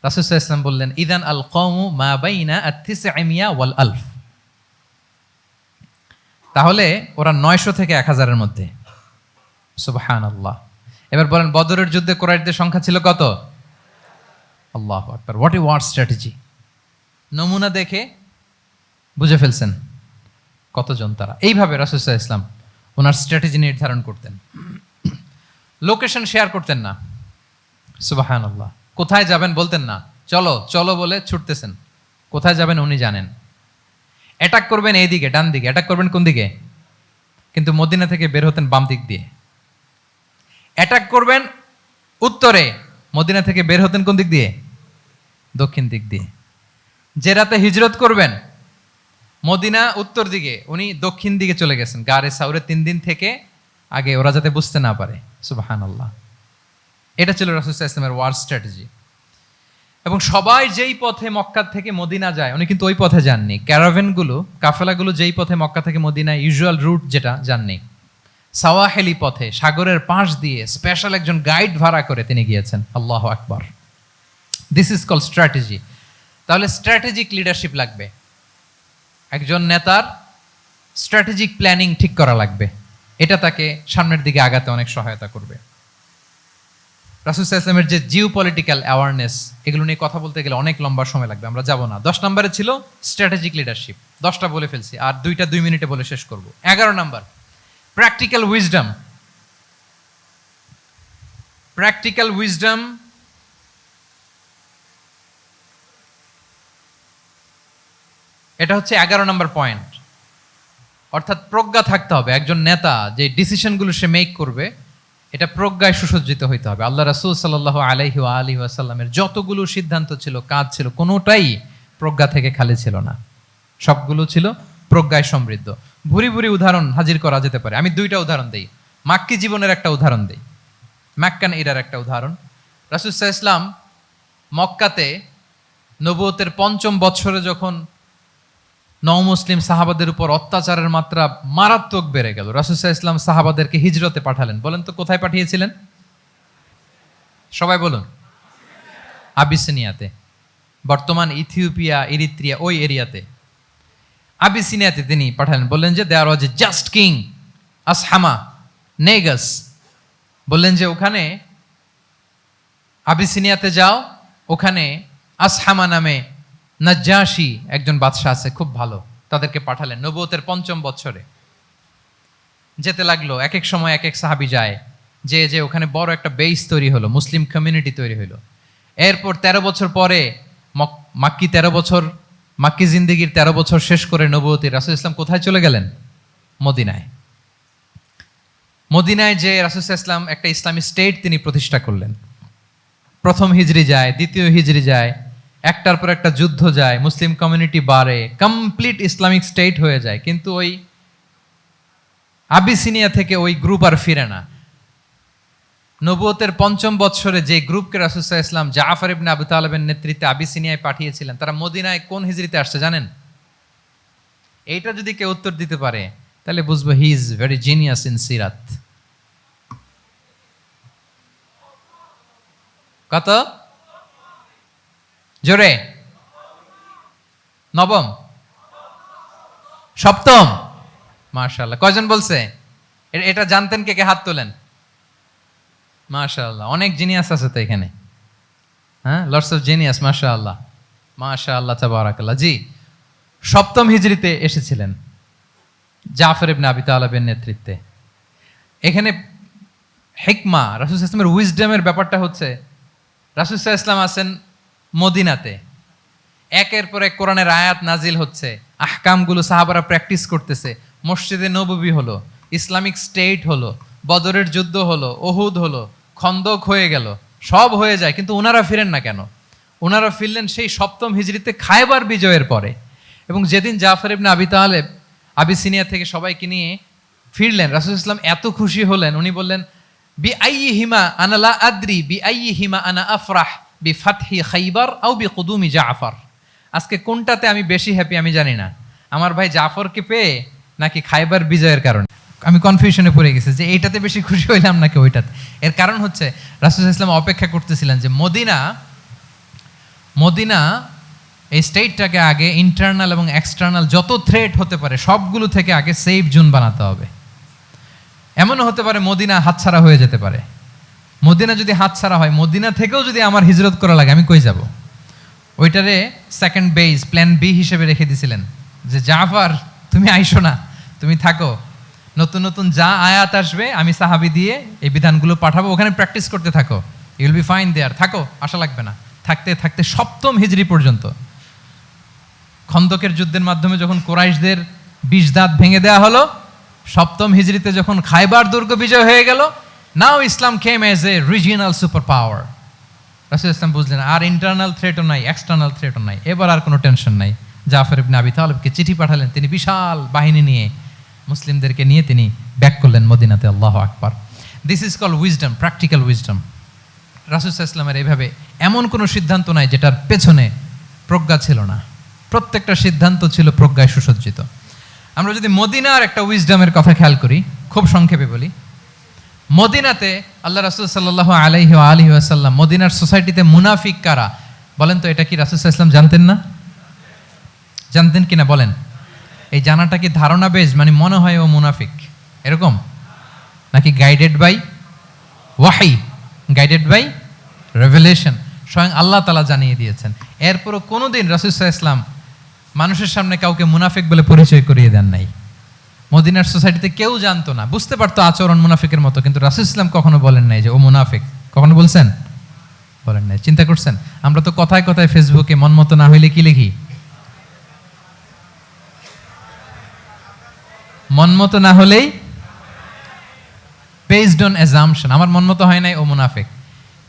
রাসূল সাল্লাল্লাহু আলাইহি ওয়াসাল্লাম বললেন ইদান আল কওমু মা বাইনা আত-তিসআমিয়া ওয়াল আলফ। তাহলে ওরা 900 থেকে 1000 এর মধ্যে। সুবহানাল্লাহ। এবার বলেন, বদরের যুদ্ধে কুরাইশদের সংখ্যা ছিল কত? আল্লাহু আকবার, হোয়াট এ ওয়ার স্ট্র্যাটেজি! নমুনা দেখে বুঝে ফেলছেন কতজন তারা। এইভাবে রাসূল সাল্লাল্লাহু আলাইহি ওয়াসাল্লাম ওনার স্ট্র্যাটেজি নির্ধারণ করতেন। লোকেশন শেয়ার করতেন না। সুবহানাল্লাহ। কোথায় যাবেন বলতেন না, চলো চলো বলে ছুটতেছেন। কোথায় যাবেন উনি জানেন। অ্যাটাক করবেন এই দিকে, ডান দিকে। অ্যাটাক করবেন কোন দিকে? কিন্তু মদিনা থেকে বের হতেন বাম দিক দিয়ে। অ্যাটাক করবেন উত্তরে, মদিনা থেকে বের হতেন কোন দিক দিয়ে? দক্ষিণ দিক দিয়ে। যে রাতে হিজরত করবেন, মদিনা উত্তর দিকে, উনি দক্ষিণ দিকে চলে গেছেন। গারে সাউরে 3 দিন থেকে আগে, ওরা যাতে বুঝতে না পারে। সুবহানাল্লাহ। এটা ছিল রাসূল সাল্লাল্লাহু আলাইহি ওয়াসাল্লামের ওয়ার স্ট্র্যাটেজি। এবং সবাই যেই পথে মক্কা থেকে মদিনা যায়, উনি কিন্তু ওই পথে যাননি। ক্যারাভেনগুলো, কাফেলাগুলো যেই পথে মক্কা থেকে মদিনা, ইউজুয়াল রুট যেটা, যাননি। সাওয়াহেলি পথে, সাগরের পাশ দিয়ে স্পেশাল একজন গাইড ভাড়া করে তিনি গিয়েছেন। আল্লাহু আকবার। This is called strategy. তাহলে স্ট্র্যাটেজিক লিডারশিপ লাগবে। একজন নেতার স্ট্র্যাটেজিক প্ল্যানিং ঠিক করা লাগবে। এটা তাকে সামনের দিকে আগাতে অনেক সহায়তা করবে। রাসূল সাল্লাল্লাহু আলাইহি ওয়াসাল্লামের যে জিও পলিটিক্যাল অ্যাওয়ারনেস, এগুলো নিয়ে কথা বলতে গেলে অনেক লম্বা সময় লাগবে, আমরা যাব না। 10 নম্বরে ছিল স্ট্র্যাটেজিক লিডারশিপ, 10টা বলে ফেলছি, আর 2টা 2 মিনিটে বলে শেষ করব। 11 নম্বর প্র্যাকটিক্যাল উইজডম। প্র্যাকটিক্যাল উইজডম এটা হচ্ছে 11 নম্বর পয়েন্ট। অর্থাৎ প্রজ্ঞা থাকতে হবে। একজন নেতা যে ডিসিশনগুলো সে মেক করবে, এটা প্রজ্ঞায় সুসজ্জিত হইতে হবে। আল্লাহ রাসূল সাল্লাল্লাহু আলাইহি ওয়া আলিহি ওয়াসাল্লামের যতগুলো সিদ্ধান্ত ছিল, কাজ ছিল, কোনোটাই প্রজ্ঞা থেকে খালি ছিল না, সবগুলো ছিল প্রজ্ঞায় সমৃদ্ধ। ভুরি ভুরি উদাহরণ হাজির করা যেতে পারে। আমি 2টা উদাহরণ দেই, মাক্কি জীবনের একটা উদাহরণ দেই, মাক্কান এরার একটা উদাহরণ। রাসূল সাল্লাল্লাহু আলাইহি ওয়াসাল্লাম মক্কাতে নবুয়তের 5ম বছরে যখন নও-মুসলিম সাহাবাদের উপর অত্যাচারের মাত্রা মারাত্মক বেড়ে গেল, রাসূল সাল্লাল্লাহু আলাইহি ওয়াসাল্লাম সাহাবাদেরকে হিজরতে পাঠালেন। বলেন তো কোথায় পাঠিয়েছিলেন? সবাই বলুন। আবিসিনিয়াতে, বর্তমান ইথিওপিয়া, ইরিত্রিয়া, ওই এরিয়াতে আবিসিনিয়াতে তিনি পাঠালেন। বললেন যে দেয়ার ওয়াজ এ জাস্ট কিং আসহামা নেগাস। বললেন যে ওখানে আবিসিনিয়াতে যাও, ওখানে আসহামা নামে নাজ্জাশী একজন বাদশা আছে, খুব ভালো। তাদেরকে পাঠালেন নবুয়তের 5ম বছরে। যেতে লাগলো, এক এক সময় এক এক সাহাবী যায়, যে ওখানে বড় একটা বেস তৈরি হলো, মুসলিম কমিউনিটি তৈরি হলো। এরপর 13 বছর পরে মাক্কি 13 বছর, মাক্কি জিন্দেগির 13 বছর শেষ করে নবুয়তের রাসূল ইসলাম কোথায় চলে গেলেন? মদিনায়। মদিনায় যে রাসূল ইসলাম একটা ইসলামী স্টেট তিনি প্রতিষ্ঠা করলেন। প্রথম হিজরি যায়, দ্বিতীয় হিজরি যায়, একটার পর একটা যুদ্ধ যায়, মুসলিম কমিউনিটি বাড়ে, কমপ্লিট ইসলামিক স্টেট হয়ে যায়। কিন্তু ওই আবিসিনিয়া থেকে ওই গ্রুপ আর ফিরে না। নবুয়তের 5ম বছরে যে গ্রুপকে রাসূল সাল্লাল্লাহু আলাইহি ওয়াসাল্লাম জাফর ইবনে আবু তালেবের নেতৃত্বে আবিসিনিয়ায় পাঠিয়েছিলেন, তারা মদিনায় কোন হিজরিতে আসছে জানেন? এইটা যদি কেউ উত্তর দিতে পারে তাহলে বুঝবো he is very genius in সিরাত। কত জোরে? নবম, সপ্তম। মাশাআল্লাহ, কয়জন বলছে? এটা জানতেন? কে কে হাত তোলেন? মাশাআল্লাহ, অনেক জিনিয়াস আছে তো এখানে। হ্যাঁ, লটস অফ জিনিয়াস। মাশাআল্লাহ, মাশাআল্লাহ, তাবারাকাল্লাহ। জি, 7ম হিজরিতে এসেছিলেন জাফর ইবনে আবি তালেবের নেতৃত্বে। এখানে হিকমা, রাসূল সাল্লাল্লাহু আলাইহি ওয়াসাল্লামের উইজডমের ব্যাপারটা হচ্ছে, রাসূল সাল্লাল্লাহু আলাইহি ওয়াসাল্লাম আছেন মদিনাতে, একের পর এক কোরআনের আয়াত নাজিল হচ্ছে, আহকামগুলো সাহাবারা প্র্যাকটিস করতেছে, মসজিদে নববী হলো, ইসলামিক স্টেট হলো, বদরের যুদ্ধ হলো, উহুদ হলো, খন্দক হয়ে গেল, সব হয়ে যায়। কিন্তু ওনারা ফিরেন না কেন? ওনারা ফিরলেন সেই 7ম হিজরিতে খায়বার বিজয়ের পরে। এবং যেদিন জাফর ইবনে আবি তালেব আবিসিনিয়া থেকে সবাইকে নিয়ে ফিরলেন, রাসূল ইসলাম এত খুশি হলেন, উনি বললেন বি আইয়িহিমা আনা লা আদরি বি আইয়িহিমা আনা আফরাহ বি ফাতহি খাইবার আও বি কুদুমি জাফর। আজকে কোনটাতে আমি বেশি হ্যাপি আমি জানি না, আমার ভাই জাফরকে পেয়ে নাকি খাইবার বিজয়ের কারণে। আমি কনফিউশনে পড়ে গেছি যে এইটাতে বেশি খুশি হইলাম নাকি ওইটাতে। এর কারণ হচ্ছে রাসূল ইসলাম অপেক্ষা করতেছিলেন যে মদিনা এই স্টেটটাকে আগে ইন্টারনাল এবং এক্সটার্নাল যত থ্রেট হতে পারে সবগুলো থেকে আগে সেফ জোন বানাতে হবে। এমনও হতে পারে মদিনা হাতছাড়া হয়ে যেতে পারে। মদিনা যদি হাতছাড়া হয়, মদিনা থেকেও যদি আমার হিজরত করা লাগে, আমি কই যাব? ওইটারে সেকেন্ড বেস, প্ল্যান বি হিসেবে রেখে দিয়েছিলেন যে জাফর তুমি আইসো না, তুমি থাকো, নতুন নতুন যা আয়াত আসবে আমি সাহাবী দিয়ে এই বিধানগুলো পাঠাবো, ওখানে প্র্যাকটিস করতে থাকো, ইউ উইল বি ফাইন দেয়ার, থাকো, আশা লাগবে না। থাকতে থাকতে 7ম হিজরি পর্যন্ত, খন্দকের যুদ্ধের মাধ্যমে যখন কুরাইশদের 20 দাঁত ভেঙে দেওয়া হলো, 7ম হিজরিতে যখন খায়বার দুর্গ বিজয় হয়ে গেল, now Islam came as a regional super power. রাসূল ইসলাম বুঝলেন আর ইন্টারনাল থ্রেটও নাই, এক্সটার্নাল থ্রেটও নাই, এবার আর কোনো টেনশন নাই। জাফর ইবনে আবি তালেবকে চিঠি পাঠালেন, তিনি বিশাল বাহিনী নিয়ে মুসলিমদেরকে নিয়ে তিনি ব্যাক করলেন মদিনাতে। আল্লাহু আকবার। This is call wisdom, practical wisdom. রাসূল সাল্লাল্লাহু আলাইহি ওয়াসাল্লামের এইভাবে এমন কোনো সিদ্ধান্ত নাই যেটার পেছনে প্রজ্ঞা ছিল না, প্রত্যেকটা সিদ্ধান্ত ছিল প্রজ্ঞায় সুসজ্জিত। আমরা যদি মদিনার একটা উইজডমের কথা খেয়াল করি, খুব সংক্ষেপে বলি। মদিনাতে আল্লাহ রাসূল সাল্লাল্লাহু আলাইহি ওয়া আলিহি ওয়াসাল্লাম, মদিনার সোসাইটিতে মুনাফিক কারা বলেন তো? এটা কি রাসূল সাল্লাল্লাহু আলাইহি ওয়াসাল্লাম জানতেন না? জানতেন কিনা বলেন? এই জানাটা কি ধারণা বেজ, মানে মনে হয় ও মুনাফিক এরকম, নাকি গাইডেড বাই ওয়াহি? গাইডেড বাই রেভেলেশন, স্বয়ং আল্লাহ তাআলা জানিয়ে দিয়েছেন। এরপরও কোনোদিন রাসূল সাল্লাল্লাহু আলাইহি ওয়াসাল্লাম মানুষের সামনে কাউকে মুনাফিক বলে পরিচয় করিয়ে দেন নাই। মদিনার সোসাইটিতে কেউ জানতো না, বুঝতে পারতো আচরণ মুনাফিকের মতো, কিন্তু রাসূল সাল্লাল্লাহু আলাইহি ওয়াসাল্লাম কখনো বলেন নাই যে ও মুনাফিক। কখনো বলছেন? বলেন নাই। চিন্তা করছেন? আমরা তো কথায় কথায় ফেসবুকে মন মতো না হইলে কি লিখি? মন মতো না হলেই বেসড অন অ্যাজাম্পশন, আমার মন মতো হয় নাই ও মুনাফিক।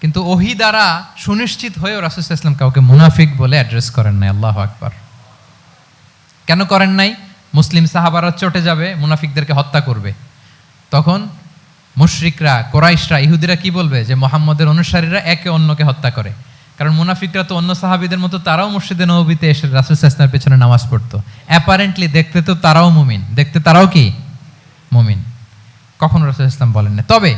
কিন্তু ওহী দ্বারা সুনিশ্চিত হয়েও রাসূল সাল্লাল্লাহু আলাইহি ওয়াসাল্লাম কাউকে মুনাফিক বলে অ্যাড্রেস করেন নাই। আল্লাহু আকবার। কেন করেন নাই? মুসলিম সাহাবারা চটে যাবে, মুনাফিকদেরকে হত্যা করবে। তখন মুশরিকরা, কোরাইশরা, ইহুদিরা কি বলবে? যে মুহাম্মদের অনুসারীরা একে অন্যকে হত্যা করে। কারণ মুনাফিকরা তো অন্য সাহাবীদের মতো তারাও মসজিদে নববীতে এসে রাসূল সাল্লাল্লাহু আলাইহি ওয়াসাল্লামের পেছনে নামাজ পড়তো। অ্যাপারেন্টলি দেখতে তো তারাও মুমিন, দেখতে তারাও কি মুমিন। কখনো রাসূল সাল্লাল্লাহু আলাইহি ওয়াসাল্লাম বলেন না। তবে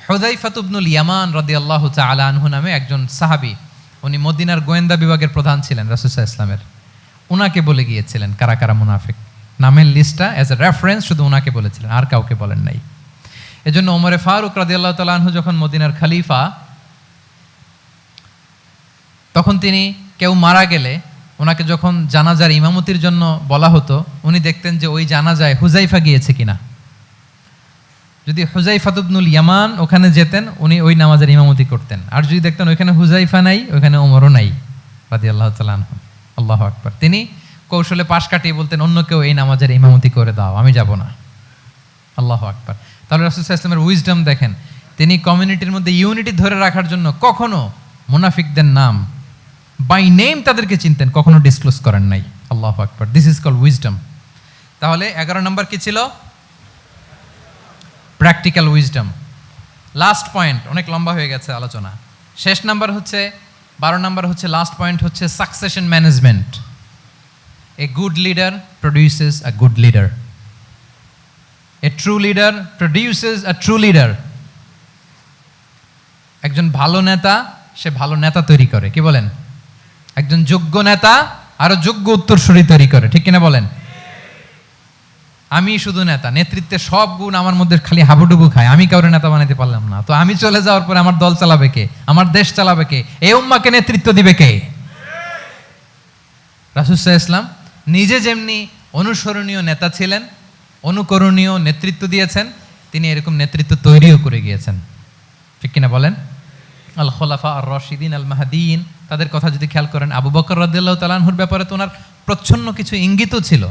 হুযায়ফা ইবনুল ইয়ামান রাদিয়াল্লাহু তাআলা আনহু নামে একজন সাহাবী, উনি মদিনার গোয়েন্দা বিভাগের প্রধান ছিলেন রাসূল সাল্লাল্লাহু আলাইহি ওয়াসাল্লামের। উনাকে বলে গিয়েছিলেন কারা কারা মুনাফিক, নামের লিস্টটা অ্যাজ এ রেফারেন্স শুধু উনাকে বলেছিলেন, আর কাউকে বলেন নাই। এজন্য ওমরে ফারুক রাদিয়াল্লাহু তাআলা আনহু যখন মদিনার খলিফা, তখন তিনি কেউ মারা গেলে ওনাকে যখন জানাজার ইমামতির জন্য বলা হতো, উনি দেখতেন যে ওই জানাজায় হুযায়ফা গিয়েছে কিনা। যদি হুযায়ফা ইবনুল ইয়ামান ওখানে যেতেন, উনি ওই নামাজের ইমামতি করতেন। আর যদি দেখতেন ওইখানে হুযায়ফা নাই, ওইখানে ওমরও নাই রাদিয়াল্লাহু তাআলা আনহু, আল্লাহু আকবার, তিনি কৌশলে পাশ কাটিয়ে বলতেন অন্য কেউ এই নামাজের ইমামতি করে দাও, আমি যাব না। আল্লাহু আকবার। তাহলে রাসূল সাল্লাল্লাহু আলাইহি ওয়াসাল্লামের উইজডম দেখেন, তিনি কমিউনিটির মধ্যে ইউনিটি ধরে রাখার জন্য কখনো মুনাফিকদের নাম বাই নেম তাদেরকে চিনতেন, কখনো ডিসক্লোজ করেন নাই। আল্লাহু আকবার। This is called wisdom. তাহলে 11 নম্বর কি ছিল? Practical wisdom. লাস্ট পয়েন্ট, অনেক লম্বা হয়ে গেছে আলোচনা। শেষ নাম্বার হচ্ছে 12 নম্বর হচ্ছে, লাস্ট পয়েন্ট হচ্ছে succession management. A good leader produces a good leader. A true leader produces a true leader. একজন ভালো নেতা সে ভালো নেতা তৈরি করে, কি বলেন? একজন যোগ্য নেতা আরো যোগ্য উত্তরসূরি তৈরি করে, ঠিক কিনা বলেন? আমি শুধু নেতা, নেতৃত্বের সব গুণ আমার মধ্যে খালি হাবুডুবু খায়, আমি কাউরে নেতা বানাতে পারলাম না, তো আমি চলে যাওয়ার পরে আমার দল চালাবে কে? আমার দেশ চালাবে কে? এই উম্মাহকে নেতৃত্ব দিবে কে? রাসূল সাল্লাল্লাহু আলাইহি ওয়াসাল্লাম নিজে যেমনি অনুসরণীয় নেতা ছিলেন, অনুকরণীয় নেতৃত্ব দিয়েছেন, তিনি এরকম নেতৃত্ব তৈরিও করে গিয়েছেন, ঠিক কিনা বলেন? আল খোলাফা আর রশিদিন আল মাহদিন, তাদের কথা যদি খেয়াল করেন, আবু বকর রাদিয়াল্লাহু তাআলা আনহুর ব্যাপারে তো ওনার প্রচ্ছন্ন কিছু ইঙ্গিতও ছিল।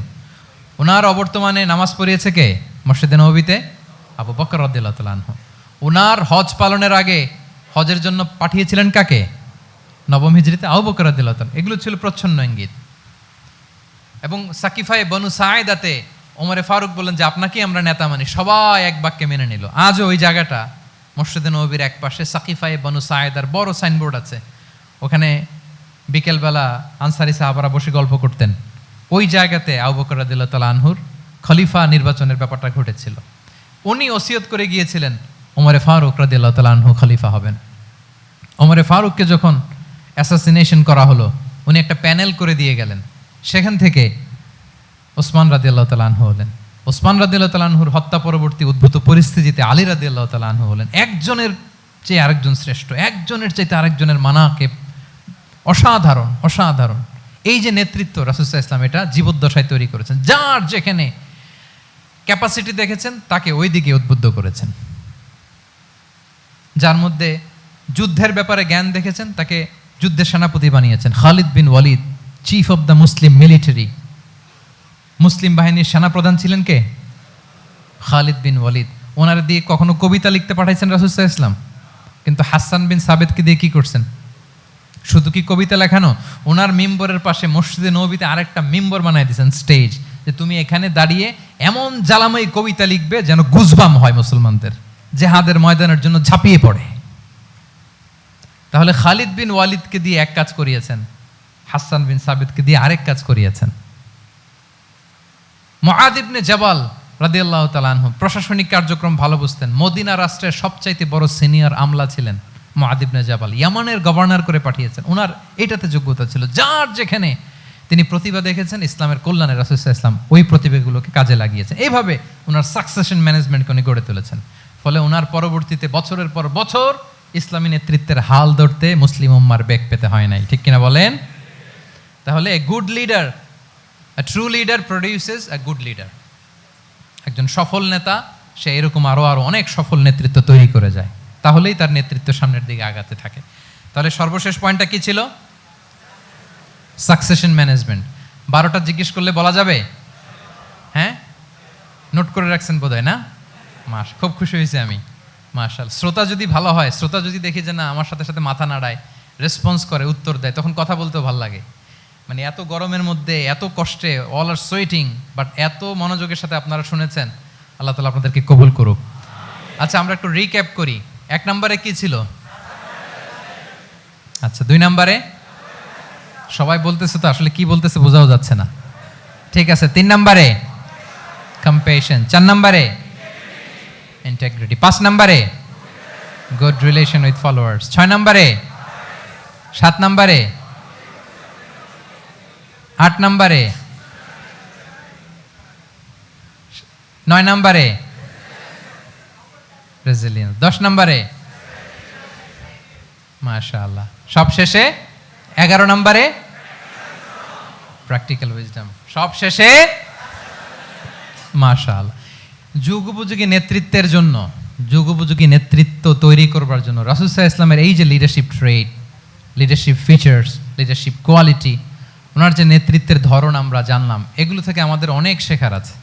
ওনার অবর্তমানে নামাজ পড়িয়েছে কে মসজিদে নববীতে? আবু বকর রাদিয়াল্লাহু তাআলা আনহু। ওনার হজ পালনের আগে হজের জন্য পাঠিয়েছিলেন কাকে? নবম হিজরিতে আবু বকর রাদিয়াল্লাহু তাআলা। এগুলো ছিল প্রচ্ছন্ন ইঙ্গিত। এবং সাকিফায়ে বনু সাঈদাতে ওমরে ফারুক বললেন যে আপনাকেই আমরা নেতা মানি, সবাই এক বাক্যে মেনে নিল। আজও ওই জায়গাটা মসজিদে নববীর এক পাশে সাকিফায়ে বনু সাঈদার বড় সাইনবোর্ড আছে, ওখানে বিকেলবেলা আনসারি সাহাবারা বসে গল্প করতেন। ওই জায়গাতে আবু বকর রাদিয়াল্লাহু তাআলা আনহুর খলিফা নির্বাচনের ব্যাপারটা ঘটেছিল। উনি ওসিয়ত করে গিয়েছিলেন ওমরে ফারুক রাদিয়াল্লাহু তাআলা আনহু খলিফা হবেন। ওমরে ফারুককে যখন অ্যাসাসিনেশন করা হলো, উনি একটা প্যানেল করে দিয়ে গেলেন। সেখান থেকে ওসমান রাদিয়াল্লাহু তাআলা আনহু হলেন। ওসমান রাদিয়াল্লাহু তাআলা আনহুর হত্যা পরবর্তী উদ্ভূত পরিস্থিতিতে আলী রাদিয়াল্লাহু তাআলা আনহু হলেন। একজনের চেয়ে আরেকজন শ্রেষ্ঠ, একজনের চাইতে আরেকজনের মানাকে অসাধারণ, অসাধারণ। এই যে নেতৃত্ব রাসূল সাল্লাল্লাহু আলাইহি ওয়াসাল্লাম এটা জীবদ্দশায় তৈরি করেছেন। যার যেখানে ক্যাপাসিটি দেখেছেন তাকে ওই দিকে উদ্বুদ্ধ করেছেন। যার মধ্যে যুদ্ধের ব্যাপারে জ্ঞান দেখেছেন তাকে যুদ্ধের সেনাপতি বানিয়েছেন। Khalid bin Walid, chief of the Muslim military, মুসলিম বাহিনীর সেনাপ্রধান ছিলেন কে? খালিদ বিন ওয়ালিদ। ওনার দিয়ে কখনো কবিতা লিখতে পাঠাইছেন রাসূল সাল্লাল্লাহু আলাইহি ওয়াসাল্লাম, কিন্তু হাসান বিন সাবেতকে দিয়ে কি করছেন? শুধু কি কবিতা লেখানো? ওনার মিম্বরের পাশে মসজিদে নববীতে আরেকটা মিম্বর বানাই দিয়েছেন, স্টেজ, যে তুমি এখানে দাঁড়িয়ে এমন জ্বালাময়ী কবিতা লিখবে যেন গুজবাম হয় মুসলমানদের, জেহাদের ময়দানের জন্য ঝাঁপিয়ে পড়ে। তাহলে খালিদ বিন ওয়ালিদকে দিয়ে এক কাজ করিয়েছেন, হাসান বিন সাবিতকে দিয়ে আরেক কাজ করিয়েছেন। মুআদ ইবনে জাবাল রাদিয়াল্লাহু তাআলা আনহু প্রশাসনিক কার্যক্রম ভালো বুঝতেন। মদিনা রাষ্ট্রের সবচাইতে বড় সিনিয়র আমলা ছিলেন মুআদ ইবনে জাবাল, ইয়ামানের গভর্নর করে পাঠিয়েছেন। ওনার এটাতে যোগ্যতা ছিল। যার যেখানে তিনি প্রতিভা দেখেছেন ইসলামের কল্যাণে রাসূল সাল্লাল্লাহু আলাইহি ওয়াসাল্লাম ওই প্রতিভাগুলোকে কাজে লাগিয়েছেন। এইভাবে ওনার সাকসেশন ম্যানেজমেন্টকে উনি গড়ে তুলেছেন। ফলে ওনার পরবর্তীতে বছরের পর বছর ইসলামী নেতৃত্বের হাল ধরতে মুসলিম উম্মার বেগ পেতে হয় নাই, ঠিক কিনা বলেন? তাহলে a good leader, a true leader produces a good leader. একজন সফল নেতা সে এরকম আরও অনেক সফল নেতৃত্ব তৈরি করে যায়, তাহলেই তার নেতৃত্ব সামনের দিকে আগাতে থাকে। তাহলে সর্বশেষ পয়েন্টটা কি ছিল? Succession management. 12টা জিজ্ঞেস করলে বলা যাবে? হ্যাঁ, নোট করে রাখছেন বোধহয় না? খুব খুশি হয়েছে আমি, মাশাআল্লাহ। শ্রোতা যদি ভালো হয়, শ্রোতা যদি দেখি যে না আমার সাথে সাথে মাথা নাড়ায়, রেসপন্স করে, উত্তর দেয়, তখন কথা বলতেও ভালো লাগে। মানে এত গরমের মধ্যে, এত কষ্টে, অল আর সোয়েটিং, বাট এত মনোযোগের সাথে আপনারা শুনেছেন, আল্লাহ তাআলা আপনাদেরকে কবুল করুক। আচ্ছা, আমরা একটু রিক্যাপ করি। 1 নম্বরে কি ছিল? আচ্ছা, 2 নম্বরে সবাই বলতেছে তো, আসলে কি বলতেছে বোঝাও যাচ্ছে না, ঠিক আছে। 3 নম্বরে কম্প্যাশন। 4 নম্বরে ইন্টিগ্রিটি। 5 নম্বরে গুড রিলেশন উইথ ফলোয়ার্স। 6 নম্বরে, 7 নম্বরে, 8 নম্বরে, 9 নম্বরে রেজিলিয়েন্স। 10 নম্বরে মাশাআল্লাহ। সব শেষে 11 নম্বরে প্র্যাকটিক্যাল উইজডম। সব শেষে মাশাআল্লাহ। যুগোপযোগী নেতৃত্বের জন্য, যুগোপযোগী নেতৃত্ব তৈরি করবার জন্য রাসূল সাল্লাল্লাহু আলাইহি ওয়াসাল্লামের এই যে লিডারশিপ ট্রেট, লিডারশিপ ফিচার্স, লিডারশিপ কোয়ালিটি, ওনার যে নেতৃত্বের ধরন আমরা জানলাম, এগুলো থেকে আমাদের অনেক শেখার আছে,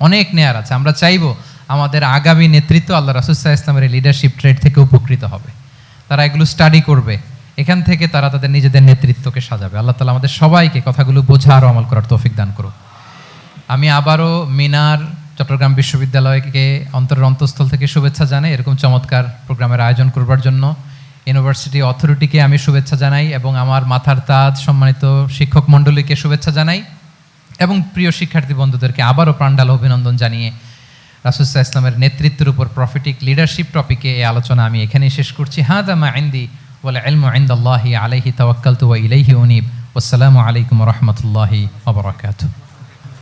অনেক নেয়ার আছে। আমরা চাইবো আমাদের আগামী নেতৃত্ব আল্লাহ রাসূল সাল্লাল্লাহু আলাইহি ওয়াসাল্লামের এই লিডারশিপ ট্রেট থেকে উপকৃত হবে। তারা এগুলো স্টাডি করবে, এখান থেকে তারা তাদের নিজেদের নেতৃত্বকে সাজাবে। আল্লাহ তাআলা আমাদের সবাইকে কথাগুলো বোঝা আর আমল করার তৌফিক দান করুক। আমি আবারও মিনার চট্টগ্রাম বিশ্ববিদ্যালয়কে অন্তরের অন্তঃস্থল থেকে শুভেচ্ছা জানাই এরকম চমৎকার প্রোগ্রামের আয়োজন করবার জন্য। ইউনিভার্সিটি অথরিটিকে আমি শুভেচ্ছা জানাই এবং আমার মাথার তাজ সম্মানিত শিক্ষক মণ্ডলীকে শুভেচ্ছা জানাই এবং প্রিয় শিক্ষার্থী বন্ধুদেরকে আবারও প্রাণঢাল অভিনন্দন জানিয়ে রাসূল সাল্লাল্লাহু আলাইহি ওয়াসাল্লামের নেতৃত্বের উপর প্রফিটিক লিডারশিপ টপিকে এই আলোচনা আমি এখানেই শেষ করছি। হাদা মা ইনদি ওয়াল ইলমু ইনদাল্লাহি আলাইহি তাওয়াক্কালতু ওয়া ইলাইহি উনীব। ওয়াসসালামু আলাইকুম ওয়া রাহমাতুল্লাহি ওয়া বারাকাতুহু।